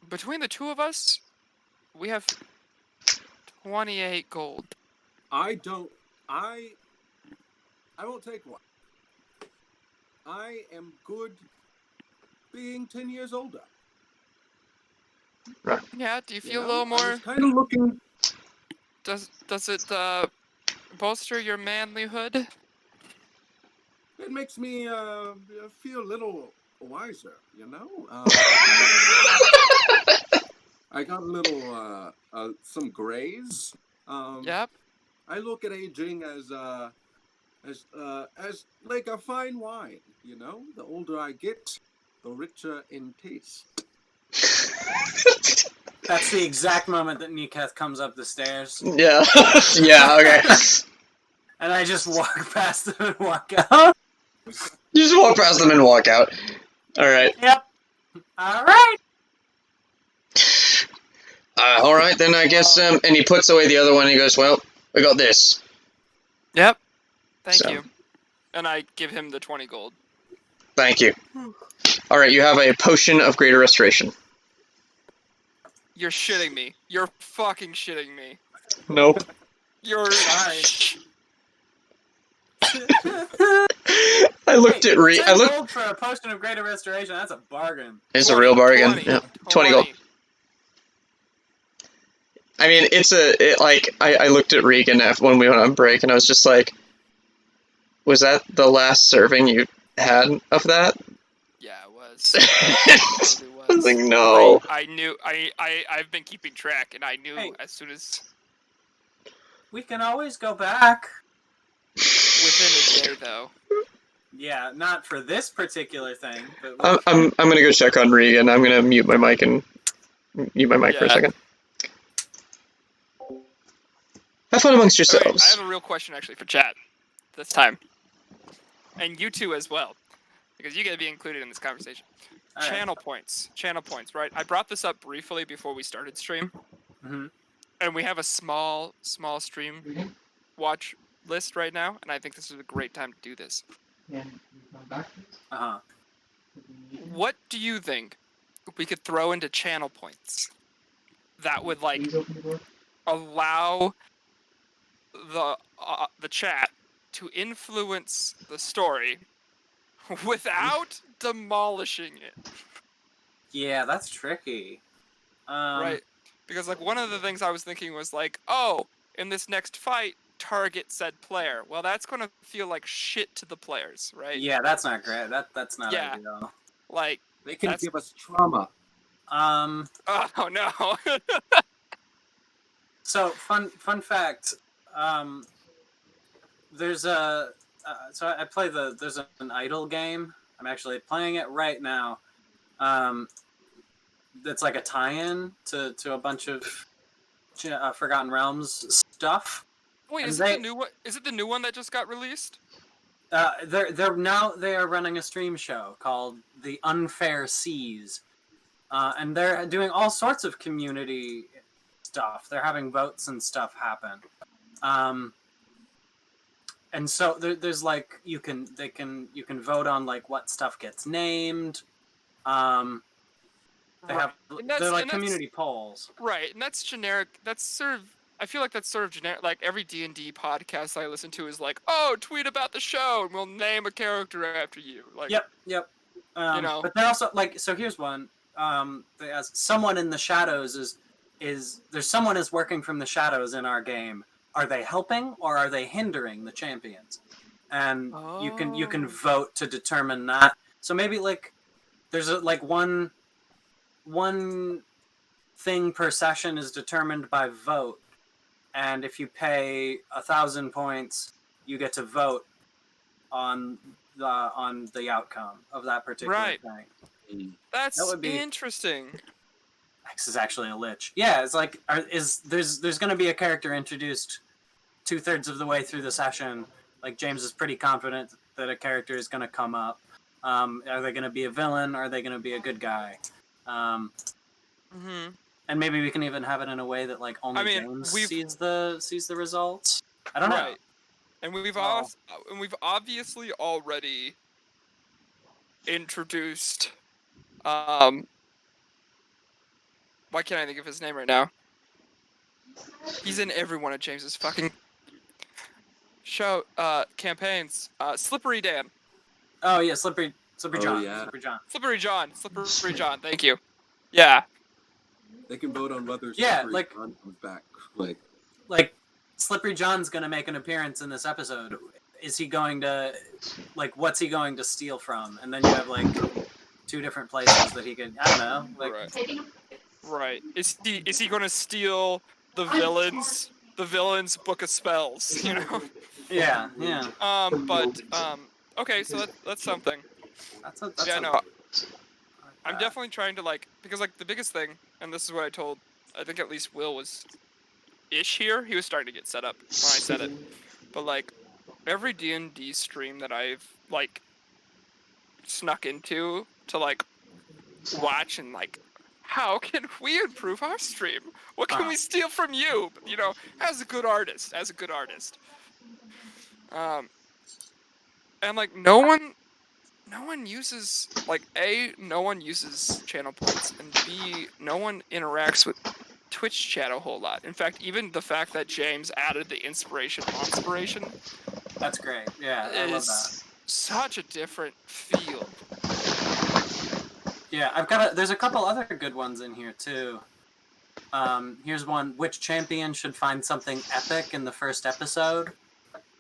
Between the two of us, we have 28 gold. I won't take one. I am good being 10 years older. Right. Yeah, do you feel a know? little I more? was kind of looking. Does it bolster your manlyhood? It makes me feel a little wiser, you know. I got a little some grays. Yep. I look at aging as like a fine wine, you know. The older I get, the richer in taste. That's the exact moment that Niketh comes up the stairs. Yeah. Yeah, okay. And I just walk past them and walk out. You just walk past them and walk out. Alright. Yep. Alright. Alright, then I guess, and he puts away the other one and he goes, well, I got this. Yep. Thank So. you. And I give him the 20 gold. Thank you. Alright, you have a potion of greater restoration. You're shitting me. You're fucking shitting me. Nope. You're Sorry. I looked at 10 gold for a potion of greater restoration. That's a bargain. It's a real bargain. 20, Yeah. 20 gold. I mean, I looked at Regan when we went on break, and I was just like, was that the last serving you had of that? Yeah, it was. It totally I was like, no. I knew. I've been keeping track, and I knew Hey. as soon as We can always go back. within a day, though. Yeah, not for this particular thing, but I'm gonna go check on Regan. I'm gonna mute my mic for a Yeah. second. Have fun amongst Okay, I yourselves. have a real question actually for chat this time, and you two as well, because you got to be included in this conversation. all right. Channel points, right? I brought this up briefly before we started stream, Mhm. and we have a small stream watch list right now, and I think this is a great time to do this. Uh-huh. What do you think we could throw into channel points that would like allow the chat to influence the story without demolishing it? Yeah, that's tricky. Right, because like one of the things I was thinking was like, oh, in this next fight, target said player. Well, that's gonna feel like shit to the players, right? Yeah, that's not great. That's not Yeah. ideal. Like, They can That's- give us trauma. oh no. So fun fact. There's a so I play there's an idle game. I'm actually playing it right now. That's like a tie-in to a bunch of Forgotten Realms stuff. Wait, And is it the new one? Is it the new one that just got released? They are running a stream show called The Unfair Seas, and they're doing all sorts of community stuff. They're having votes and stuff happen, and so there's like you can vote on like what stuff gets named. They have they're like community polls. Right, and that's generic. That's sort of. I feel like that's sort of generic. Like every D&D podcast I listen to is like, "Oh, tweet about the show, and we'll name a character after you." Like, Yep. you know. But they're also like, so here's one. They ask, someone in the shadows is there's someone is working from the shadows in our game. Are they helping or are they hindering the champions? And you can vote to determine that. So maybe like there's one thing per session is determined by vote, and if you pay 1,000 points, you get to vote on the outcome of that particular thing. That's That would be interesting. X is actually a lich. Yeah, it's like there's going to be a character introduced 2/3 of the way through the session. Like James is pretty confident that a character is going to come up. Are they going to be a villain? Or are they going to be a good guy? And maybe we can even have it in a way that like only James sees the results. I don't know. And we've obviously already introduced. Why can't I think of his name right now? He's in every one of James's fucking show campaigns. Slippery Dan. Oh yeah, Slippery John. Yeah. Slippery John. Thank you. Yeah. They can vote on whether Slippery John comes back. Like Slippery John's going to make an appearance in this episode. Is he going to what's he going to steal from? And then you have like 2 different places that he could. I don't know. Like, right. Is he going to steal the villain's book of spells? You know. Yeah. Okay, so that's something. I'm definitely trying to because the biggest thing, and this is what I think at least Will was ish here. He was starting to get set up when I said it, but every D&D stream that I've snuck into to watch and how can we improve our stream? What can we steal from you? You know, as a good artist. And no one uses no one uses channel points, and B, no one interacts with Twitch chat a whole lot. In fact, even the fact that James added the inspiration, that's great. Yeah, I love that. Such a different feel. Yeah, there's a couple other good ones in here too. Here's one: which champion should find something epic in the first episode?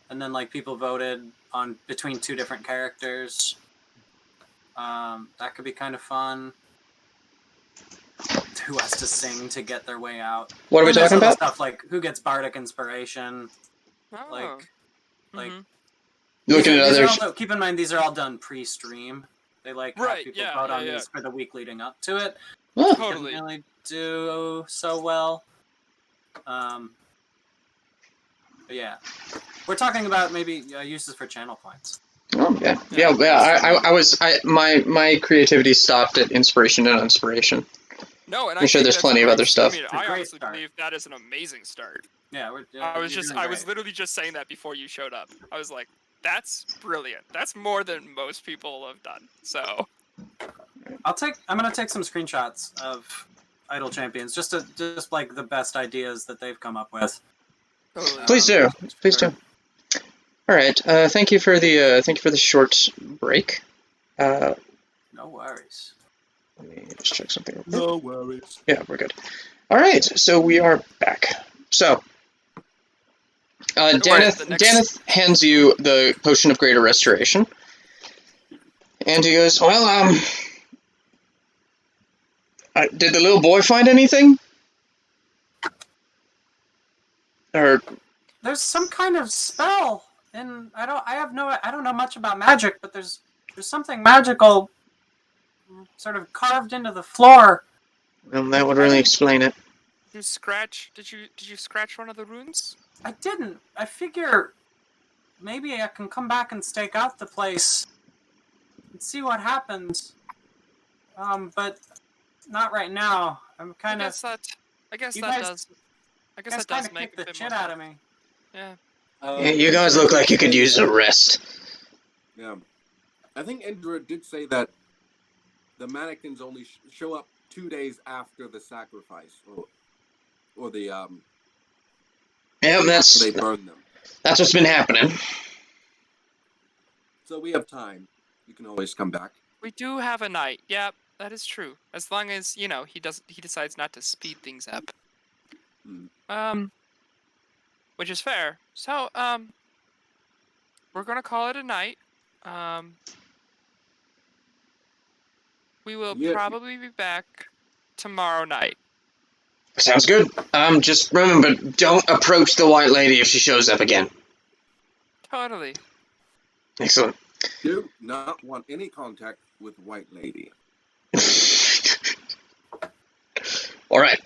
And then people voted on between 2 different characters. That could be kind of fun. Who has to sing to get their way out? What are we talking about? Stuff like who gets bardic inspiration. Looking at others. Keep in mind these are all done pre-stream. They have people vote on these for the week leading up to it. Oh. Totally. Didn't really do so well. But yeah, we're talking about maybe uses for channel points. Oh yeah. My creativity stopped at inspiration and inspiration. No, and I'm sure there's plenty of other stuff. I honestly believe that is an amazing start. Yeah, I was literally just saying that before you showed up. I was like, that's brilliant. That's more than most people have done. So I'm gonna take some screenshots of Idle Champions, just the best ideas that they've come up with. Please do. All right. Thank you for the short break. No worries. Let me just check something real quick. No worries. Yeah, we're good. All right, so we are back. So, Daneth hands you the Potion of Greater Restoration. And he goes, well, did the little boy find anything? Or... There's some kind of spell, and I don't know much about magic, but there's something magical sort of carved into the floor. Well, that would really explain it. Did you scratch one of the runes? I didn't. I figure maybe I can come back and stake out the place and see what happens. But not right now. I'm kind of. I guess that does make the shit out of me. Yeah. Yeah, you guys look like you could use a rest. Yeah. I think Indra did say that the mannequins only show up 2 days after the sacrifice, or the Yeah, they burn them. That's what's been happening. So we have time. You can always come back. We do have a night. Yeah, that is true. As long as he decides not to speed things up. Which is fair. So, we're gonna call it a night. We will Yeah. probably be back tomorrow night. Sounds good. Just remember, don't approach the White Lady if she shows up again. Totally. Excellent. Do not want any contact with White Lady. All right.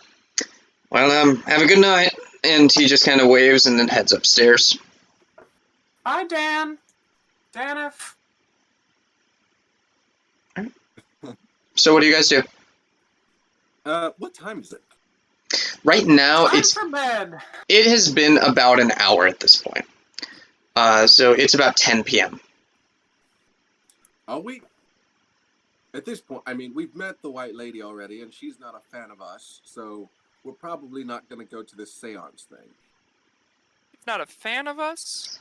Well, have a good night. And he just kind of waves and then heads upstairs. Bye, Dan. Danif. So what do you guys do? What time is it? Right now, Time for bed. it has been about an hour at this point. So it's about 10 p.m. Are we? At this point, I mean, we've met the White Lady already, and she's not a fan of us, so we're probably not going to go to this seance thing. Not a fan of us?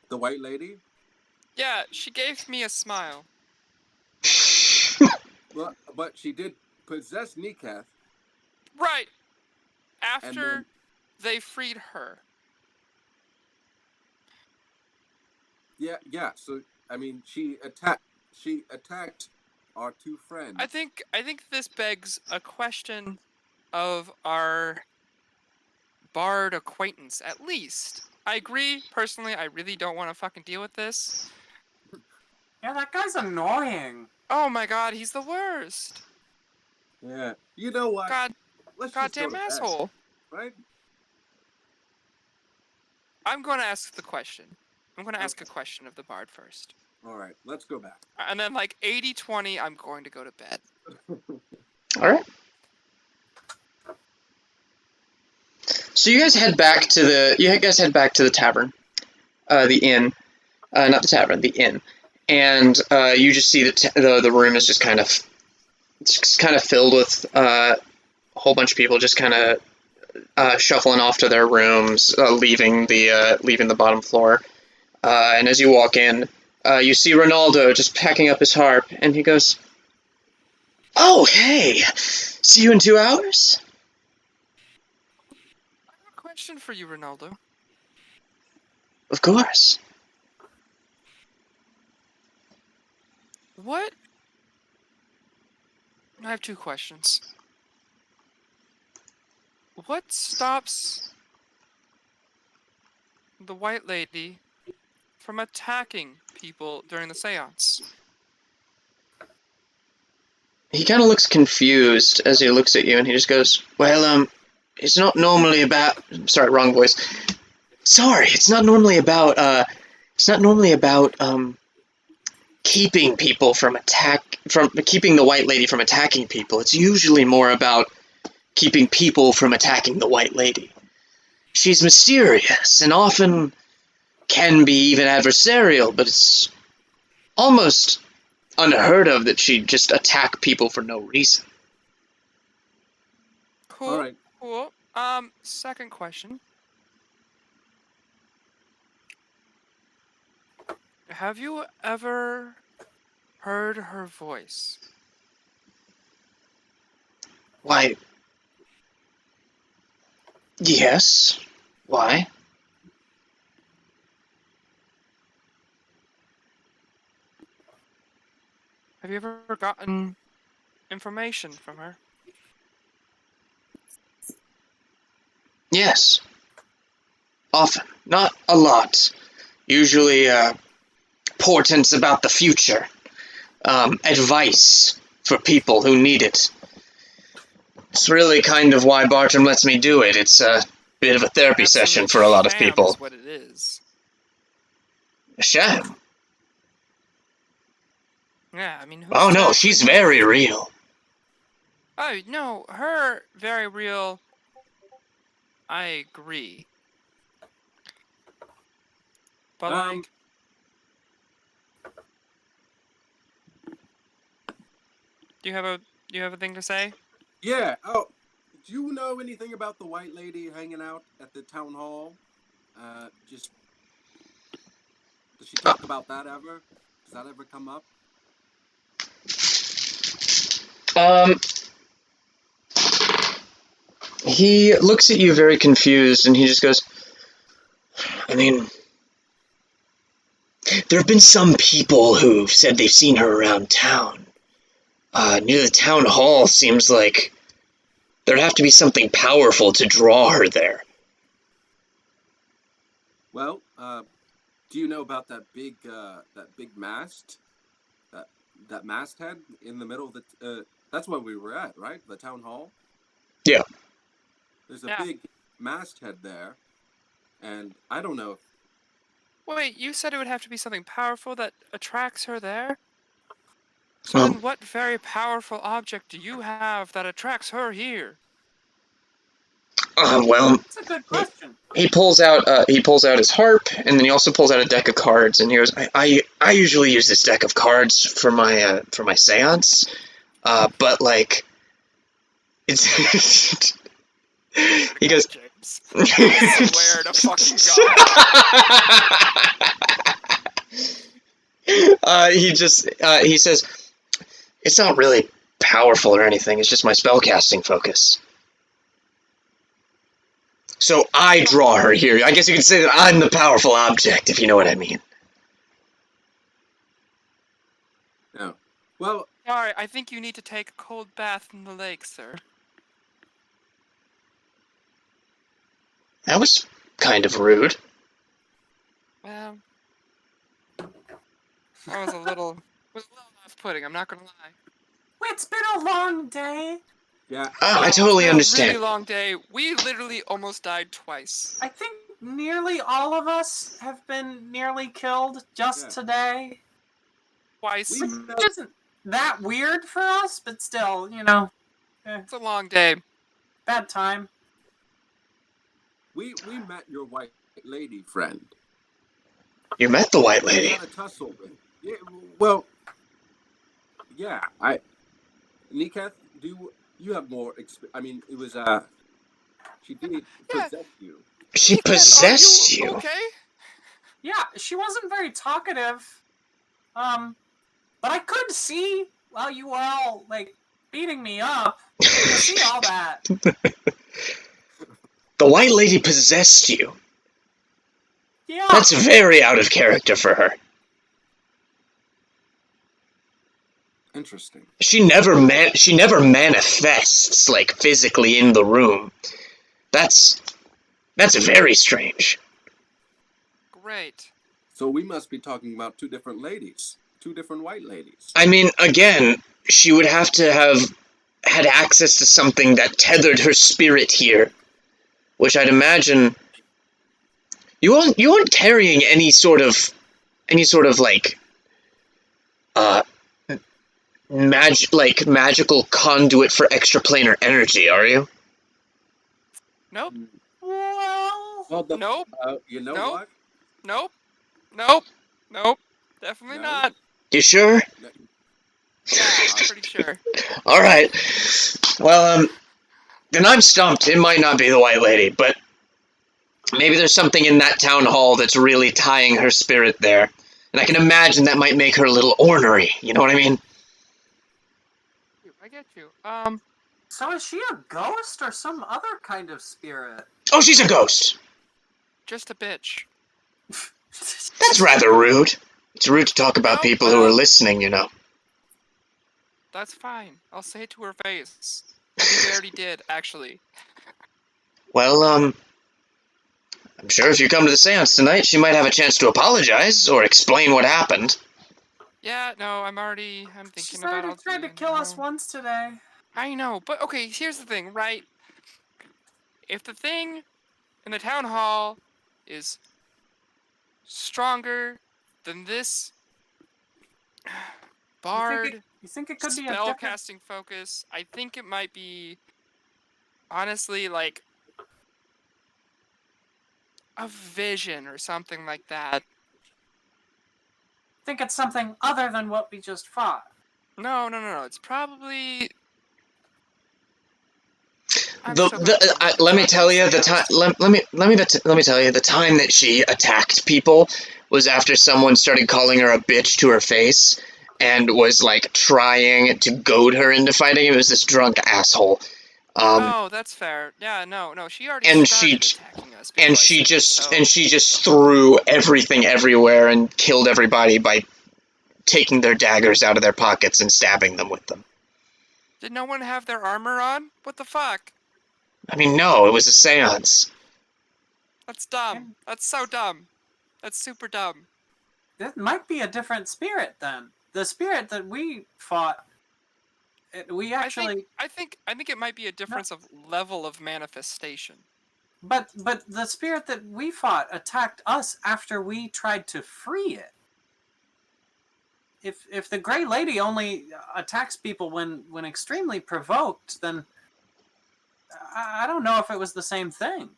The White Lady? Yeah, she gave me a smile. Well, but she did possess Nikath. Right. After then- they freed her. Yeah. So I mean, she attacked our two friends. I think this begs a question of our bard acquaintance, at least. I agree, personally, I really don't want to fucking deal with this. Yeah, that guy's annoying. Oh my god, he's the worst. Yeah. You know what? Let's just go Goddamn to bed, asshole. right? I'm going to ask the question. I'm going to ask a question of the bard first. All right. Let's go back. And then, like, 80-20, I'm going to go to bed. All right. So you guys head back to the tavern, the inn, not the tavern, the inn, and you just see the room is just kind of filled with a whole bunch of people just kind of shuffling off to their rooms, leaving the bottom floor. And as you walk in, you see Ronaldo just packing up his harp, and he goes, "Oh, hey! See you in 2 hours?" I have a question for you, Ronaldo. Of course. What? I have 2 questions. What stops the White Lady from attacking people during the seance? He kind of looks confused as he looks at you, and he just goes, "Well, it's not normally about..." Sorry, wrong voice. Sorry, it's not normally about keeping people from keeping the White Lady from attacking people. It's usually more about keeping people from attacking the White Lady. She's mysterious and often can be even adversarial, but it's almost unheard of that she'd just attack people for no reason. Cool. All right. Cool. Second question. Have you ever heard her voice? Why? Yes. Why? Have you ever gotten information from her? Yes. Often. Not a lot. Usually, portents about the future. Advice for people who need it. It's really kind of why Bartram lets me do it. It's a bit of a therapy session for a lot of people. Is what it is. A sham? Yeah, I mean, who Oh no, says she's we- very real. Oh, no, her very real. I agree. But, like... Do you have a thing to say? Yeah. Oh, do you know anything about the White Lady hanging out at the town hall? Does she talk about that ever? Does that ever come up? He looks at you very confused, and he just goes, I mean, there have been some people who've said they've seen her around town. Near the town hall, seems like there'd have to be something powerful to draw her there. Well, do you know about that big mast? That masthead in the middle of the... that's where we were at, right? The town hall? Yeah. There's a big masthead there, and I don't know. Wait, you said it would have to be something powerful that attracts her there? So then what very powerful object do you have that attracts her here? Well, That's a good question. he pulls out his harp, and then he also pulls out a deck of cards, and he goes, I usually use this deck of cards for my seance, but like, it's he goes, James. I swear to fucking God. he says, it's not really powerful or anything, it's just my spellcasting focus. So I draw her here. I guess you could say that I'm the powerful object, if you know what I mean. No. Well... Alright, I think you need to take a cold bath in the lake, sir. That was kind of rude. Well... That was a little off-putting, I'm not gonna lie. It's been a long day. Yeah. I totally understand. It's been a really long day. We literally almost died twice. I think nearly all of us have been nearly killed just today. Twice. Which isn't that weird for us, but still, you know. It's a long day. Bad time. We met your white lady friend. You met the white We lady. had a tussle with... Yeah, well... Yeah, Niketh, do you have more I mean, it was, she did possess you. She possessed you? Okay? Yeah, she wasn't very talkative. But I could see while you were all, like, beating me up. I could see all that. The white lady possessed you? Yeah. That's very out of character for her. Interesting. She never manifests, like, physically in the room. That's very strange. Great. So we must be talking about two different ladies. Two different white ladies. I mean, again, she would have to have had access to something that tethered her spirit here, which I'd imagine you weren't carrying any sort of like magical conduit for extraplanar energy, are you? Nope. Well, Nope. You know Nope. what? Nope. Definitely No. not. You sure? Yeah, I'm pretty sure. All right. Well, then I'm stumped. It might not be the white lady, but maybe there's something in that town hall that's really tying her spirit there. And I can imagine that might make her a little ornery. You know what I mean? I get you. so is she a ghost or some other kind of spirit? Oh, she's a ghost. Just a bitch. That's rather rude. It's rude to talk about people who are listening, you know. That's fine. I'll say it to her face. I think I already did, actually. Well, I'm sure if you come to the seance tonight, she might have a chance to apologize or explain what happened. Yeah, no, I'm thinking She's about already all tried to kill us once today. I know, but okay, here's the thing, right? If the thing in the town hall is stronger than this bard You think it could be a spell different... casting focus, I think it might be honestly like a vision or something like that. think it's something other than what we just fought. No. It's probably. Let me tell you the time. Let me tell you the time that she attacked people was after someone started calling her a bitch to her face and was like trying to goad her into fighting. It was this drunk asshole. Oh, that's fair. Yeah, no, she already And started she- attacking us. and before I she said just so. and she just threw everything everywhere and killed everybody by taking their daggers out of their pockets and stabbing them with them. Did no one have their armor on? What the fuck? I mean, no, it was a seance. That's dumb. That's so dumb. That's super dumb. It might be a different spirit then. The spirit that we fought, we actually. I think it might be a difference of level of manifestation. But the spirit that we fought attacked us after we tried to free it. If the Grey Lady only attacks people when extremely provoked, then I don't know if it was the same thing.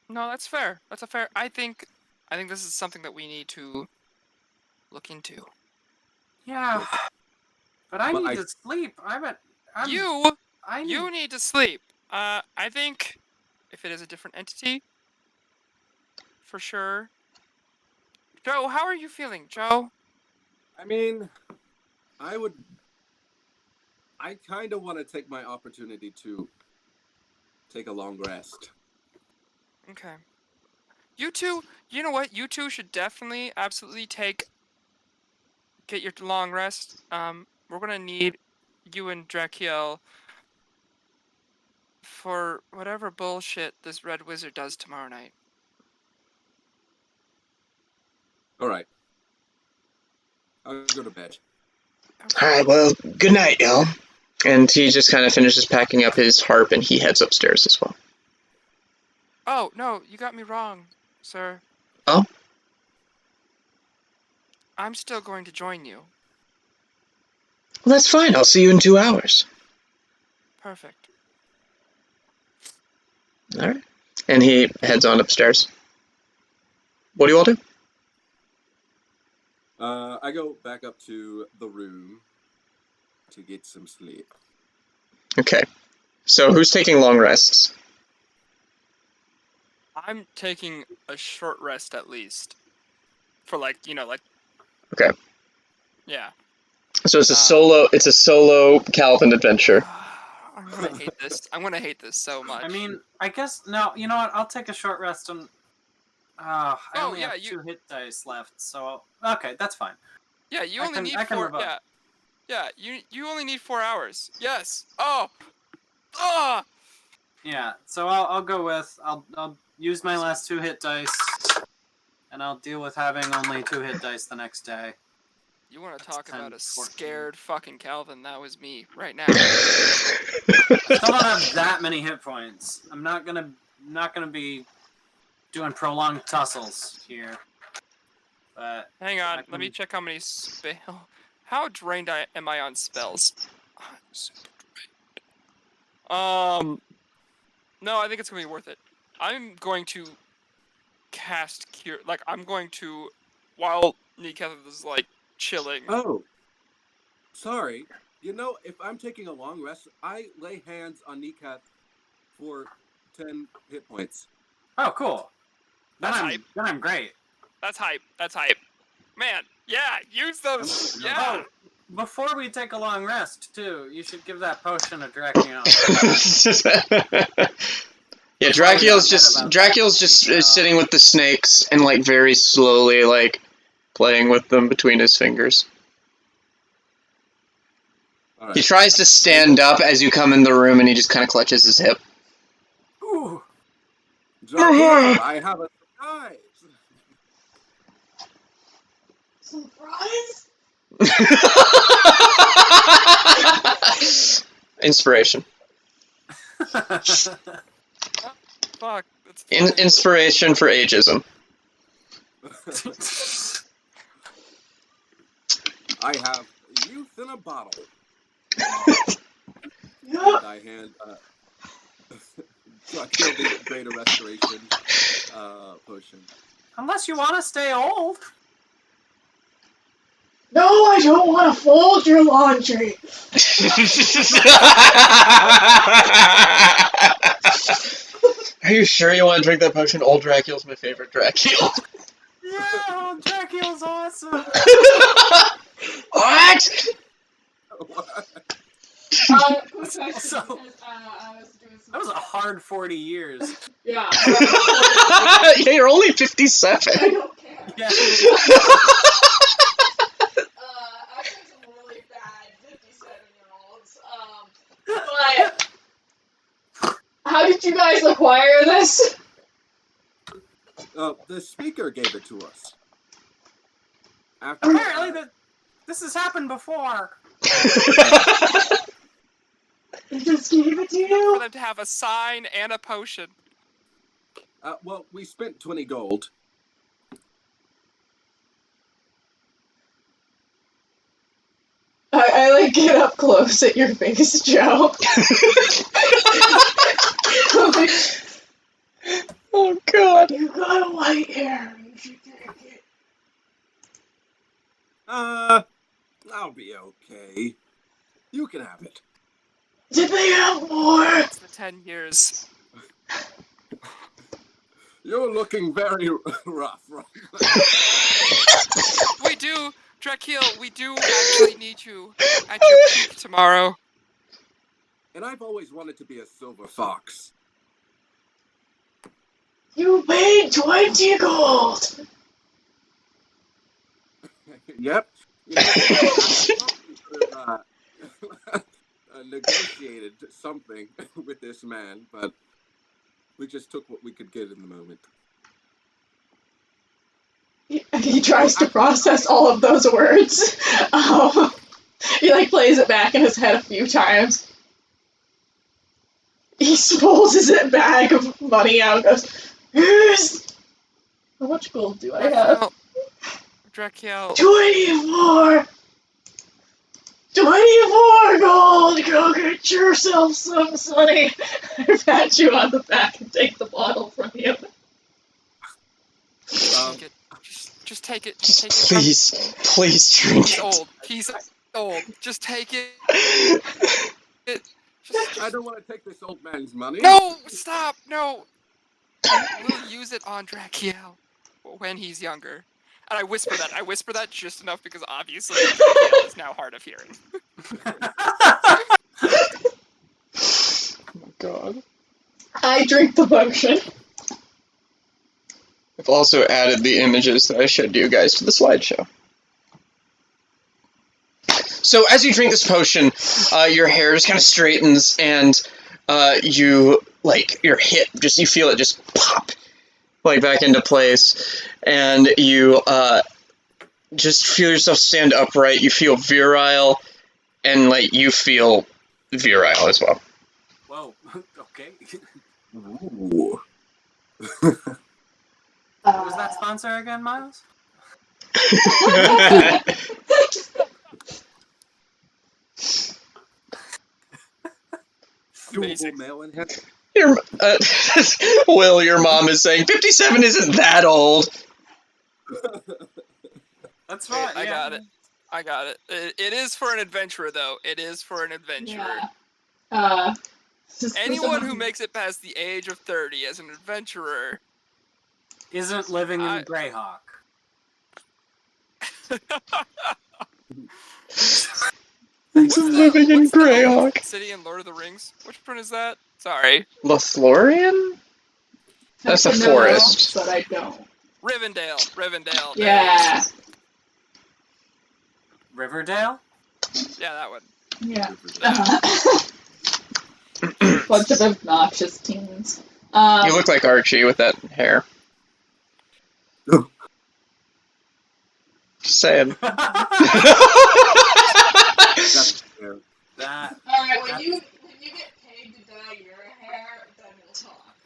No, that's fair. That's a fair. I think this is something that we need to look into. Yeah, but I But need to sleep. You need to sleep. I think if it is a different entity, for sure. Joe, how are you feeling, Joe? I mean, I kind of want to take my opportunity to take a long rest. Okay. You two, you know what? You two should definitely, absolutely get your long rest. We're gonna need you and Drakiel for whatever bullshit this red wizard does tomorrow night. All right. I'll go to bed. Okay. Alright, well, good night, y'all. And he just kind of finishes packing up his harp and he heads upstairs as well. Oh, no, you got me wrong, sir. Oh? I'm still going to join you. Well, that's fine. I'll see you in 2 hours. Perfect. Alright. And he heads on upstairs. What do you all do? I go back up to the room to get some sleep. Okay. So who's taking long rests? I'm taking a short rest at least. For Okay. Yeah. So it's a solo Calvin adventure. I'm gonna hate this. I'm gonna hate this so much. I mean, I guess no. You know what? I'll take a short rest and. I only have 2 hit dice left, so okay, that's fine. Yeah, you I only can- need I can 4. revoke. Yeah. You only need 4 hours. Yes. Oh. Ah. Yeah, so I'll go with I'll use my last 2 hit dice, and I'll deal with having only 2 hit dice the next day. You want to talk 10, about a 14. scared fucking Calvin? That was me right now. I still don't have that many hit points. I'm not gonna be doing prolonged tussles here. But Hang on, let me check how many spell. How drained am I on spells? I'm super drained. No, I think it's gonna be worth it. I'm going to cast cure. Like I'm going to, while Niketh is like chilling. Oh, sorry. You know, if I'm taking a long rest, I lay hands on Nikat for 10 hit points. oh, cool. That's hype. Then I'm great. That's hype. That's hype. Man, yeah, use those. Yeah. Oh, before we take a long rest, too, you should give that potion a Drakiel. Yeah, Drakiel's just is sitting with the snakes and like very slowly like playing with them between his fingers. All right. He tries to stand up as you come in the room and he just kind of clutches his hip. Ooh. Drakiel, I have a surprise. Surprise? Inspiration. Fuck. That's fine. Inspiration for ageism. I have youth in a bottle. And I hand Drakiel the Greater Restoration potion. Unless you want to stay old. No, I don't want to fold your laundry. Are you sure you want to drink that potion? Old Drakiel's my favorite Drakiel. Yeah, Drakiel's awesome. What? What? Quick question, So- because, I was doing some That was a hard 40 years. Yeah. Yeah, you're only 57. I don't care. Yeah. I've seen some really bad 57-year-olds. But how did you guys acquire this? The speaker gave it to us. After Apparently, this has happened before. They just gave it to For you? them to have a sign and a potion. well, we spent 20 gold. I like get up close at your face, Joe. Oh god. You got white hair. You should take it. I'll be okay. You can have it. Did they have more? It's the 10 years. You're looking very rough. We do, Drakiel, we do actually need you at your peak tomorrow. And I've always wanted to be a silver fox. You paid 20 gold. Yep. You know, I negotiated something with this man, but we just took what we could get in the moment. He tries to process all of those words. He like plays it back in his head a few times. He pulls his bag of money out and goes, "Here's... How much gold do I have? Drakiel, 24! 24 gold! Go get yourself some, sonny! I pat you on the back and take the bottle from you. take it. Just take it. Just Take it. please drink He's it. old. He's old. Just take it. I don't want to take this old man's money. No! Stop! No! We'll use it on Drakiel when he's younger. And I whisper that just enough because obviously Drakiel is now hard of hearing. Oh my god. I drink the potion. I've also added the images that I showed you guys to the slideshow. So as you drink this potion, your hair just kind of straightens, and you, like, your hip, you feel it just pop, like, back into place, and you just feel yourself stand upright. You feel virile, and, like, you feel virile as well. Whoa. Okay. Ooh. What was that sponsor again, Myles? Amazing. Male in head. Your, Will, your mom is saying 57 isn't that old. That's right. I got it. I got it. It is for an adventurer, though. It is for an adventurer. Yeah. Anyone who makes it past the age of 30 as an adventurer Isn't living in Greyhawk. Living in What's the Greyhawk. city in Lord of the Rings? Which one is that? Sorry. Lothlorien? That's a forest. But I don't. Rivendell. Rivendell. Yeah. Riverdale? Yeah, that one. Yeah. That. Bunch of obnoxious teens. You look like Archie with that hair. Just saying. That's fair. That. Alright, when you get paid to dye your hair, then we'll talk.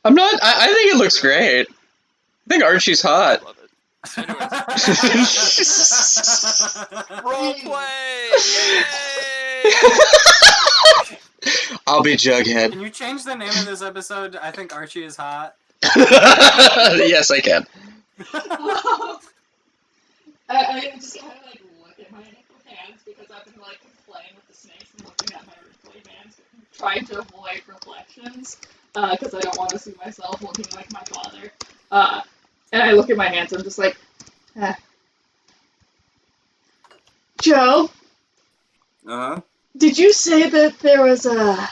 I'm not. I think it looks great. I think Archie's hot. I love it. Role play! Yay! I'll be Jughead. Can you change the name of this episode? I think Archie is hot. Yes, I can. I just kind of like look at my hands because I've been like playing with the snakes and looking at my wrinkly hands, trying to avoid reflections because I don't want to see myself looking like my father. And I look at my hands and I'm just like, Joe, Uh-huh. did you say that there was a...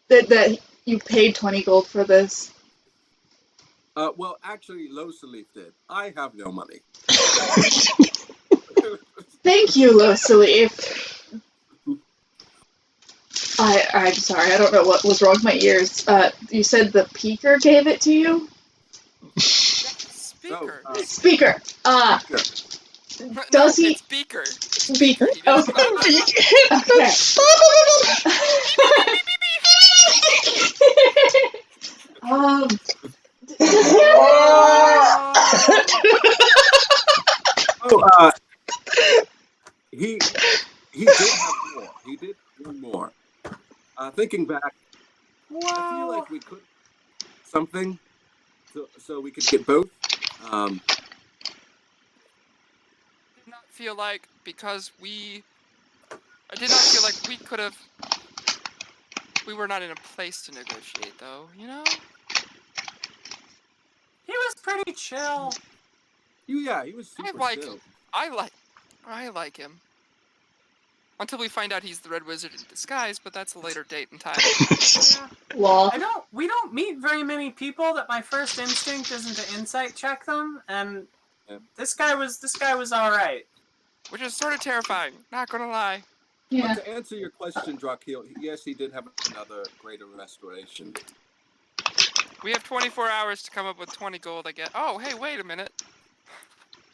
that you paid 20 gold for this? Well, actually, Losalif did. I have no money. Thank you, Losalif. I'm sorry, I don't know what was wrong with my ears. You said the Peaker gave it to you? Speaker. Speaker. Speaker. Does he... It's Beaker. Beaker. He doesn't Okay. Okay. Does he have... Oh, he did have more. He did one more. Thinking back, I feel like we could something so we could get both. did not feel like because I did not feel like we could have. We were not in a place to negotiate, though. You know. He was pretty chill. Yeah, he was super chill. I like him. Until we find out he's the Red Wizard in disguise, but that's a later date and time. Yeah. Law. We don't meet very many people that my first instinct isn't to insight check them, and this guy was all right. Which is sort of terrifying, not gonna lie. Yeah. But to answer your question, Drakiel, yes, he did have another greater restoration. We have 24 hours to come up with 20 gold, I guess. Oh, hey, wait a minute.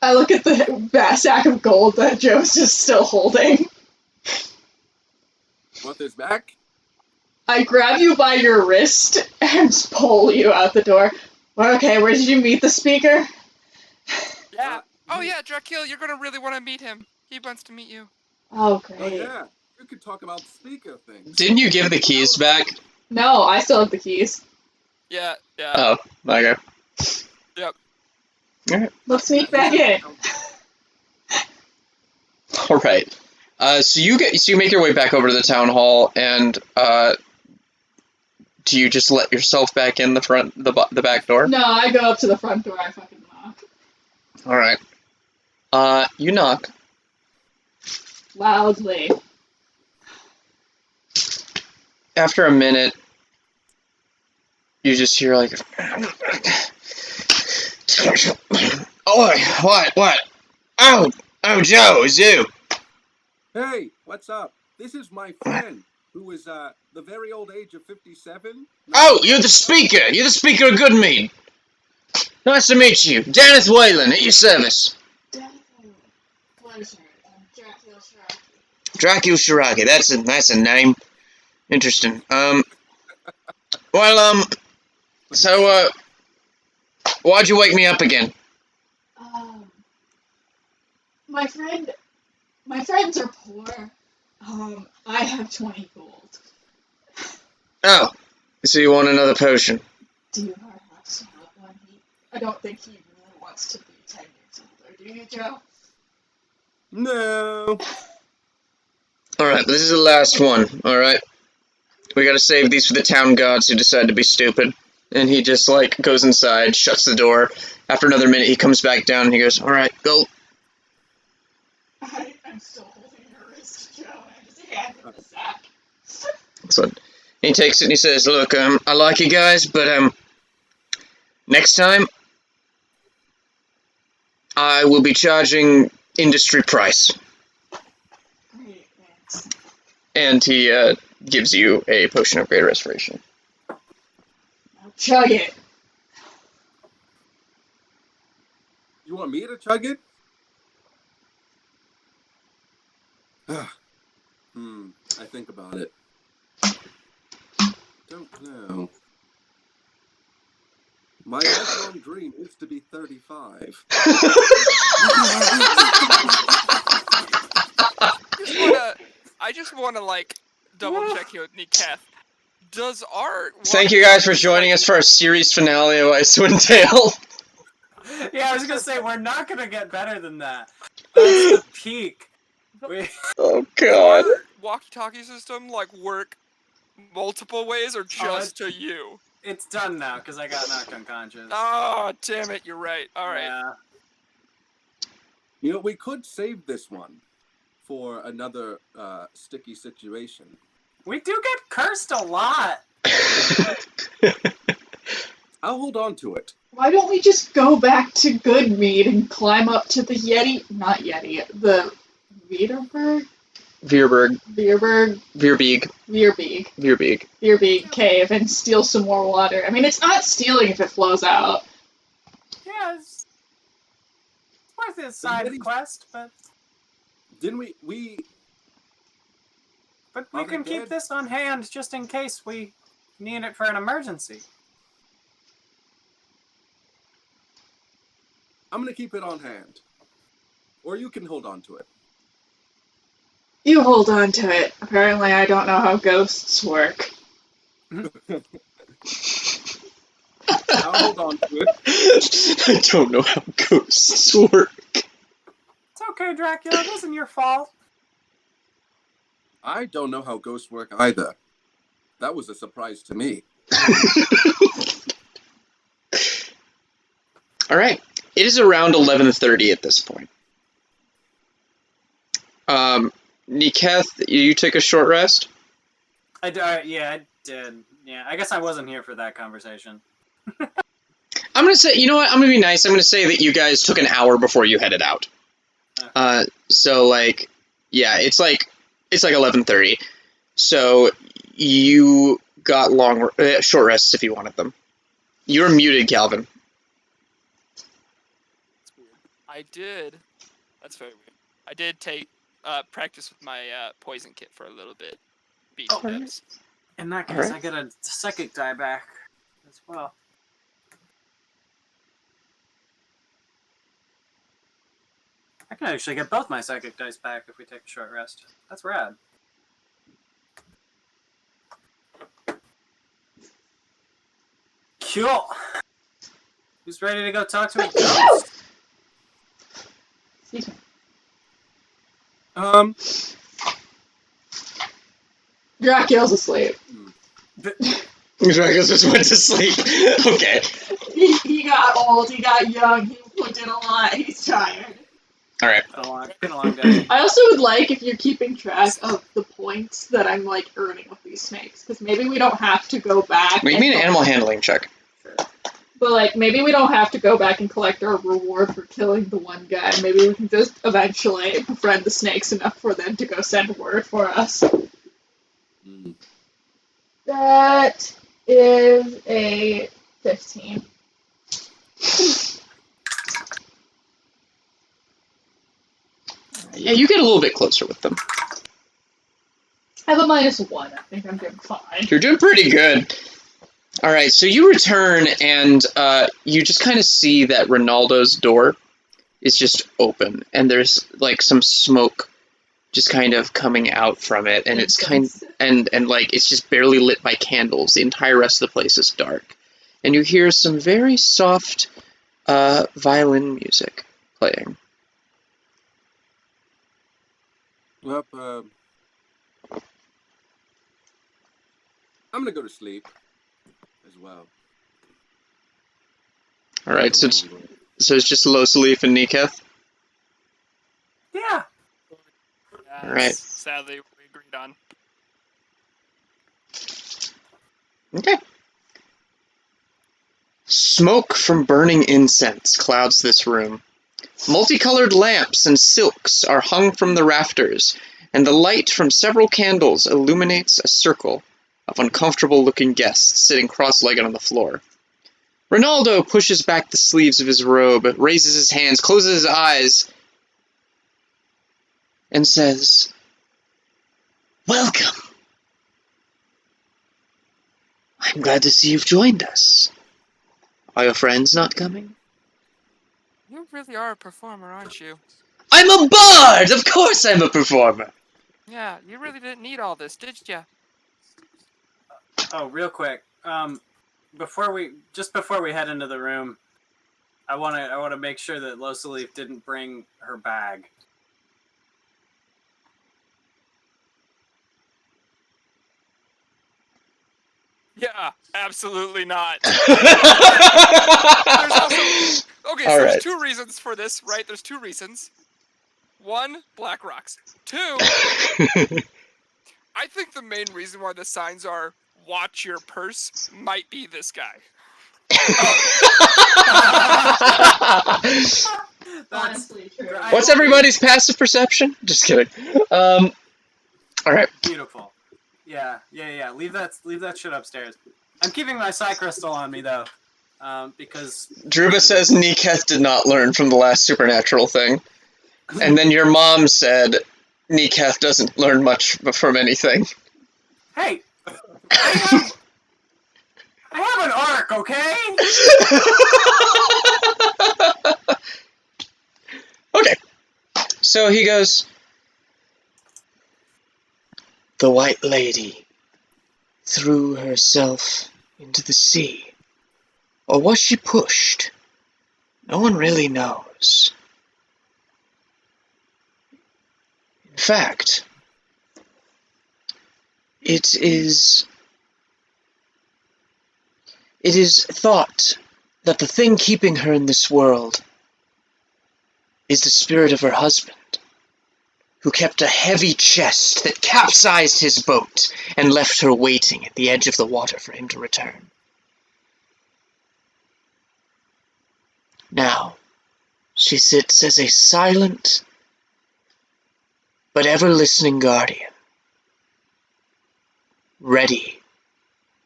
I look at the sack of gold that Joe's just still holding. Want this back? I grab you by your wrist and pull you out the door. Okay, where did you meet the speaker? Yeah. Oh, yeah, Drakiel, you're gonna really want to meet him. He wants to meet you. Oh, great. Oh, yeah. You could talk about speaker things. Didn't you give the keys back? No, I still have the keys. Yeah. Oh, okay. Yep. Alright. Let's sneak back in. Alright. So you make your way back over to the town hall, and do you just let yourself back in the back door? No, I go up to the front door, I fucking knock. Alright. You knock. Loudly. After a minute, you just hear like, "Oi, what? Oh, Joe, it's you." Hey, what's up? This is my friend, who is the very old age of 57. Oh, you're the speaker of Goodmead. Nice to meet you. Dennis Whalen, at your service. Drakiel Shiraki, that's a name. Interesting. So, why'd you wake me up again? My friends are poor. I have 20 gold. Oh, so you want another potion? Do you perhaps have one? I don't think he really wants to be 10 years older, do you, Joe? No. Alright, this is the last one, alright? We gotta save these for the town gods who decide to be stupid. And he just, like, goes inside, shuts the door. After another minute, he comes back down and he goes, "Alright, go." I'm still holding your wrist, Joe. I just handed the sack. So he takes it and he says, "Look, I like you guys, but, next time, I will be charging industry price." Great, thanks. And he, gives you a potion of greater restoration. Now chug it. You want me to chug it? I think about it. Don't know. My lifelong dream is to be 35. I just wanna like double check here with Niketh. Does our Thank you guys for joining us for our series finale of Icewind Dale. Yeah, I was gonna say we're not gonna get better than that. That's the peak. Oh god. Does our walkie-talkie system like work multiple ways or just to you? It's done now because I got knocked unconscious. Oh, damn it! You're right. All right. Yeah. You know, we could save this one for another sticky situation. We do get cursed a lot. I'll hold on to it. Why don't we just go back to Goodmead and climb up to the the Veerberg cave and steal some more water. I mean, it's not stealing if it flows out. Yeah, it's worth a side quest, but... Didn't we... But we can keep this on hand just in case we need it for an emergency. I'm going to keep it on hand. Or you can hold on to it. You hold on to it. Apparently I don't know how ghosts work. I'll hold on to it. I don't know how ghosts work. It's okay, Drakiel. It wasn't your fault. I don't know how ghosts work either. That was a surprise to me. All right. It is around 11:30 at this point. Niketh, you took a short rest? I did. Yeah, I guess I wasn't here for that conversation. I'm going to say, you know what? I'm going to be nice. I'm going to say that you guys took an hour before you headed out. Okay. So, like, yeah, it's like 11:30. So you got short rests if you wanted them. You're muted, Calvin. That's weird. I did. That's very weird. I did take practice with my poison kit for a little bit. Beating devs. In that case, Alright. I get a psychic die back as well. I can actually get both my psychic dice back if we take a short rest. That's rad. Cool. Who's ready to go talk to a ghost? Excuse me. Drakiel's asleep. Dragos just went to sleep. Okay. He got old, he got young, he put in a lot, he's tired. Alright. Been a long day. I also would like if you're keeping track of the points that I'm like earning with these snakes, because maybe we don't have to go back. Make me an animal handling check. But like maybe we don't have to go back and collect our reward for killing the one guy. Maybe we can just eventually befriend the snakes enough for them to go send word for us. Mm. That is a 15. Yeah, you get a little bit closer with them. I have a -1. I think I'm doing fine. You're doing pretty good. Alright, so you return and you just kind of see that Ronaldo's door is just open and there's like some smoke just kind of coming out from it, and it's and like it's just barely lit by candles. The entire rest of the place is dark. And you hear some very soft violin music playing. Well, I'm gonna go to sleep as well. Alright, so it's just Losalif and Niketh? Yeah. Yeah, Alright. Sadly, we agreed on. Okay. Smoke from burning incense clouds this room. Multicolored lamps and silks are hung from the rafters, and the light from several candles illuminates a circle of uncomfortable-looking guests sitting cross-legged on the floor. Ronaldo pushes back the sleeves of his robe, raises his hands, closes his eyes, and says, "Welcome. I'm glad to see you've joined us. Are your friends not coming?" You really are a performer, aren't you? I'm a bard! Of course I'm a performer! Yeah, you really didn't need all this, did ya? Oh, real quick. Before we head into the room, I wanna make sure that Losalif didn't bring her bag. Yeah, absolutely not. There's also... Okay, so All there's right. 2 reasons for this, right? There's 2 reasons. 1, black rocks. 2, I think the main reason why the signs are "Watch your purse" might be this guy. Honestly, true. What's everybody's passive perception? Just kidding. All right. Beautiful. Yeah. Leave that shit upstairs. I'm keeping my psi crystal on me though, because Druba says Niketh did not learn from the last supernatural thing. And then your mom said Niketh doesn't learn much from anything. Hey, I have an arc, okay? Okay. So he goes, the White Lady threw herself into the sea. Or was she pushed? No one really knows. In fact, it is thought that the thing keeping her in this world is the spirit of her husband, who kept a heavy chest that capsized his boat and left her waiting at the edge of the water for him to return. Now, she sits as a silent but ever-listening guardian, ready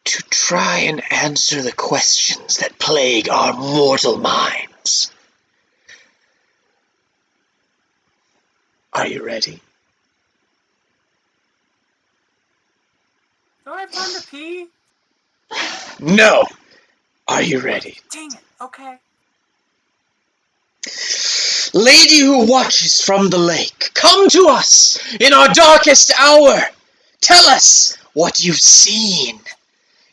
to try and answer the questions that plague our mortal minds. Are you ready? Do I have time to pee? No! Are you ready? Dang it. Okay. Lady who watches from the lake, come to us in our darkest hour. Tell us what you've seen.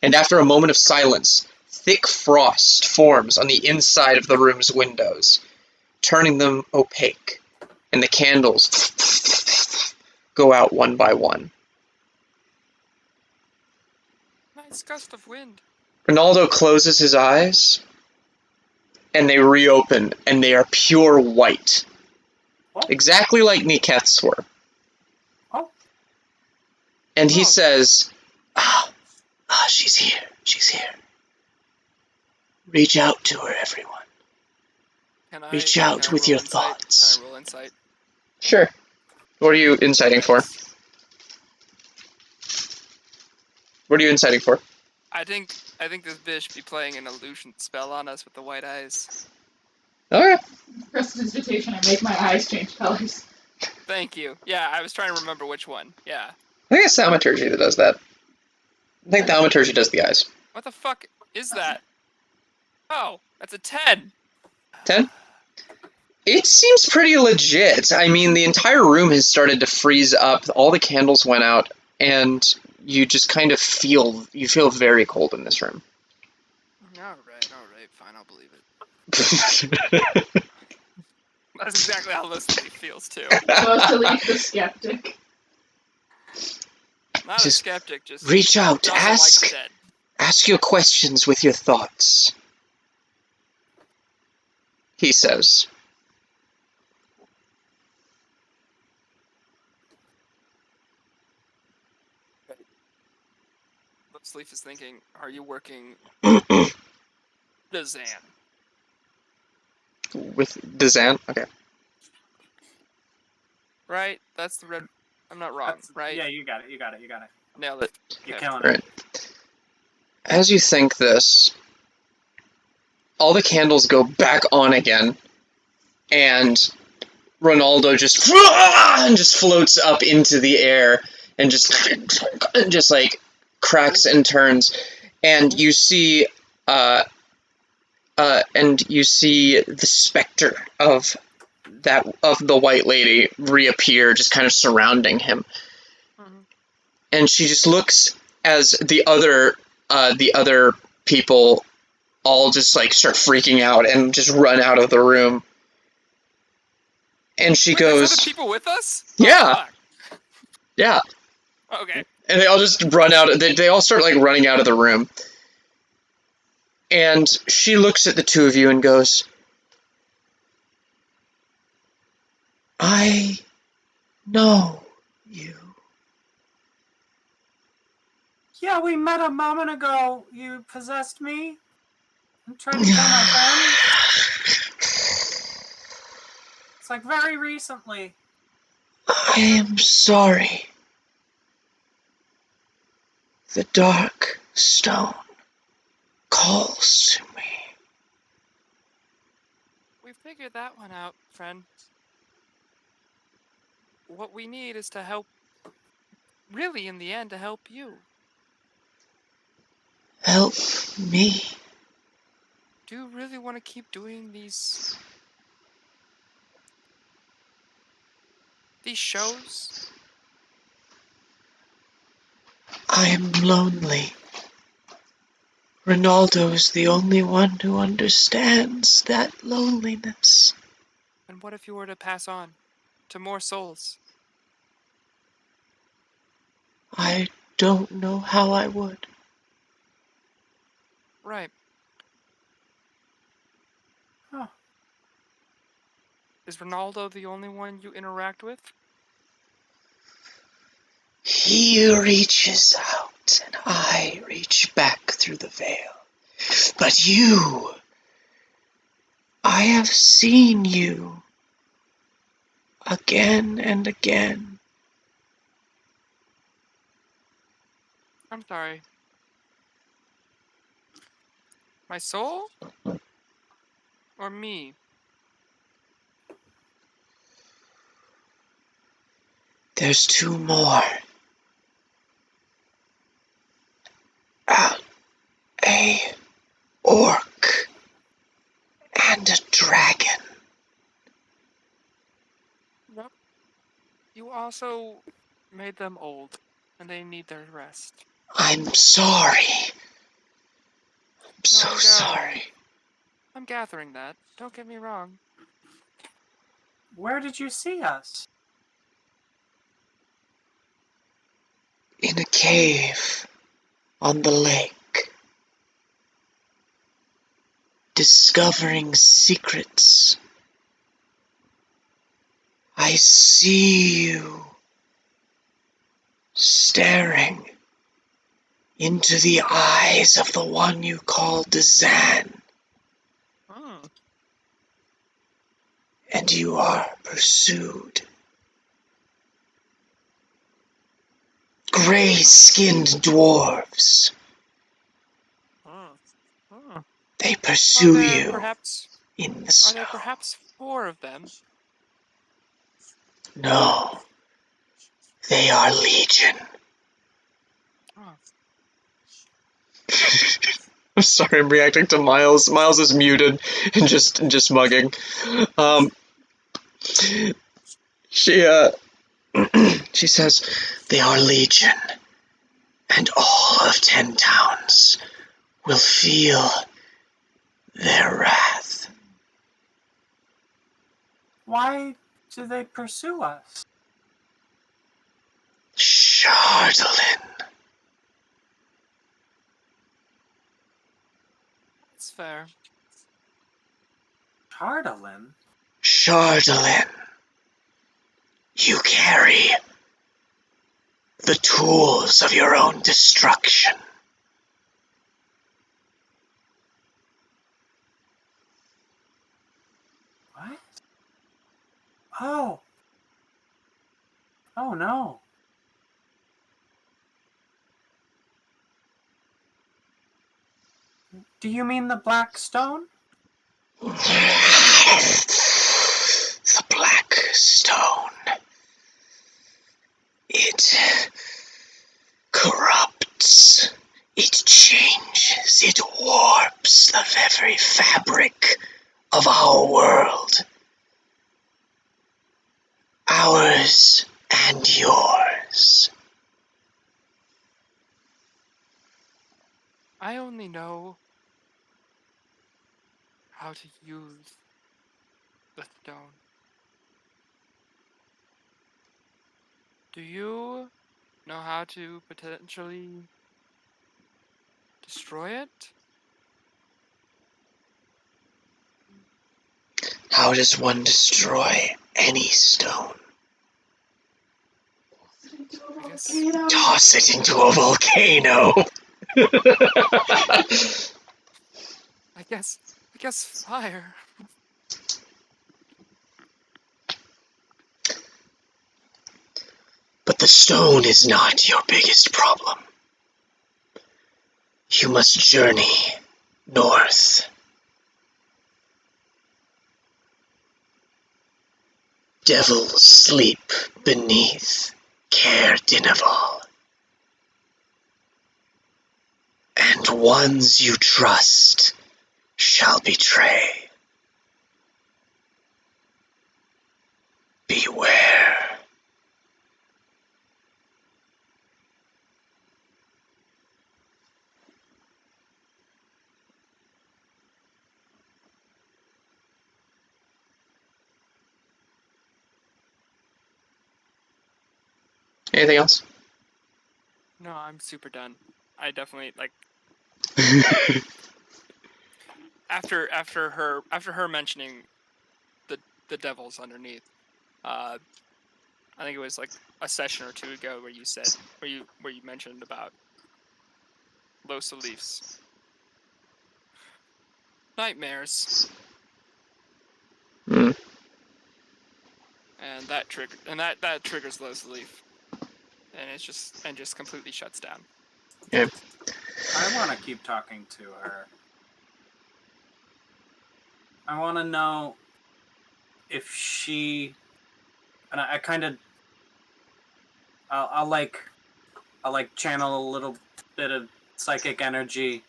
And after a moment of silence, thick frost forms on the inside of the room's windows, turning them opaque, and the candles go out one by one. Nice gust of wind. Ronaldo closes his eyes, and they reopen, and they are pure white. Oh. Exactly like Niketh's were. Oh. And he says, she's here. She's here. Reach out to her, everyone. Reach out with your thoughts. Can I roll insight? Sure. What are you inciting for? What are you inciting for? I think this bitch be playing an illusion spell on us with the white eyes. Okay. Prestidigitation, I make my eyes change colors. Thank you. Yeah, I was trying to remember which one. Yeah. I think it's Thaumaturgy that does that. I think Thaumaturgy does the eyes. What the fuck is that? Oh, that's a 10. 10? It seems pretty legit. I mean, the entire room has started to freeze up. All the candles went out, and you just kind of feel very cold in this room. Alright, fine, I'll believe it. That's exactly how Losalif feels, too. Losalif the skeptic. Not just a skeptic, just reach out, ask your questions with your thoughts. He says. Losalif is thinking, are you working Dazan? With Dazan? Okay. Right? That's the red... I'm not wrong, right? Yeah, you got it. Nailed it. You're Okay. killing it. Right. As you think this, all the candles go back on again, and Ronaldo just floats up into the air and just like cracks and turns, and you see the specter of the White Lady reappear, just kind of surrounding him. Mm-hmm. And she just looks as the other people all just like start freaking out and just run out of the room. And she goes, there's other people with us? Yeah. Oh, Yeah. okay. And they all just run out. They all start like running out of the room. And she looks at the two of you and goes, I know you. Yeah, we met a moment ago. You possessed me and tried to kill my friends. It's like very recently. I am sorry. The dark stone calls to me. We figured that one out, friend. What we need is to help, really in the end, to help you. Help me. Do you really want to keep doing these shows? I am lonely. Ronaldo's the only one who understands that loneliness. And what if you were to pass on to more souls? I don't know how I would. Right. Huh. Is Ronaldo the only one you interact with? He reaches out and I reach back through the veil. But you, I have seen you again and again. I'm sorry. My soul? Or me? There's two more. A orc and a dragon. Yep. You also made them old, and they need their rest. I'm sorry. I'm so I'm gathering. sorry. I'm gathering that. Don't get me wrong. Where did you see us? In a cave on the lake. Discovering secrets. I see you staring into the eyes of the one you call Zan, Oh. and you are pursued. Gray-skinned dwarves. Oh. Oh. They pursue you Perhaps, in the are snow. there perhaps 4 of them? No, they are legion. Oh. I'm sorry, I'm reacting to Myles. Myles is muted and just mugging. She she says they are legion, and all of 10 towns will feel their wrath. Why do they pursue us? Chardalin. That's fair. Chardalin? Chardalin. You carry the tools of your own destruction. What? Oh. Oh no. Do you mean the black stone? The black stone. It corrupts. It changes. It warps the very fabric of our world. Ours and yours. I only know how to use the stone. Do you know how to potentially destroy it? How does one destroy any stone? I guess. Toss it into a volcano. I guess fire. But the stone is not your biggest problem. You must journey north. Devils sleep beneath Caer Dineval. And ones you trust shall betray. Beware. Anything else? No, I'm super done. I definitely like after her mentioning the devils underneath. I think it was like a session or two ago where you said where you mentioned about Losalif's nightmares, Hmm. and that triggers Losalif, and it's just completely shuts down. Yeah. I want to keep talking to her. I want to know if she, and I kind of, I'll like channel a little bit of psychic energy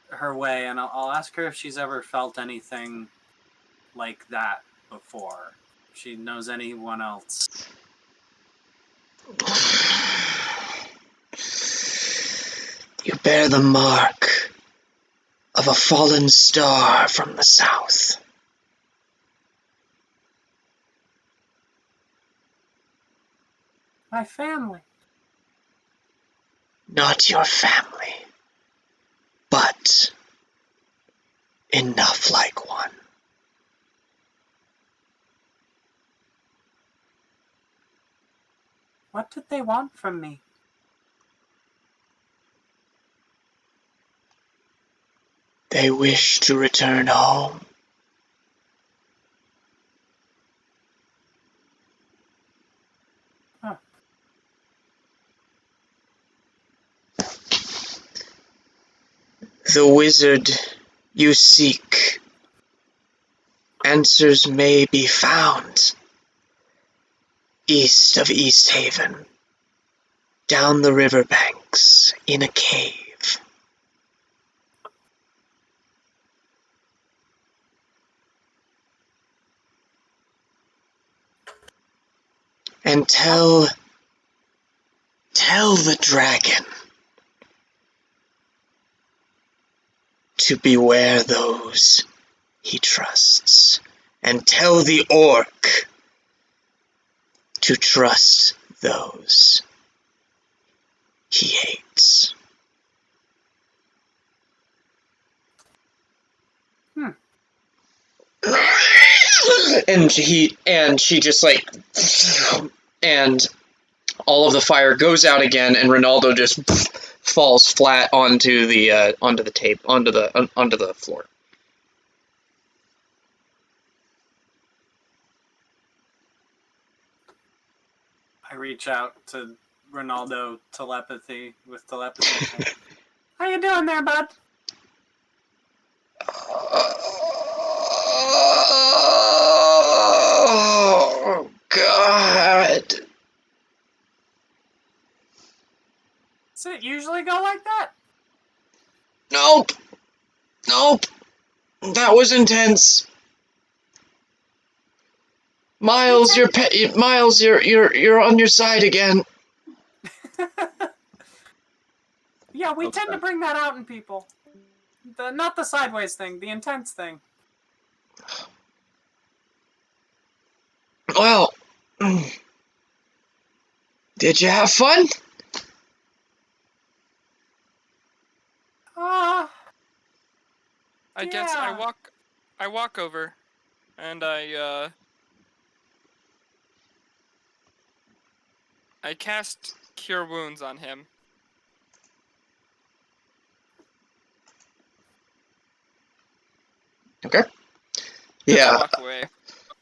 her way, and I'll ask her if she's ever felt anything like that before. If she knows anyone else. You bear the mark of a fallen star from the south. My family. Not your family, but enough like one. What did they want from me? They wish to return home. Huh. The wizard you seek. Answers may be found east of East Haven, down the riverbanks, in a cave. And tell the dragon to beware those he trusts, and tell the orc to trust those he hates. And she just like, and all of the fire goes out again, and Ronaldo just falls flat onto the tape, onto the floor. I reach out to Ronaldo with telepathy. How you doing there, bud? Oh, God. Does it usually go like that? Nope. That was intense. Myles, you're on your side again. Yeah, we tend to Okay. bring that out in people. Not the sideways thing, the intense thing. Well, did you have fun? I guess I Yeah. walk over And I cast Cure Wounds on him. Okay. And Yeah. I walk away.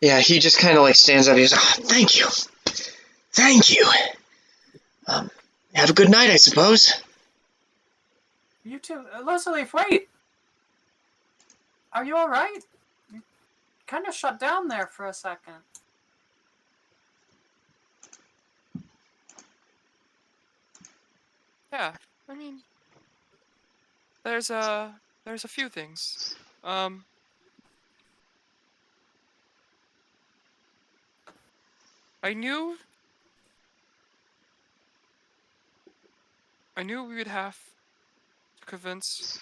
Yeah, he just kind of like stands up. He's like, oh, thank you. Thank you. Have a good night, I suppose. You too. Losalif, wait! Are you alright? You kind of shut down there for a second. Yeah, I mean, there's a few things. I knew we would have to convince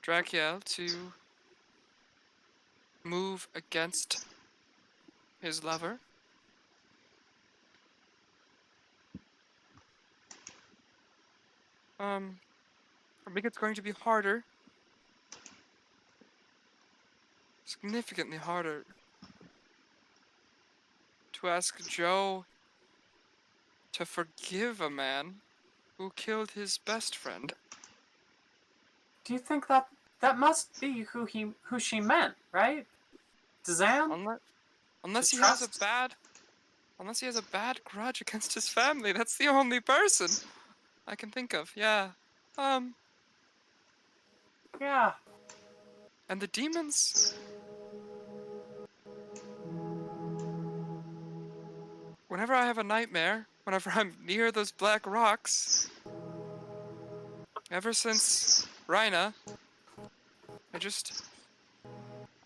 Drakiel to move against his lover. I think it's going to be harder. Significantly harder to ask Joe to forgive a man who killed his best friend. Do you think that must be who she meant, right? Dzan? Unless To he has trust? unless he has a bad grudge against his family. That's the only person I can think of. Yeah. Yeah. And the demons. Whenever I have a nightmare, whenever I'm near those black rocks, ever since Rhina,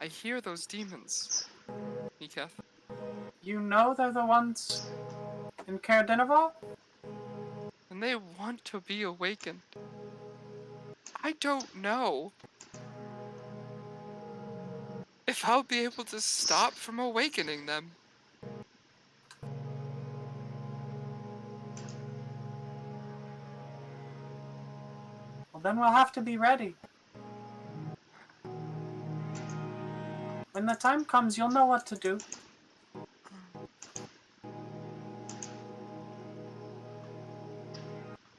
I hear those demons. Niketh. You know they're the ones in Caer Dineval? And they want to be awakened. I don't know if I'll be able to stop from awakening them. Well, then we'll have to be ready. When the time comes, you'll know what to do.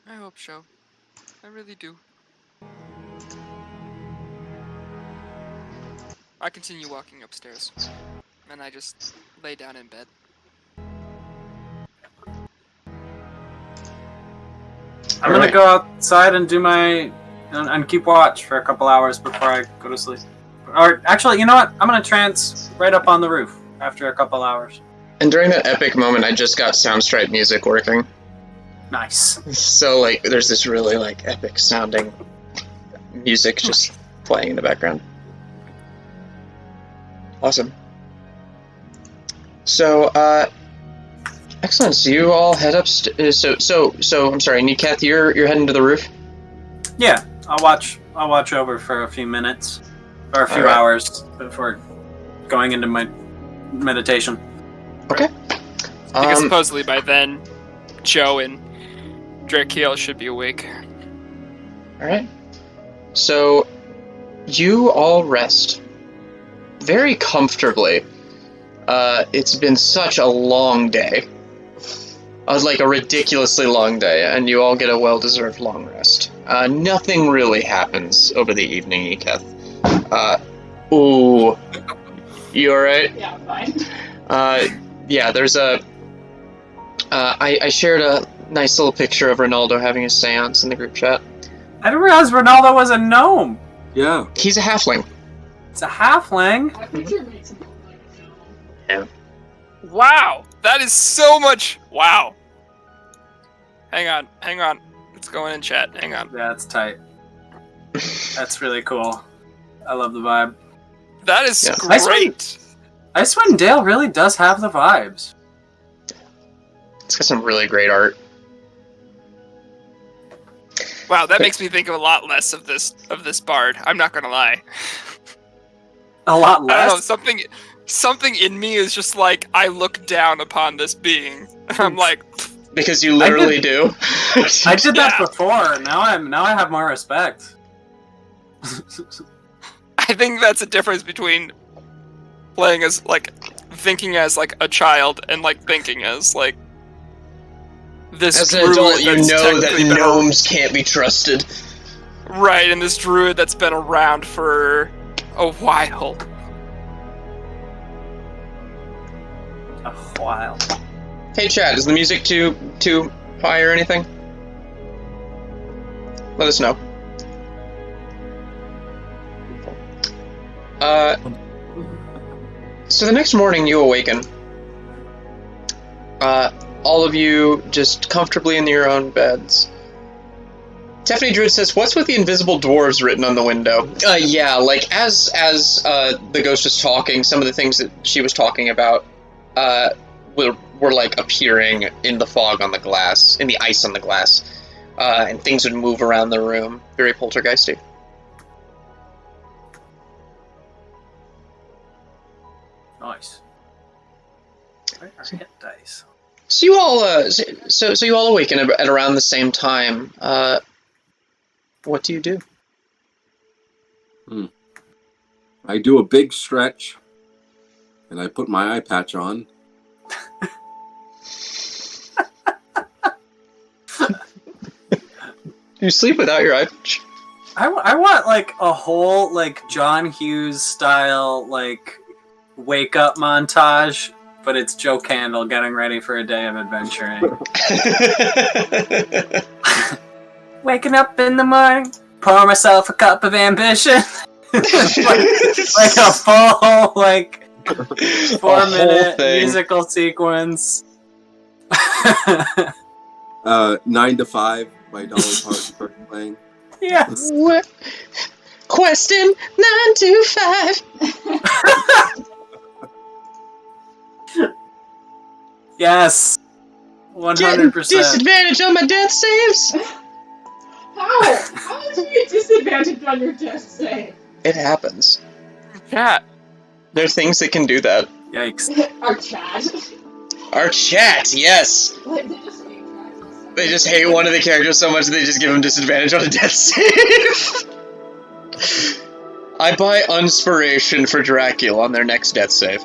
I hope so. I really do. I continue walking upstairs, and I just lay down in bed. I'm gonna go outside and do and keep watch for a couple hours before I go to sleep. Or actually, you know what? I'm gonna trance right up on the roof after a couple hours. And during that epic moment, I just got Soundstripe music working. Nice. So, like, there's this really, like, epic sounding music just playing in the background. Awesome. So, excellent. So you all head up. So I'm sorry, Niketh, you're heading to the roof. Yeah, I'll watch over for a few minutes or a few Alright. hours before going into my meditation. Okay. Because supposedly by then, Joe and Drakiel should be awake. All right. So you all rest very comfortably. It's been such a long day. Like a ridiculously long day, and you all get a well-deserved long rest. Nothing really happens over the evening, Eketh. Ooh. You alright? Yeah, fine. Yeah, there's I shared a nice little picture of Ronaldo having a seance in the group chat. I didn't realize Ronaldo was a gnome. Yeah. He's a halfling. It's a halfling. That picture makes him look like a gnome. Yeah. Wow! That is so much. Wow. Hang on. It's going in chat. Hang on. Yeah, that's tight. That's really cool. I love the vibe. That is Yeah. great. Icewind Dale really does have the vibes. It's got some really great art. Wow, that makes me think a lot less of this bard. I'm not gonna lie. A lot I don't know, less. something in me is just like, I look down upon this being. I'm like, Because you literally do. I did that Yeah. before. Now I have more respect. I think that's a difference between playing as thinking as a child and thinking as this As an druid adult, you that's know that technically been gnomes can't be trusted. right, and this druid that's been around for a while. A while. Hey, chat, is the music too high or anything? Let us know. So the next morning you awaken. All of you just comfortably in your own beds. Tiffany Druid says, "What's with the invisible dwarves written on the window?" Yeah, as the ghost was talking, some of the things that she was talking about were appearing in the fog on the glass, in the ice on the glass, and things would move around the room. Very poltergeisty. Nice. Where are hit dice? So you all, so you all awaken at around the same time. What do you do? I do a big stretch, and I put my eye patch on. You sleep without your eye patch? I want a whole John Hughes style wake up montage, but it's Joe Candle getting ready for a day of adventuring. Waking up in the morning, pour myself a cup of ambition. like a full 4-minute musical sequence. 9 to 5 by Dolly Parton started playing. Yes. Question 9 to 5. Yes. 100%. Getting disadvantage on my death saves. How? How did you get disadvantage on your death save? It happens. Chat. There are things that can do that. Yikes. Our chat. Our chat, yes. They just hate one of the characters so much that they just give them disadvantage on a death save. I buy Inspiration for Drakiel on their next death save.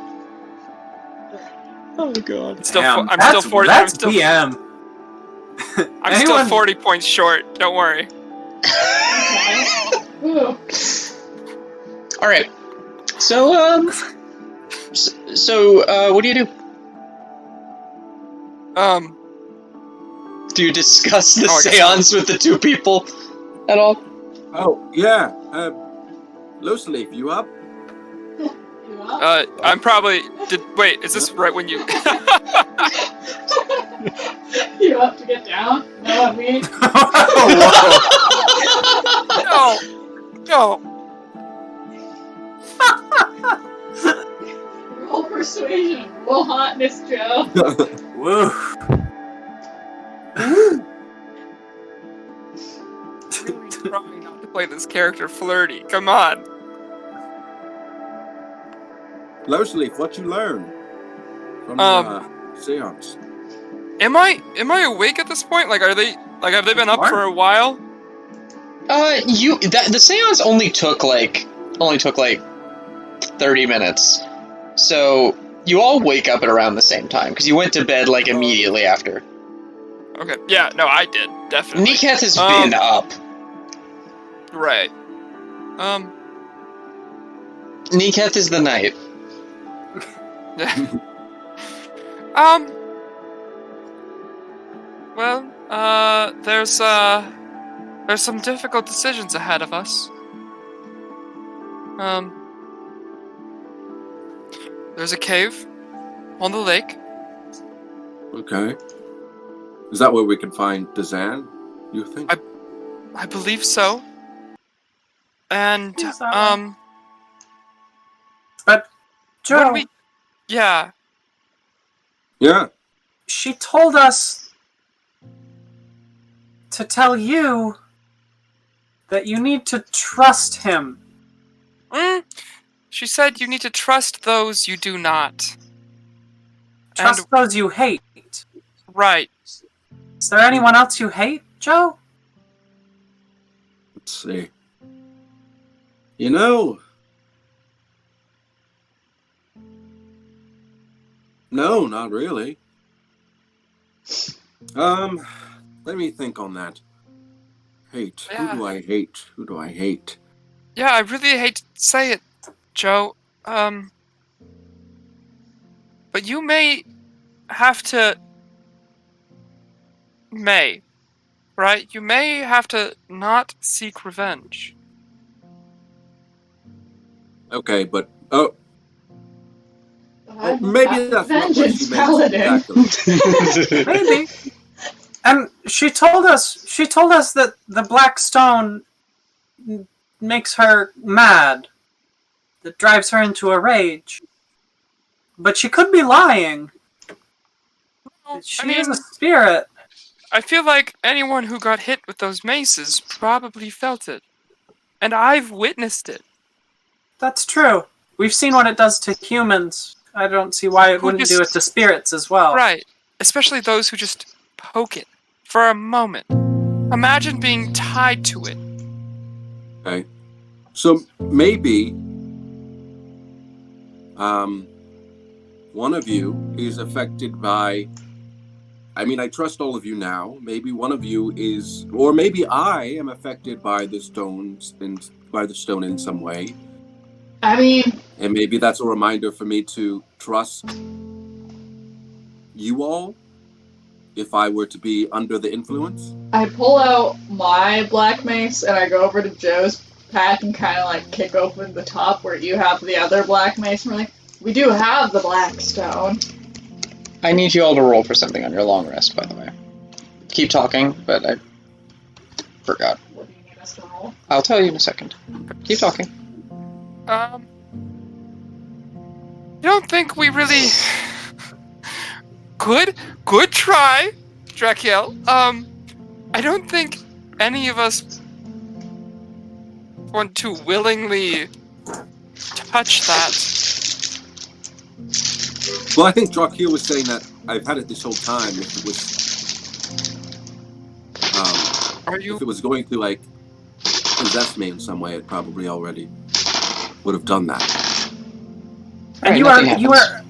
Oh god. I'm still 40. That's PM. I'm still 40 points short. Don't worry. All right. So what do you do? Do you discuss the seance with the two people at all? Oh yeah. Losalif, you up? I'm probably. Wait, is this right when you? You up to get down? Know what I mean? No. Roll persuasion. Roll hotness, Joe. Woo. Really trying not to play this character flirty. Come on. Losalif, what you learn from seance? Am I awake at this point? Are they have they been up for a while? The seance only took 30 minutes. So you all wake up at around the same time because you went to bed immediately after. Okay. Yeah, no, I did, definitely. Niketh has been up. Right. Niketh is the knight. Well, there's some difficult decisions ahead of us. There's a cave on the lake. Okay. Is that where we can find Dazan, you think? I believe so. And But Joe, yeah. Yeah. She told us to tell you that you need to trust him. She said you need to trust those you do not. Trust those you hate. Right. Is there anyone else you hate, Joe? Let's see. You know, No, not really. Let me think on that. Hate. Who Yeah. do I hate? Who do I hate? Yeah, I really hate to say it, Joe. But you may have to. Right? You may have to not seek revenge. Okay, but I'm a maybe that's not what she vengeance meant paladin. exactly. Maybe. And she told us that the black stone makes her mad. That drives her into a rage. But she could be lying. Well, She is a spirit. I feel like anyone who got hit with those maces probably felt it. And I've witnessed it. That's true. We've seen what it does to humans. I don't see why it Who wouldn't do just- it to spirits as well. Right. Especially those who just poke it for a moment. Imagine being tied to it. Okay. So maybe one of you is affected by, I mean, I trust all of you now. Maybe one of you is, or maybe I am affected by the stones and by the stone in some way. I mean, And maybe that's a reminder for me to trust you all if I were to be under the influence. I pull out my black mace and I go over to Joe's pack and kind of like kick open the top where you have the other black mace. And we're like, we do have the black stone. I need you all to roll for something on your long rest, by the way. Keep talking, but I forgot. What do you need us to roll? I'll tell you in a second. Keep talking. You don't think we really... Good try, Drakiel. I don't think any of us want to willingly touch that. Well, I think Drakiel was saying that I've had it this whole time. If it was, Are you... if it was going to like possess me in some way, it probably already would have done that. And Alright, you are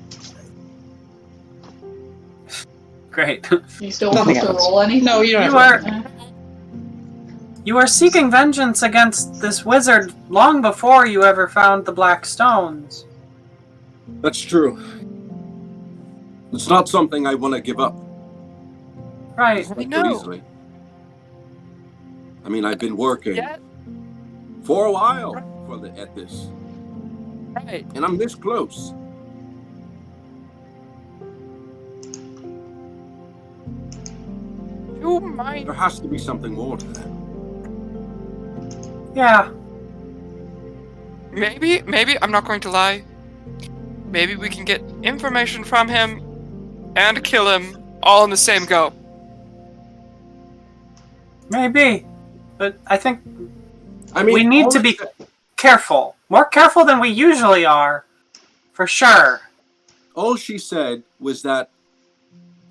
great. You still want Nothing us to happens. roll anything? No, you don't You have to. are you are seeking vengeance against this wizard long before you ever found the black stones. That's true. It's not something I want to give up Right. I so know. easily. I mean, I've been working Yet, for a while at this, right. and I'm this close. You might... There has to be something more to that. Yeah. Maybe, I'm not going to lie. Maybe we can get information from him and kill him all in the same go. Maybe. But I think I mean, we need to be careful. More careful than we usually are. For sure. all she said was that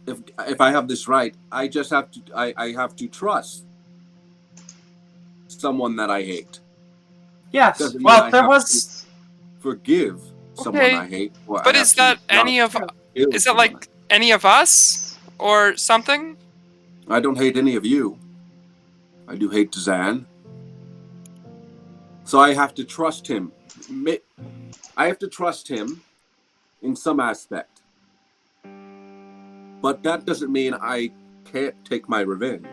if I have this right, I just have to I have to trust someone that I hate. Yes. Doesn't mean Well, I there have was to forgive someone Okay, I hate. Or but I is have to that any not of... kill Is that someone. like any of us? Or something? I don't hate any of you. I do hate Zan. So I have to trust him. I have to trust him in some aspect. But that doesn't mean I can't take my revenge.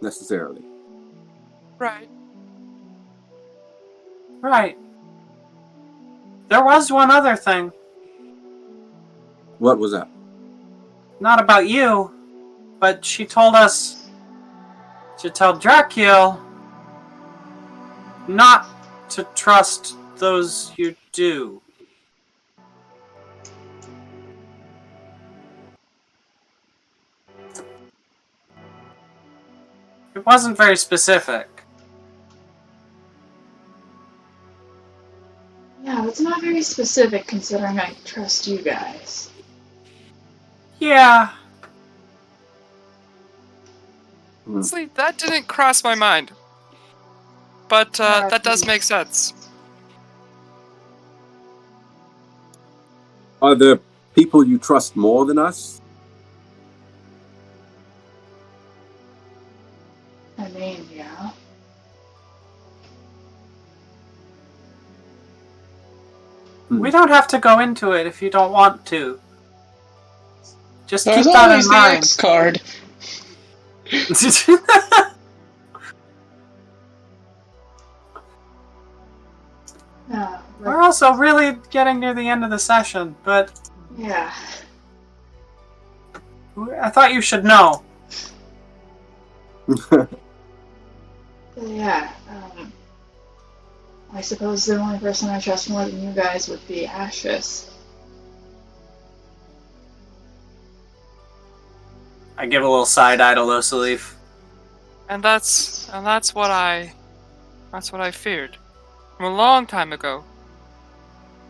Necessarily. Right. right. There was one other thing. What was that? Not about you, but she told us to tell Drakiel not to trust those you do. It wasn't very specific. Yeah, that's not very specific considering I trust you guys. Yeah. Honestly, that didn't cross my mind. But that does make sense. Are there people you trust more than us? I mean, yeah. We don't have to go into it if you don't want to. Just There's keep that always in the mind. X card. Yeah. We're also really getting near the end of the session, but Yeah. I thought you should know. Yeah. I suppose the only person I trust more than you guys would be Ashes. I give a little side eye to Losalif. And that's what I feared from a long time ago,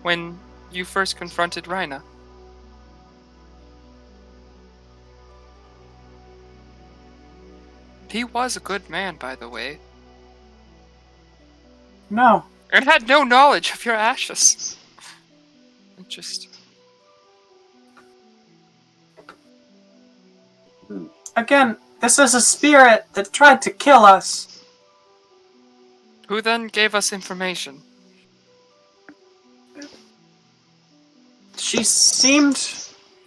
when you first confronted Rhina. He was a good man, by the way, No. and had no knowledge of your ashes. It just Again, this is a spirit that tried to kill us. who then gave us information? She seemed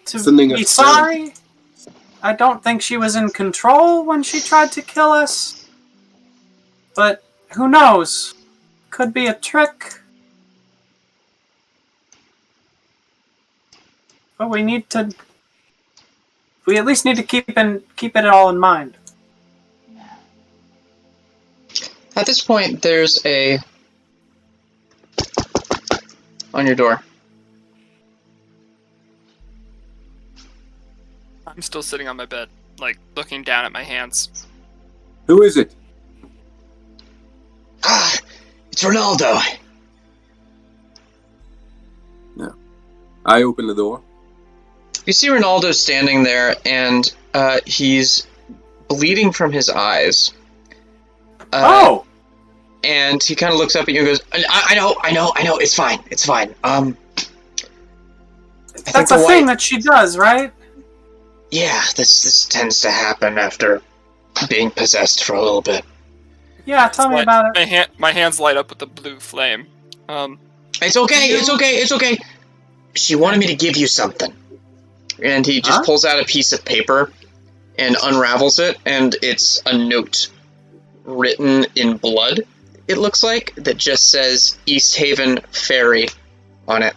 to Sending be us sorry. I don't think she was in control when she tried to kill us. But who knows? Could be a trick. But we at least need to keep it all in mind. At this point, there's a on your door. I'm still sitting on my bed, like, looking down at my hands. Who is it? Ah, it's Ronaldo. No. I open the door. You see Ronaldo standing there, and he's bleeding from his eyes. Oh! And he kind of looks up at you and goes, I know, it's fine. That's a thing that she does, right? Yeah, this tends to happen after being possessed for a little bit. Yeah, tell me about it. My hands light up with the blue flame. It's okay. She wanted me to give you something. And he just pulls out a piece of paper and unravels it, and it's a note written in blood, it looks like, that just says East Haven Ferry on it.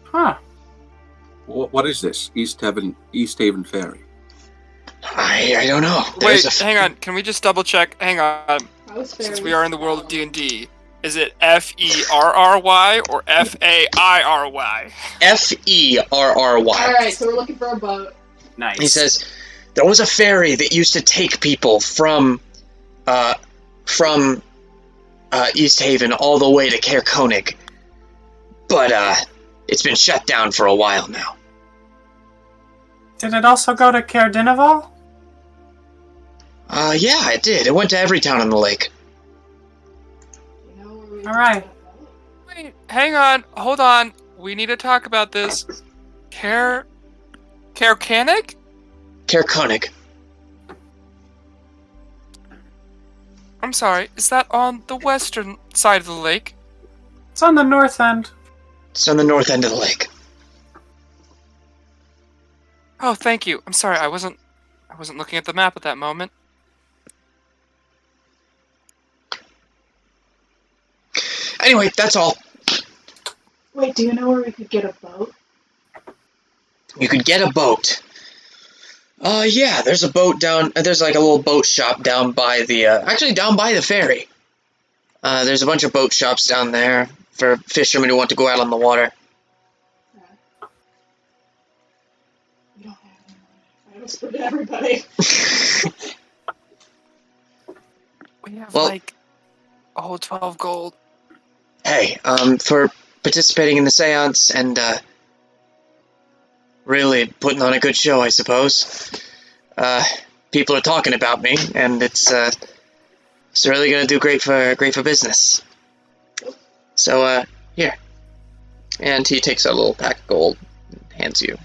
Huh. What is this? East Haven Ferry. I don't know. Wait, hang on. Can we just double check? Hang on. House Since fairies. we are in the world of D&D, is it Ferry or Fairy? Ferry. Alright, so we're looking for a boat. Nice. He says, there was a ferry that used to take people from East Haven all the way to Caer Konig. But, it's been shut down for a while now. Did it also go to Caer Dineval? Yeah, it did. It went to every town on the lake. You know where we Alright. Wait, hang on. Hold on. We need to talk about this. Caer Konig? Caer Konig. I'm sorry. Is that on the western side of the lake? It's on the north end. It's on the north end of the lake. Oh, thank you. I'm sorry. I wasn't looking at the map at that moment. Anyway, that's all. Wait, do you know where we could get a boat? You could get a boat. Yeah, there's a boat down... There's like a little boat shop down by the... actually, down by the ferry. There's a bunch of boat shops down there for fishermen who want to go out on the water. We don't have any money. I whispered to everybody. We have, Well- like, 12 gold. Hey, for participating in the seance and, really putting on a good show, I suppose. People are talking about me, and it's really gonna do great for business. So, Here. And he takes out a little pack of gold and hands you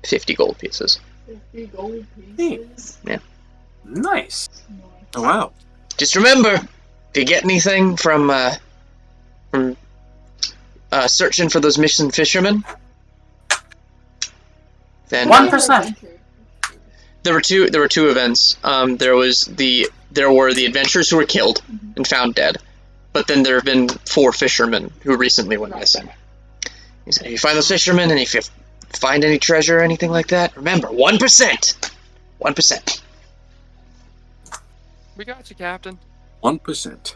50 gold pieces. 50 gold pieces. Nice. Oh wow. Just remember, if you get anything from searching for those missing fishermen, then 1%. there were two events. There were the adventurers who were killed and found dead, but then there have been 4 fishermen who recently went missing. He said, if you find those fishermen and if you find any treasure or anything like that, remember 1%. 1%. We got you, Captain. 1%.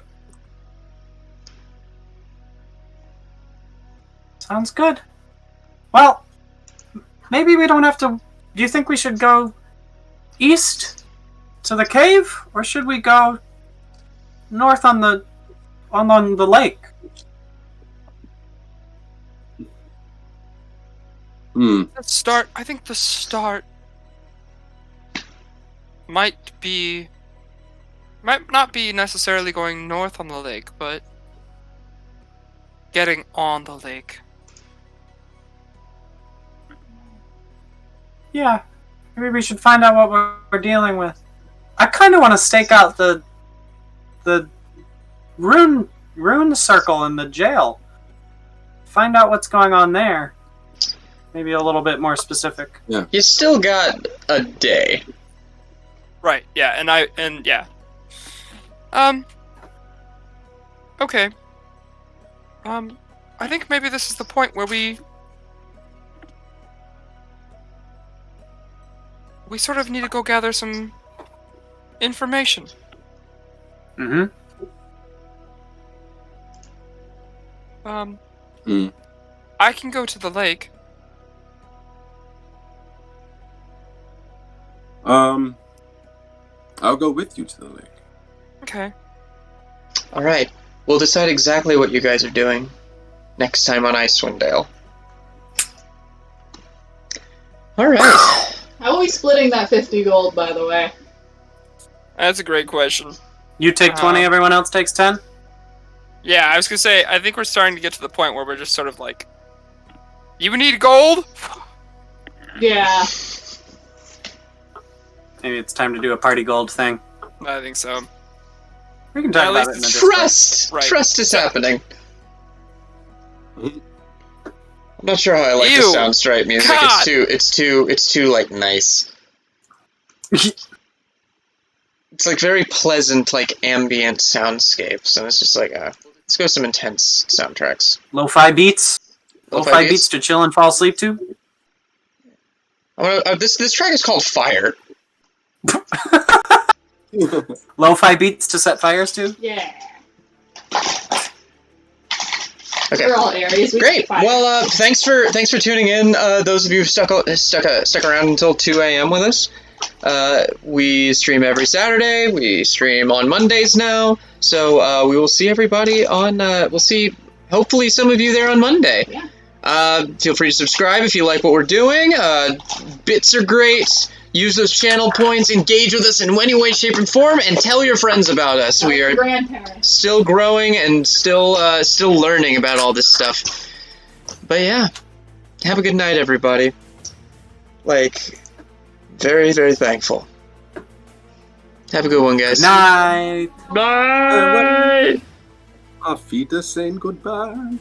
Sounds good. Well, maybe we don't have to... Do you think we should go east to the cave? Or should we go north on the lake? I think the start might not be necessarily going north on the lake, but getting on the lake. Yeah, maybe we should find out what we're dealing with. I kind of want to stake out the rune circle in the jail. Find out what's going on there. Maybe a little bit more specific. Yeah. You still got a day. Right, yeah, yeah. Okay. I think maybe this is the point where we sort of need to go gather some information. Mm-hmm. I can go to the lake. I'll go with you to the lake. Okay. Alright, we'll decide exactly what you guys are doing next time on Icewind Dale. Alright. How are we splitting that 50 gold, by the way? That's a great question. You take 20, everyone else takes 10? Yeah, I was gonna say, I think we're starting to get to the point where we're just sort of like, you need gold? Yeah. Maybe it's time to do a party gold thing. I think so. We can talk At about least it in the it's Discord. Trust! Right. Trust is happening. I'm not sure how I like the Ew. sound stripe music. God. It's too like nice. It's like very pleasant, like ambient soundscapes, and it's just like, let's go some intense soundtracks. Lo-fi beats? Lo-fi Lo-fi beats? beats to chill and fall asleep to? This track is called Fire. Lo-fi beats to set fires to? Yeah. Okay. We're all Aries. We Great. can fight. Well, thanks for tuning in. Those of you who stuck around until 2 a.m. with us. We stream every Saturday. We stream on Mondays now. So we will see everybody on. We'll see. Hopefully, some of you there on Monday. Yeah. Feel free to subscribe if you like what we're doing. Bits are great. Use those channel points. Engage with us in any way, shape, and form, and tell your friends about us. We are grandparents. still growing and still learning about all this stuff. But yeah, have a good night, everybody. Like, very, very thankful. Have a good one, guys. Night. Bye. Our feet are saying goodbye.